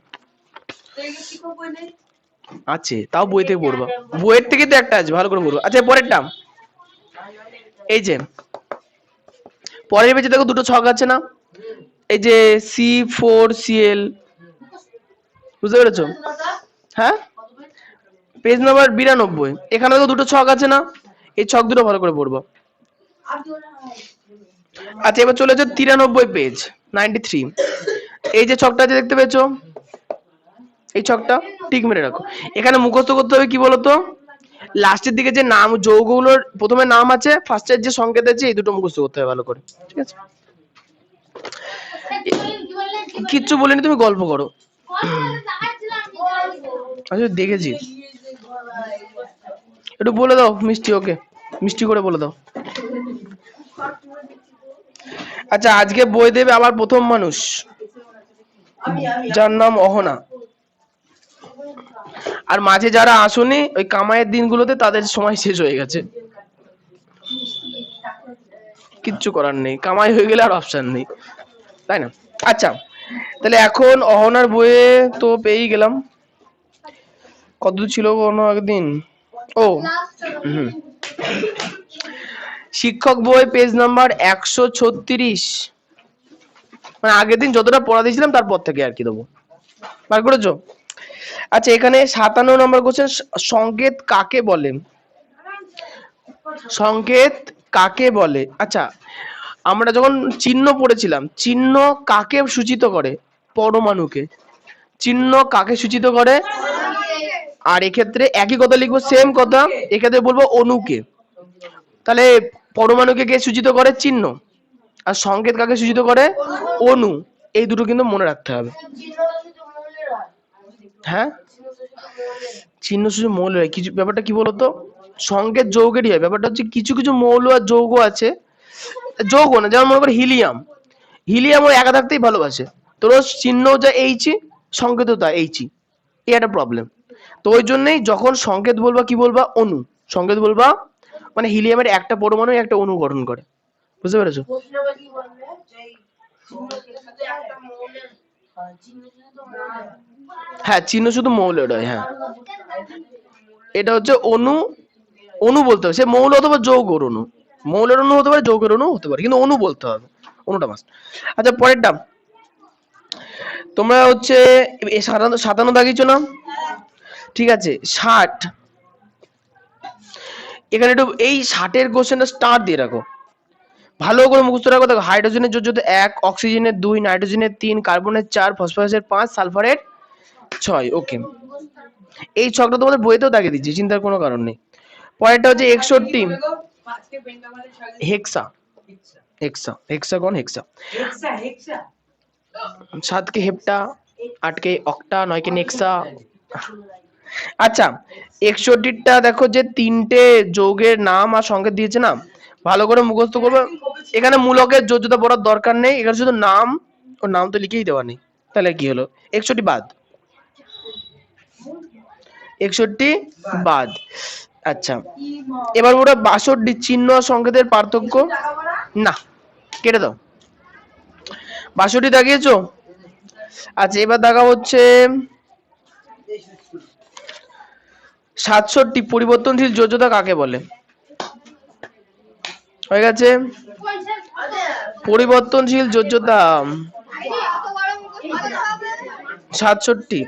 আছে তাও বই থেকে পড়বা, বইয়ের থেকে তো একটা আছে, ভালো করে পড়বো। আচ্ছা পরেরটা, এই যে পরের পেজে দেখো দুটো ছক আছে না, এই যে C4Cl, বুঝতে পেরেছো? হ্যাঁ পেজ নাম্বার 92। এখানে দেখো দুটো ছক আছে না, এই ছক দুটো ভালো করে পড়বো। আচ্ছা এবার চলে যাও 93 পেজ 93। এই যে ছকটা আছে দেখতে পেয়েছো, এই ছকটা টিক মেরে রাখো। এখানে মুখস্থ করতে হবে কি বলতো, লাস্টের দিকে যে নাম যৌগগুলোর প্রথমে নাম আছে, ফার্স্টের যে সংকেত আছে, এই দুটো মুখস্থ করতে হবে ভালো করে, ঠিক আছে? কিচ্ছু বলিনি, তুমি গল্প করো। আচ্ছা দেখেছি, একটু বলে দাও মিষ্টি, ওকে মিষ্টি করে বলে দাও। আচ্ছা আজকে বই দেবে আবার প্রথম মানুষ, যার নাম অহনা। আর মাঝে যারা আসেনি ওই কামাইয়ের দিনগুলোতে, তাদের সময় শেষ হয়ে গেছে, কিচ্ছু করার নেই, কামাই হয়ে গেলে আর অপশন নেই, তাই না? আচ্ছা তাহলে এখন অহনার বইয়ে তো পেয়েই গেলাম। কতদূর ছিল কোনো একদিন, ও শিক্ষক বই পেজ নাম্বার 136, মানে আগের দিন যতটা পড়া দিয়েছিলাম তারপর থেকে আর কি দেবো, বার করেছো? আচ্ছা এখানে 57 নম্বর কোশ্চেন, সংকেত কাকে বলে? সংকেত কাকে বলে? আচ্ছা আমরা যখন চিহ্ন পড়েছিলাম, চিহ্ন কাকে সূচিত করে? পরমাণুকে। চিহ্ন কাকে সূচিত করে? আর এক্ষেত্রে একই কথা লিখবো, সেম কথা, এক্ষেত্রে বলবো অণুকে। তাহলে পরমাণুকে কে সূচিত করে? চিহ্ন। আর সংকেত কাকে সূচিত করে? অণু। এই দুটো কিন্তু মনে রাখতে হবে। হ্যাঁ চিহ্ন শুধু মৌলের, কিছু ব্যাপারটা কি বলতো, সংকেত যৌগেরই হয়। ব্যাপারটা হচ্ছে কিছু কিছু মৌল আর যৌগ আছে, যৌগ না, যেমন মনে করো হিলিয়াম, হিলিয়াম ও একা থাকতেই ভালোবাসে, তোর চিহ্ন যা এইচ, সংকেত তা এইচ, এই একটা প্রবলেম। তো ওই জন্যই যখন সংকেত বলবা কি বলবা, অণু। সংকেত বলবা মানে হিলিয়ামের একটা পরমাণু একটা অণু গঠন করে, বুঝতে পেরেছো? প্রশ্নটা কি বলবে যে এই চিহ্ন শুধু একটা মৌলের চিহ্ন শুধু মৌলের হ্যাঁ, চিহ্ন শুধু মৌলের হয়। হ্যাঁ, এটা হচ্ছে অণু, অণু বলতে হবে, সে মৌল অথবা যৌগের অণু, মৌলের অণু হতে পারে, যৌগের অণু হতে পারে, কিন্তু অণু বলতে হবে, অণুটা মাস্ট। আচ্ছা পরেরটা, তোমরা হচ্ছে 57 দাগিয়েছো না? ঠিক আছে, 60, এখানে একটু এই 60-এর কোশ্চেনটা স্টার দিয়ে রাখো, ভালো করে মুখস্থ রাখো। দেখো, হাইড্রোজেনের যোজ্যতা 1, অক্সিজেনের 2, নাইট্রোজেনের 3, কার্বনের 4, ফসফরাসের 5, সালফারের 6। ওকে, এই ছকটা তোমাদের বইতেও দাগিয়ে দিচ্ছি, চিন্তার কোনো কারণ নেই। পরেরটা হচ্ছে 61, হেক্সা, হেক্সা, হেক্সাগন, হেক্সা। 7 কে হেপ্টা, 8 কে অক্টা, 9 কে নেক্সা। আচ্ছা 61টা দেখো যে 3টে যৌগের নাম আর সংকেত দিয়েছে না, ভালো করে মুখস্থ করবে। এখানে মূলকের যোজ্যতা পড়ার দরকার নেই, এখানে শুধু নাম, ওর নাম তো লিখেই দেওয়া নেই, তাহলে কি হলো, 61 বাদ, 61 বাদ। আচ্ছা এবার ওটা 62, চিহ্ন আর সংকেতের পার্থক্য, না কেটে দাও, 62 দাগিয়েছো। আচ্ছা এবার দেখা হচ্ছে 67, পরিবর্তনশীল যোজ্যতা কাকে বলে? হয়ে গেছে, পরিবর্তনশীল যোজ্যতা 67।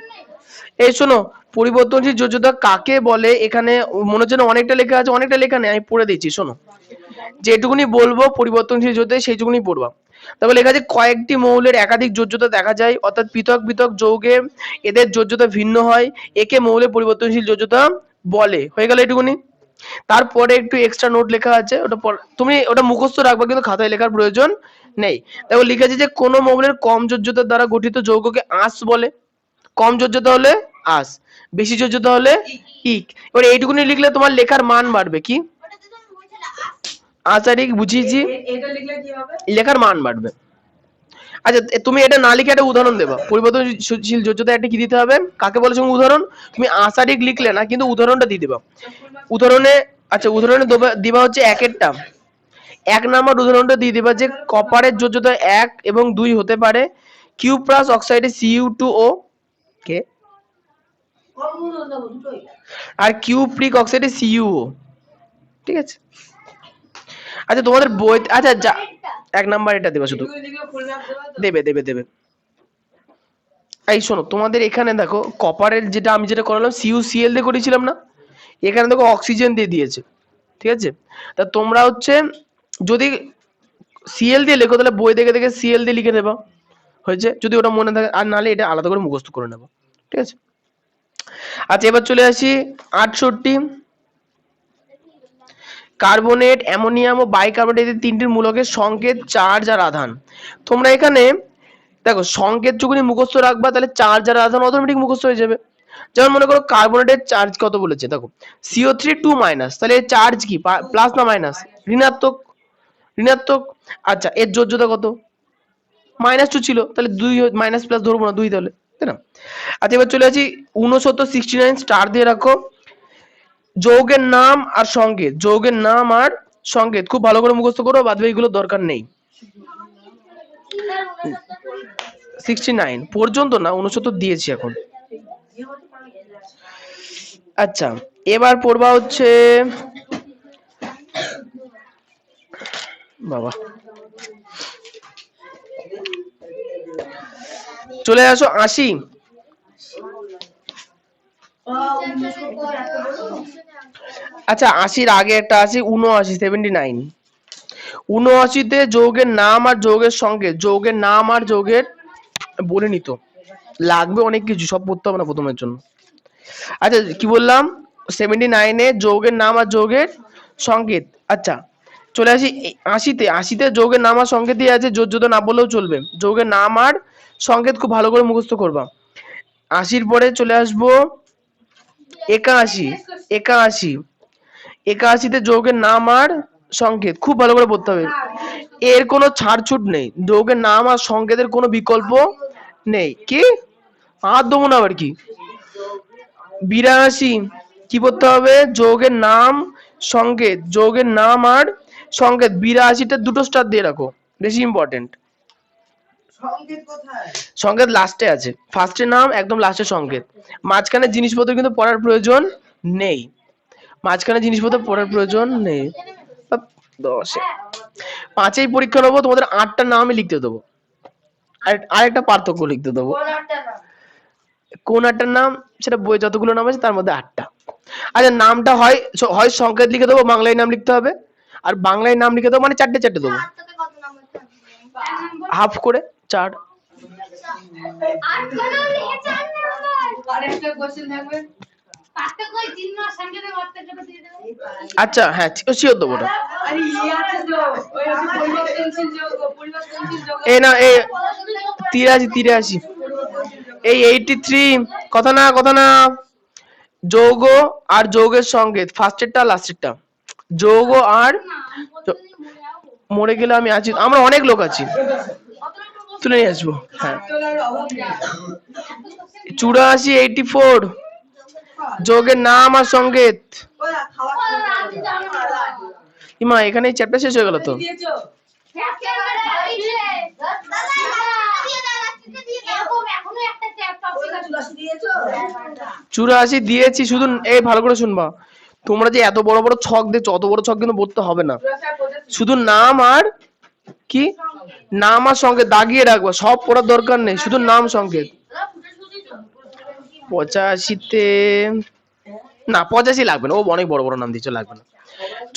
এই শোনো, পরিবর্তনশীল যোজ্যতা কাকে বলে, এখানে মনে হচ্ছে না অনেকটা লেখা আছে, অনেকটা লেখা নেই, আমি পড়ে দিচ্ছি শোনো, যেটুকুনি বলবো পরিবর্তনশীল যোজ্যতা সেইটুকুনি পড়বা। তারপর লেখা আছে কয়েকটি মৌলের একাধিক যোজ্যতা দেখা যায়, অর্থাৎ পৃথক পৃথক যৌগে এদের যোজ্যতা ভিন্ন হয়, একে মৌলের পরিবর্তনশীল যোজ্যতা বলে। হয়ে গেল এটুকুনি। তারপরে একটু এক্সট্রা নোট লেখা আছে, ওটা তুমি ওটা মুখস্থ রাখবা, কিন্তু খাতায় লেখার প্রয়োজন নেই। দেখো লিখেছে যে কোন মৌলের কম যোজ্যতার দ্বারা গঠিত যৌগকে আঁশ বলে, কম যোজ্যতা হলে আঁশ, বেশি যোজ্যতা হলে ইক। এবার এইটুকুনি লিখলে তোমার লেখার মান বাড়বে, কি আচারিক বুঝিয়েছি, লেখার মান বাড়বে। আচ্ছা তুমি এটা না লিখে একটা উদাহরণ দেবা, পরিবর্তনশীল যোজ্যতা একটা কি দিতে হবে, কাকে বলে সঙ্গে উদাহরণ, তুমি আচারিক লিখলে না, কিন্তু উদাহরণটা দিয়ে দেবা উদাহরণে। আচ্ছা উদাহরণে দিবা হচ্ছে 1-এরটা, 1 নাম্বার উদাহরণটা দিয়ে দিবা যে কপারের যোজ্যতা 1 এবং 2 হতে পারে, কিউ প্লাস অক্সাইডে Cu2O কে, আর কিউপ্রিক অক্সাইডে CuO, ঠিক আছে। আচ্ছা তোমাদের বই, আচ্ছা যা 1 নাম্বার এটা দেবা, শুধু দেবে দেবে দেবে। এই শোনো, তোমাদের এখানে দেখো কপারের যেটা আমি যেটা করালাম CuCl দিয়ে করেছিলাম না, এখানে দেখো অক্সিজেন দিয়ে দিয়েছে, ঠিক আছে। তা তোমরা হচ্ছে যদি Cl দিয়ে লেখো তাহলে বই দেখে দেখে Cl দিয়ে লিখে দেবা, হয়েছে, যদি ওটা মনে থাকে, আর নাহলে এটা আলাদা করে মুখস্থ করে নেবো, ঠিক আছে। আচ্ছা এবার চলে আসি 68, কার্বনেট, অ্যামোনিয়াম ও বাইকার্বনেট, এই তিনটির মূলকের সংকেত, চার্জ আর আধান। তোমরা এখানে দেখো সংকেত যখনই মুখস্থ রাখবা তাহলে চার্জ আর আধান অটোমেটিক মুখস্থ হয়ে যাবে। যেমন মনে করো কার্বনেটের চার্জ কত বলেছে, দেখো CO3 2-, তাহলে এর চার্জ কি, প্লাস না মাইনাস, ঋণাত্মক, ঋণাত্মক। আচ্ছা এর যোজ্যতা কত, -2 ছিল, তাহলে 2 মাইনাস প্লাস ধরবো না, 2 তাহলে, তাই না। আচ্ছা এবার চলে আসি 69 স্টার দিয়ে রাখো, যৌগের নাম আর সংকেত, যৌগের নাম আর সংকেত খুব ভালো করে মুখস্থ করো, বাদ বাকিগুলো দরকার নেই। 69 পর্যন্ত না, 69 দিয়েছি এখন। আচ্ছা এবার পড়বা হচ্ছে বাবা, চলে আসো 80, আচ্ছা 80-র আগে একটা আছে 79, 79, 79-তে যৌগের নাম আর যৌগের সংকেত, যৌগের নাম আর যৌগের বলে নিত, লাগবে অনেক কিছু, সব পড়তে হবে না প্রথমের জন্য। আচ্ছা কি বললাম, 79-এ যৌগের নাম আর যৌগের সংকেত। আচ্ছা চলে আসি 80-তে, 80-তে যৌগের নাম আর সংকেত দিয়ে আছে, যোজ্যতা না বললেও চলবে, যৌগের নাম আর সংকেত খুব ভালো করে মুখস্থ করবা। 80-র পরে চলে আসবো 81, 81, 81 যৌগের নাম আর সংকেত, খুব ভালো করে পড়তে হবে। এর কোনো ছাড়ছুট নেই, যৌগের নাম আর সংকেতের কোনো বিকল্প নেই। কি আর দেবো না আবার কি? 82 কি পড়তে হবে? যৌগের নাম সংকেত, যৌগের নাম আর সংকেত। 82টা দুটো স্টার দিয়ে রাখো, বেশি ইম্পর্টেন্ট। সংকেত কোথায়? সংকেত লাস্টে আছে, ফার্স্টে নাম, একদম লাস্টে সংকেত। মাঝখানে জিনিসপত্র কিন্তু পড়ার প্রয়োজন নেই, মাঝখানে জিনিসপত্র পড়ার প্রয়োজন নেই। 10 5 পরীক্ষা নেবো, তোমাদের 8টা নাম আমি লিখতে দেবো, আরেকটা পার্থক্য লিখতে দেবো। কোন 8টার নাম? সেটা বই যতগুলো নাম আছে তার মধ্যে 8টা। আচ্ছা, নামটা হয় হয় সংকেত লিখে দেবো, বাংলায় নাম লিখতে হবে, আর বাংলায় নাম লিখে দেবো, মানে 4টে 4টে দেবো, হাফ করে 4। আরেকটা কোশ্চেন থাকবে, পাঁচটা কই তিন মাস সংকেতে বার্তা করে দিয়ে দেবো। আচ্ছা হ্যাঁ, শিওর দেবো না। আরে ইয়ে আছে তো, ওই পরিবর্তনশীল যোগ। এই না, এই 83 এই 83 কথা না, যৌগ আর যৌগের সংকেত, ফার্স্টেরটা লাস্টেরটা। যৌগ আর মরে গেলে আমি আছি, আমরা অনেক লোক আছি, তুলে নিয়ে আসবো। হ্যাঁ, 84 84 যৌগের নাম আর সংকেত। ইমা এখানে চ্যাপ্টার শেষ হয়ে গেল তো। চুরাশি দিয়েছি, শুধু এই ভালো করে শুনবা, তোমরা যে এত বড় বড় ছক দেখছো, অত বড় ছক কিন্তু পড়তে হবে না, শুধু নাম আর কি, নাম আর সংকেত দাগিয়ে রাখবা, সব পড়ার দরকার নেই, শুধু নাম সংকেত। 85তে না, 85 লাগবে না, ও অনেক বড় বড় নাম দিচ্ছে, লাগবে না।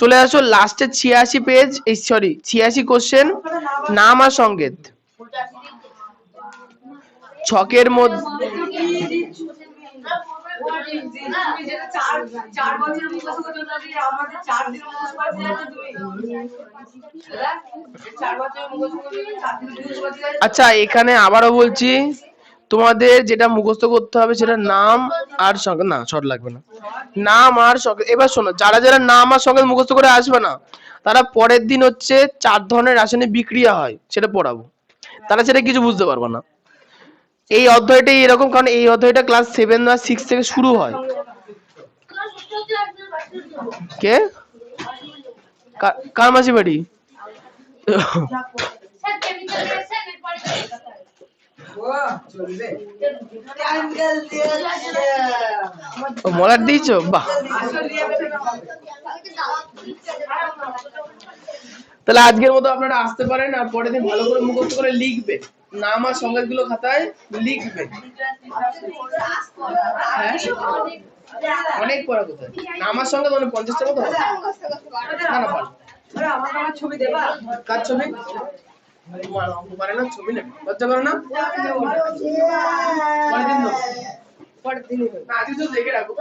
চলে আসো লাস্টে 86 পেজ, এই সরি 86 কোশ্চেন, নাম আর সংকেত। ছকের মধ্যে আচ্ছা, এখানে আবারও বলছি, তোমাদের যেটা মুখস্থ করতে হবে সেটা নাম আর সংকেত। না, শর্ট লাগবে না, নাম আর সংকেত। এবার শোনো, যারা যারা নাম আর সংকেত মুখস্থ করে আসবে না, তারা পরের দিন হচ্ছে 4 ধরনের রাসায়নিক বিক্রিয়া হয় সেটা পড়াবো, তারা সেটা কিছু বুঝতে পারবে না। এই অধ্যায়টাই এরকম, কারণ এই অধ্যায়টা ক্লাস 7 বা 6 থেকে শুরু হয়। কে কার মাসি বাড়ি? মলার দিয়েছো? বাহ, তাহলে আজকের মতো আপনারা আসতে পারেন, আর পরের দিন ভালো করে মুখস্থ করে লিখবে, নাম আর সংকেত গুলো খাতায় লিখবে। হ্যাঁ, অনেক পড়া কোথায়, নাম আর সংকেত মানে 50টার মতো হবে। না না, পারো। আমার ছবি দেবা? কার ছবি? পারে না ছবি, না লজ্জা করো না? পরের দিন না, আজকে তো দেখে রাখো।